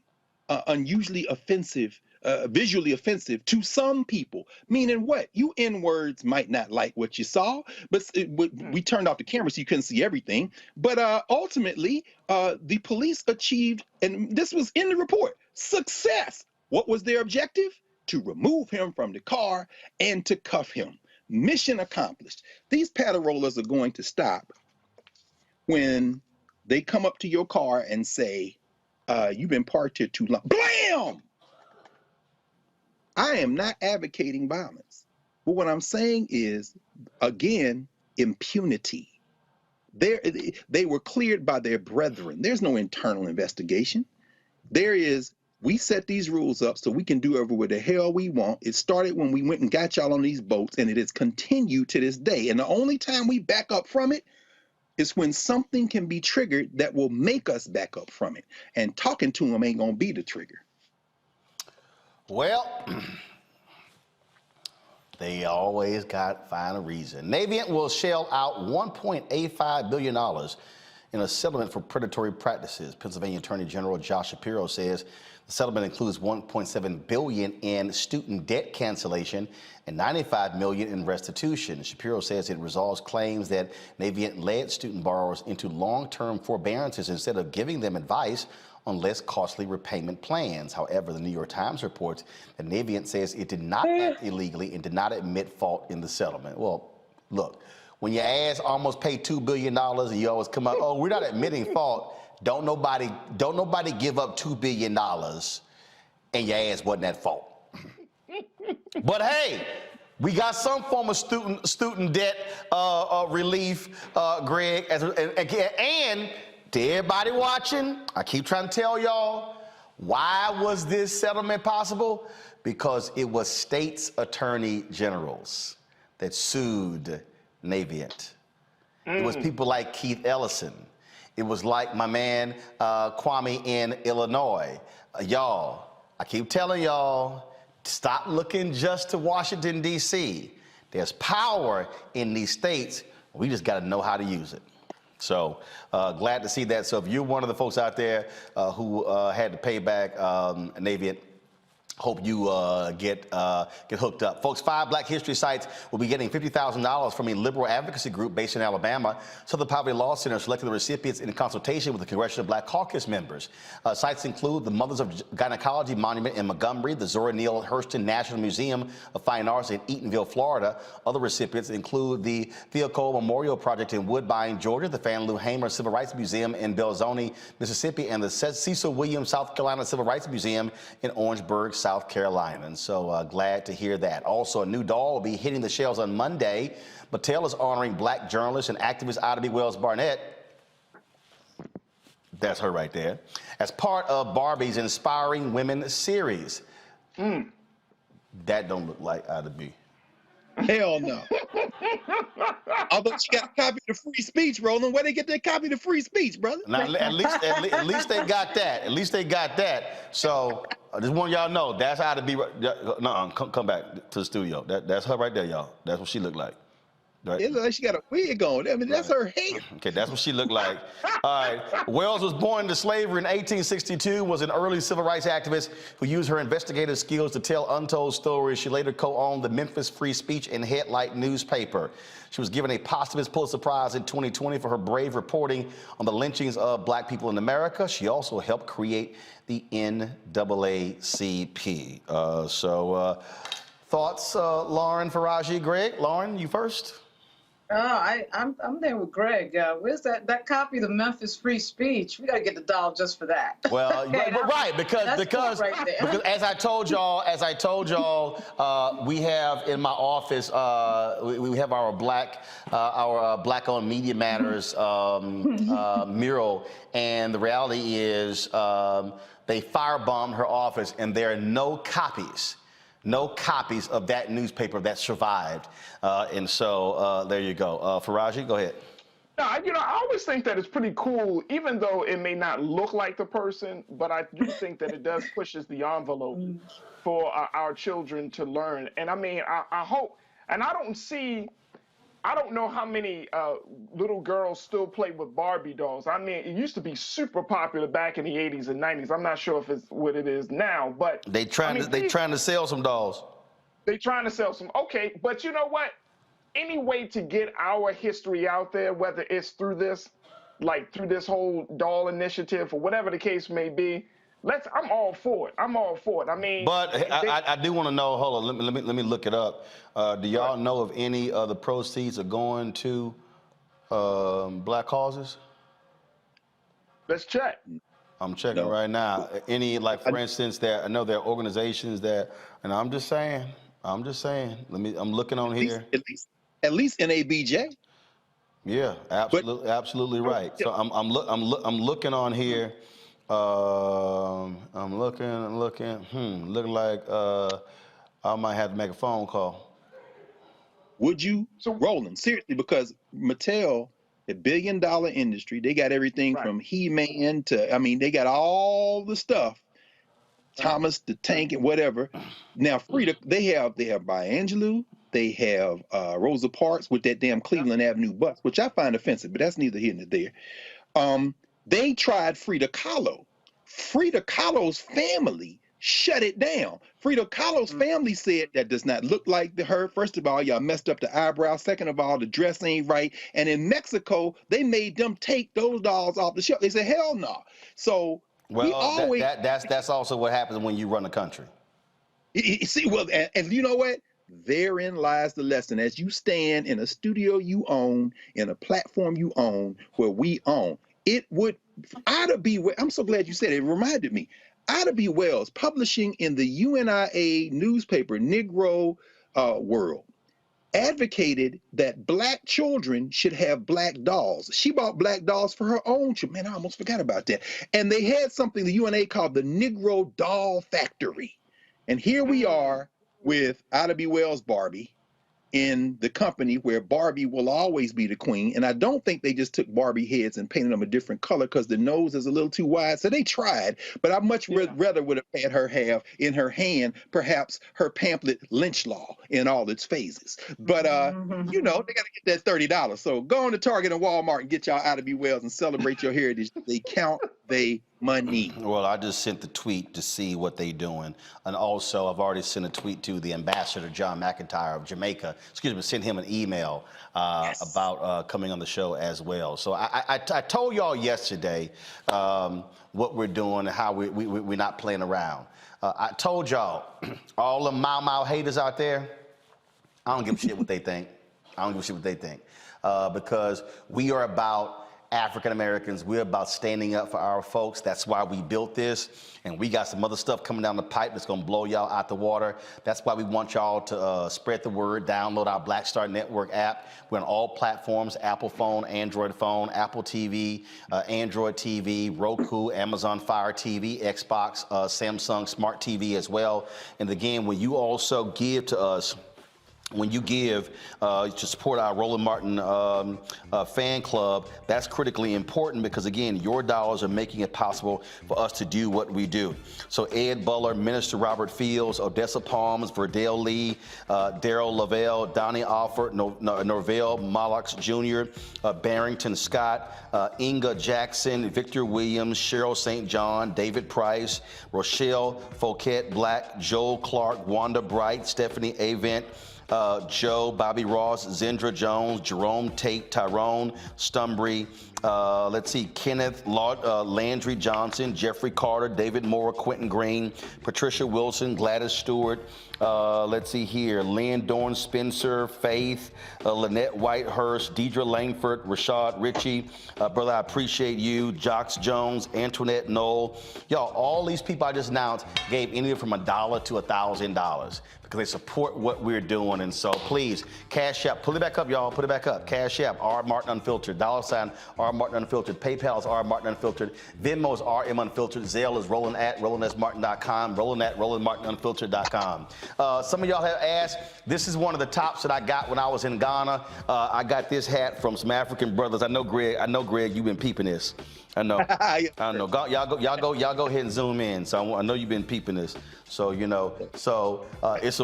unusually offensive visually offensive to some people. Meaning what? You N-words might not like what you saw, but we turned off the camera so you couldn't see everything. But ultimately, the police achieved, and this was in the report, success. What was their objective? To remove him from the car and to cuff him. Mission accomplished. These paddle rollers are going to stop when they come up to your car and say, you've been parked here too long. Blam! I am not advocating violence. But what I'm saying is, again, impunity. They were cleared by their brethren. There's no internal investigation. There is, we set these rules up so we can do whatever the hell we want. It started when we went and got y'all on these boats, and it has continued to this day. And the only time we back up from it is when something can be triggered that will make us back up from it. And talking to them ain't gonna be the trigger. Well, they always got find a reason. Navient will shell out $1.85 billion in a settlement for predatory practices. Pennsylvania Attorney General Josh Shapiro says the settlement includes $1.7 billion in student debt cancellation and $95 million in restitution. Shapiro says it resolves claims that Navient led student borrowers into long-term forbearances instead of giving them advice on less costly repayment plans. However, the New York Times reports that Navient says it did not act illegally and did not admit fault in the settlement. Well, look, when your ass almost paid $2 billion and you always come out, oh, we're not admitting fault. Don't nobody give up $2 billion and your ass wasn't at fault. But hey, we got some form of student debt relief, Greg, and to everybody watching, I keep trying to tell y'all, why was this settlement possible? Because it was states' attorney generals that sued Navient. It was people like Keith Ellison. It was like my man Kwame in Illinois. Y'all, I keep telling y'all, stop looking just to Washington, D.C. There's power in these states. We just got to know how to use it. So glad to see that. So if you're one of the folks out there who had to pay back Navient, hope you get hooked up. Folks, 5 Black history sites will be getting $50,000 from a liberal advocacy group based in Alabama. Southern Poverty Law Center selected the recipients in consultation with the Congressional Black Caucus members. Sites include the Mothers of Gynecology Monument in Montgomery, the Zora Neale Hurston National Museum of Fine Arts in Eatonville, Florida. Other recipients include the Theoco Memorial Project in Woodbine, Georgia, the Fannie Lou Hamer Civil Rights Museum in Belzoni, Mississippi, and the Cecil Williams South Carolina Civil Rights Museum in Orangeburg, South Carolina. And so glad to hear that. Also, a new doll will be hitting the shelves on Monday. Mattel is honoring Black journalist and activist Ida B. Wells Barnett. That's her right there. As part of Barbie's Inspiring Women series. That don't look like Ida B. Hell no. Although she got a copy of the free speech, Roland. Where they get that copy of the free speech, brother? Now, at least they got that. At least they got that. So just want y'all know that's how to be. No, come back to the studio. That's her right there, y'all. That's what she looked like. Right. It looks like she got a wig on. I mean, that's her hair. Okay, that's what she looked like. All right. Wells was born into slavery in 1862, was an early civil rights activist who used her investigative skills to tell untold stories. She later co-owned the Memphis Free Speech and Headlight newspaper. She was given a posthumous Pulitzer Prize in 2020 for her brave reporting on the lynchings of Black people in America. She also helped create the NAACP. Thoughts, Lauren, Faraji, Greg? Lauren, you first. I'm there with Greg. Where's that copy of the Memphis Free Speech? We got to get the doll just for that. Well, right, because as I told y'all, we have in my office, we have our Black-owned Media Matters mural, and the reality is they firebombed her office, and there are no copies of that newspaper that survived. And so there you go. Faraji, go ahead. No, I always think that it's pretty cool, even though it may not look like the person, but I do think that it does pushes the envelope for our children to learn. And I mean, I hope, and I don't see I don't know how many little girls still play with Barbie dolls. I mean, it used to be super popular back in the 80s and 90s. I'm not sure if it's what it is now, but They trying to sell some dolls. They trying to sell some. Okay, but you know what? Any way to get our history out there, whether it's through this, like through this whole doll initiative or whatever the case may be, I'm all for it. I'm all for it. I mean, but I do want to know. Hold on, let me look it up. Do y'all know if any of the proceeds are going to black causes? Let's check. I'm checking right now. Any, like, for instance, I know there are organizations that, and I'm just saying. I'm looking on here. At least NABJ. Yeah, absolutely right. So I'm looking on here. I'm looking. Looking like I might have to make a phone call. Would you, Roland? Seriously, because Mattel, a billion-dollar industry, they got everything from He-Man to, I mean, they got all the stuff. Thomas the Tank and whatever. Now, Frida, they have Maya Angelou, they have Rosa Parks with that damn Cleveland Avenue bus, which I find offensive, but that's neither here nor there. They tried Frida Kahlo. Frida Kahlo's family shut it down. Frida Kahlo's family said that does not look like her. First of all, y'all messed up the eyebrow. Second of all, the dress ain't right. And in Mexico, they made them take those dolls off the shelf. They said, hell no. So well, that's also what happens when you run a country. See, well, and you know what? Therein lies the lesson. As you stand in a studio you own, in a platform you own, where we own, it would, Ida B. Wells, I'm so glad you said it. It reminded me. Ida B. Wells, publishing in the UNIA newspaper, Negro World, advocated that black children should have black dolls. She bought black dolls for her own children. Man, I almost forgot about that. And they had something the UNA called the Negro Doll Factory. And here we are with Ida B. Wells' Barbie in the company where Barbie will always be the queen. And I don't think they just took Barbie heads and painted them a different color because the nose is a little too wide. So they tried, but I much rather would have had her have in her hand perhaps her pamphlet Lynch Law in all its phases. But you know, they got to get that $30. So go on to Target and Walmart and get y'all Ida B. Wells and celebrate your heritage. They count they money. Well, I just sent the tweet to see what they doing. And also, I've already sent a tweet to the ambassador, John McIntyre of Jamaica. Sent him an email about coming on the show as well. So I told y'all yesterday what we're doing and how we're not playing around. I told y'all, all the Mau haters out there, I don't give a shit what they think. Because we are about African Americans. We're about standing up for our folks. That's why we built this. And we got some other stuff coming down the pipe that's going to blow y'all out the water. That's why we want y'all to spread the word, download our Black Star Network app. We're on all platforms: Apple phone, Android phone, Apple TV, Android TV, Roku, Amazon Fire TV, Xbox, Samsung Smart TV as well. And again, when you also give to us, when you give to support our Roland Martin fan club, that's critically important because, again, your dollars are making it possible for us to do what we do. So Ed Buller, Minister Robert Fields, Odessa Palms, Verdell Lee, Daryl Lavelle, Donnie Alford, Norvell Mallox Jr., Barrington Scott, Inga Jackson, Victor Williams, Cheryl St. John, David Price, Rochelle Fouquet Black, Joel Clark, Wanda Bright, Stephanie Avent, Joe, Bobby Ross, Zendra Jones, Jerome Tate, Tyrone Stumbry, let's see, Kenneth Landry Johnson, Jeffrey Carter, David Moore, Quentin Green, Patricia Wilson, Gladys Stewart, let's see here, Lynn Dorn Spencer, Faith, Lynette Whitehurst, Deidre Langford, Rashad Ritchie, brother, I appreciate you, Jocks Jones, Antoinette Knoll. Y'all, all these people I just announced gave anywhere from $1 to $1,000 because they support what we're doing. And so please, Cash App, pull it back up, y'all, put it back up. Cash App, R Martin Unfiltered, $, R Martin Unfiltered. PayPal is R Martin Unfiltered. Venmo is RM Unfiltered. Zelle is Roland@RolandSMartin.com. Roland@RolandMartinUnfiltered.com. Some of y'all have asked, this is one of the tops that I got when I was in Ghana. I got this hat from some African brothers. I know, Greg, you've been peeping this. I know. I know. Y'all go ahead and zoom in. So I know you've been peeping this. So it's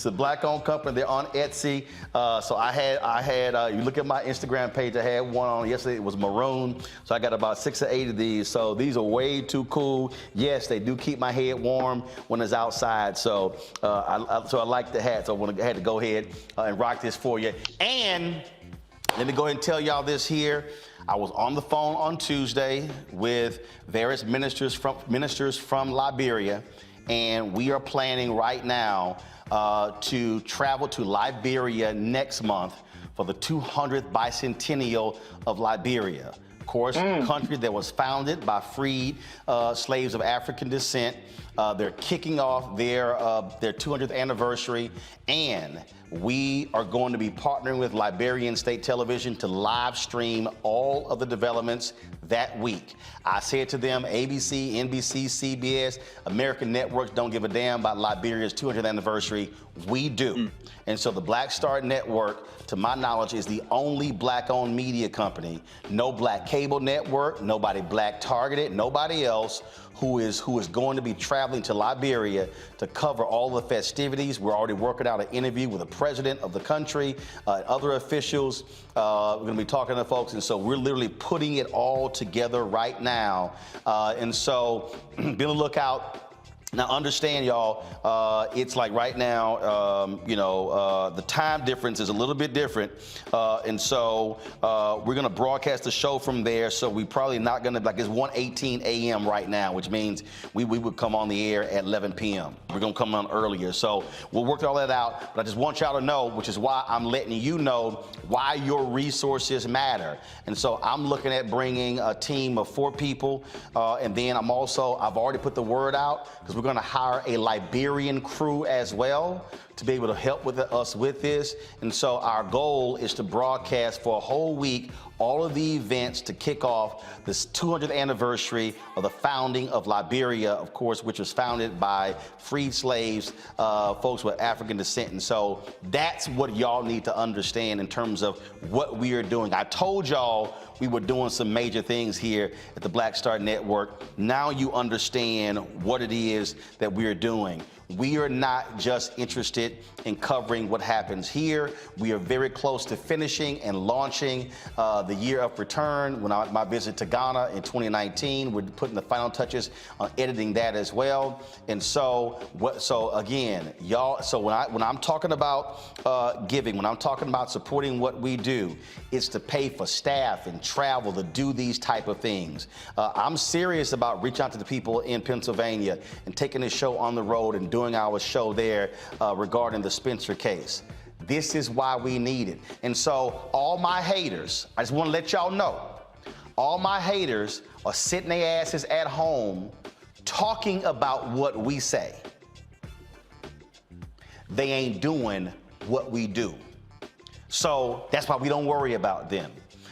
a black-owned company. They're on Etsy. So I had. You look at my Instagram page. I had one on yesterday. It was maroon. So I got about 6 or 8 of these. So these are way too cool. Yes, they do keep my head warm when it's outside. So I like the hat. So I had to go ahead and rock this for you. And let me go ahead and tell y'all this here. I was on the phone on Tuesday with various ministers from Liberia, and we are planning right now to travel to Liberia next month for the 200th bicentennial of Liberia. Of course, a country that was founded by freed slaves of African descent. They're kicking off their 200th anniversary, and we are going to be partnering with Liberian State Television to live stream all of the developments that week. I said to them, ABC, NBC, CBS, American networks don't give a damn about Liberia's 200th anniversary. We do. And so the Black Star Network, to my knowledge, is the only black-owned media company. No black cable network, nobody black targeted, nobody else who is going to be traveling to Liberia to cover all the festivities. We're already working out an interview with the president of the country, other officials. We're going to be talking to folks, and so we're literally putting it all together right now. And so be on the lookout. Now, understand, y'all, it's like right now, the time difference is a little bit different. And so we're going to broadcast the show from there. So we probably not going to, like, it's 1:18 a.m. right now, which means we would come on the air at 11 p.m. We're going to come on earlier. So we'll work all that out. But I just want y'all to know, which is why I'm letting you know why your resources matter. And so I'm looking at bringing a team of 4 people. And then I've already put the word out, because we're going to hire a Liberian crew as well to be able to help us with this. And so our goal is to broadcast for a whole week all of the events to kick off this 200th anniversary of the founding of Liberia, of course, which was founded by freed slaves, folks with African descent. And so that's what y'all need to understand in terms of what we are doing. I told y'all we were doing some major things here at the Black Star Network. Now you understand what it is that we are doing. We are not just interested in covering what happens here. We are very close to finishing and launching the year of return. When my visit to Ghana in 2019, we're putting the final touches on editing that as well. And so again, y'all, so when I'm talking about giving, when I'm talking about supporting what we do, it's to pay for staff and travel to do these type of things. I'm serious about reaching out to the people in Pennsylvania and taking this show on the road and doing our show there regarding the Spencer case. This is why we need it. And so all my haters, I just want to let y'all know, all my haters are sitting their asses at home talking about what we say. They ain't doing what we do. So that's why we don't worry about them.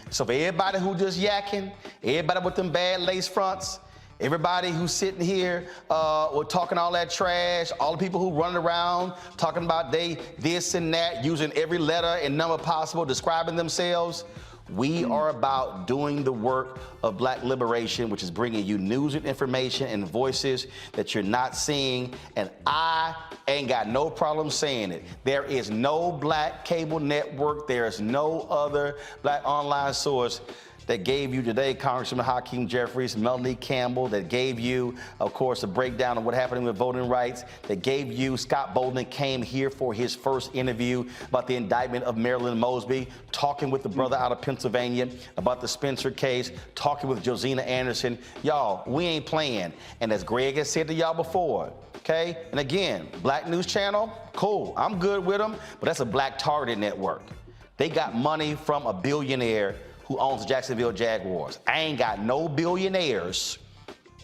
So for everybody who just yakking, everybody with them bad lace fronts, everybody who's sitting here or talking all that trash, all the people who running around talking about they this and that, using every letter and number possible, describing themselves, we are about doing the work of Black liberation, which is bringing you news and information and voices that you're not seeing. And I ain't got no problem saying it. There is no black cable network. There is no other black online source that gave you today Congressman Hakeem Jefferies, Melanie Campbell, that gave you, of course, a breakdown of what happened with voting rights, that gave you Scott Bolden came here for his first interview about the indictment of Marilyn Mosby, talking with the brother out of Pennsylvania about the Spencer case, talking with Josina Anderson. Y'all, we ain't playing. And as Greg has said to y'all before, okay, and again, Black News Channel, cool, I'm good with them, but that's a black targeted network. They got money from a billionaire who owns the Jacksonville Jaguars. I ain't got no billionaires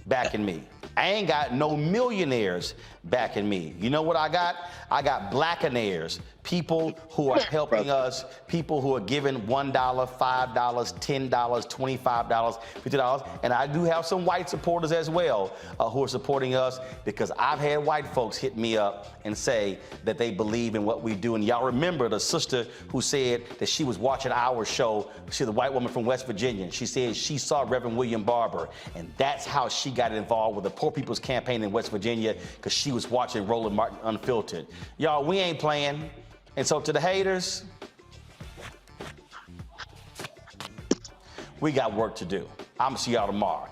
backing me. I ain't got no millionaires backing me. You know what I got? I got blackenaires, people who are helping us, people who are giving $1, $5, $10, $25, $50. And I do have some white supporters as well who are supporting us, because I've had white folks hit me up and say that they believe in what we do. And y'all remember the sister who said that she was watching our show. She's a white woman from West Virginia. She said she saw Reverend William Barber, and that's how she got involved with the Poor People's Campaign in West Virginia, because she was watching Roland Martin Unfiltered. Y'all, we ain't playing. And so to the haters, we got work to do. I'm gonna see y'all tomorrow.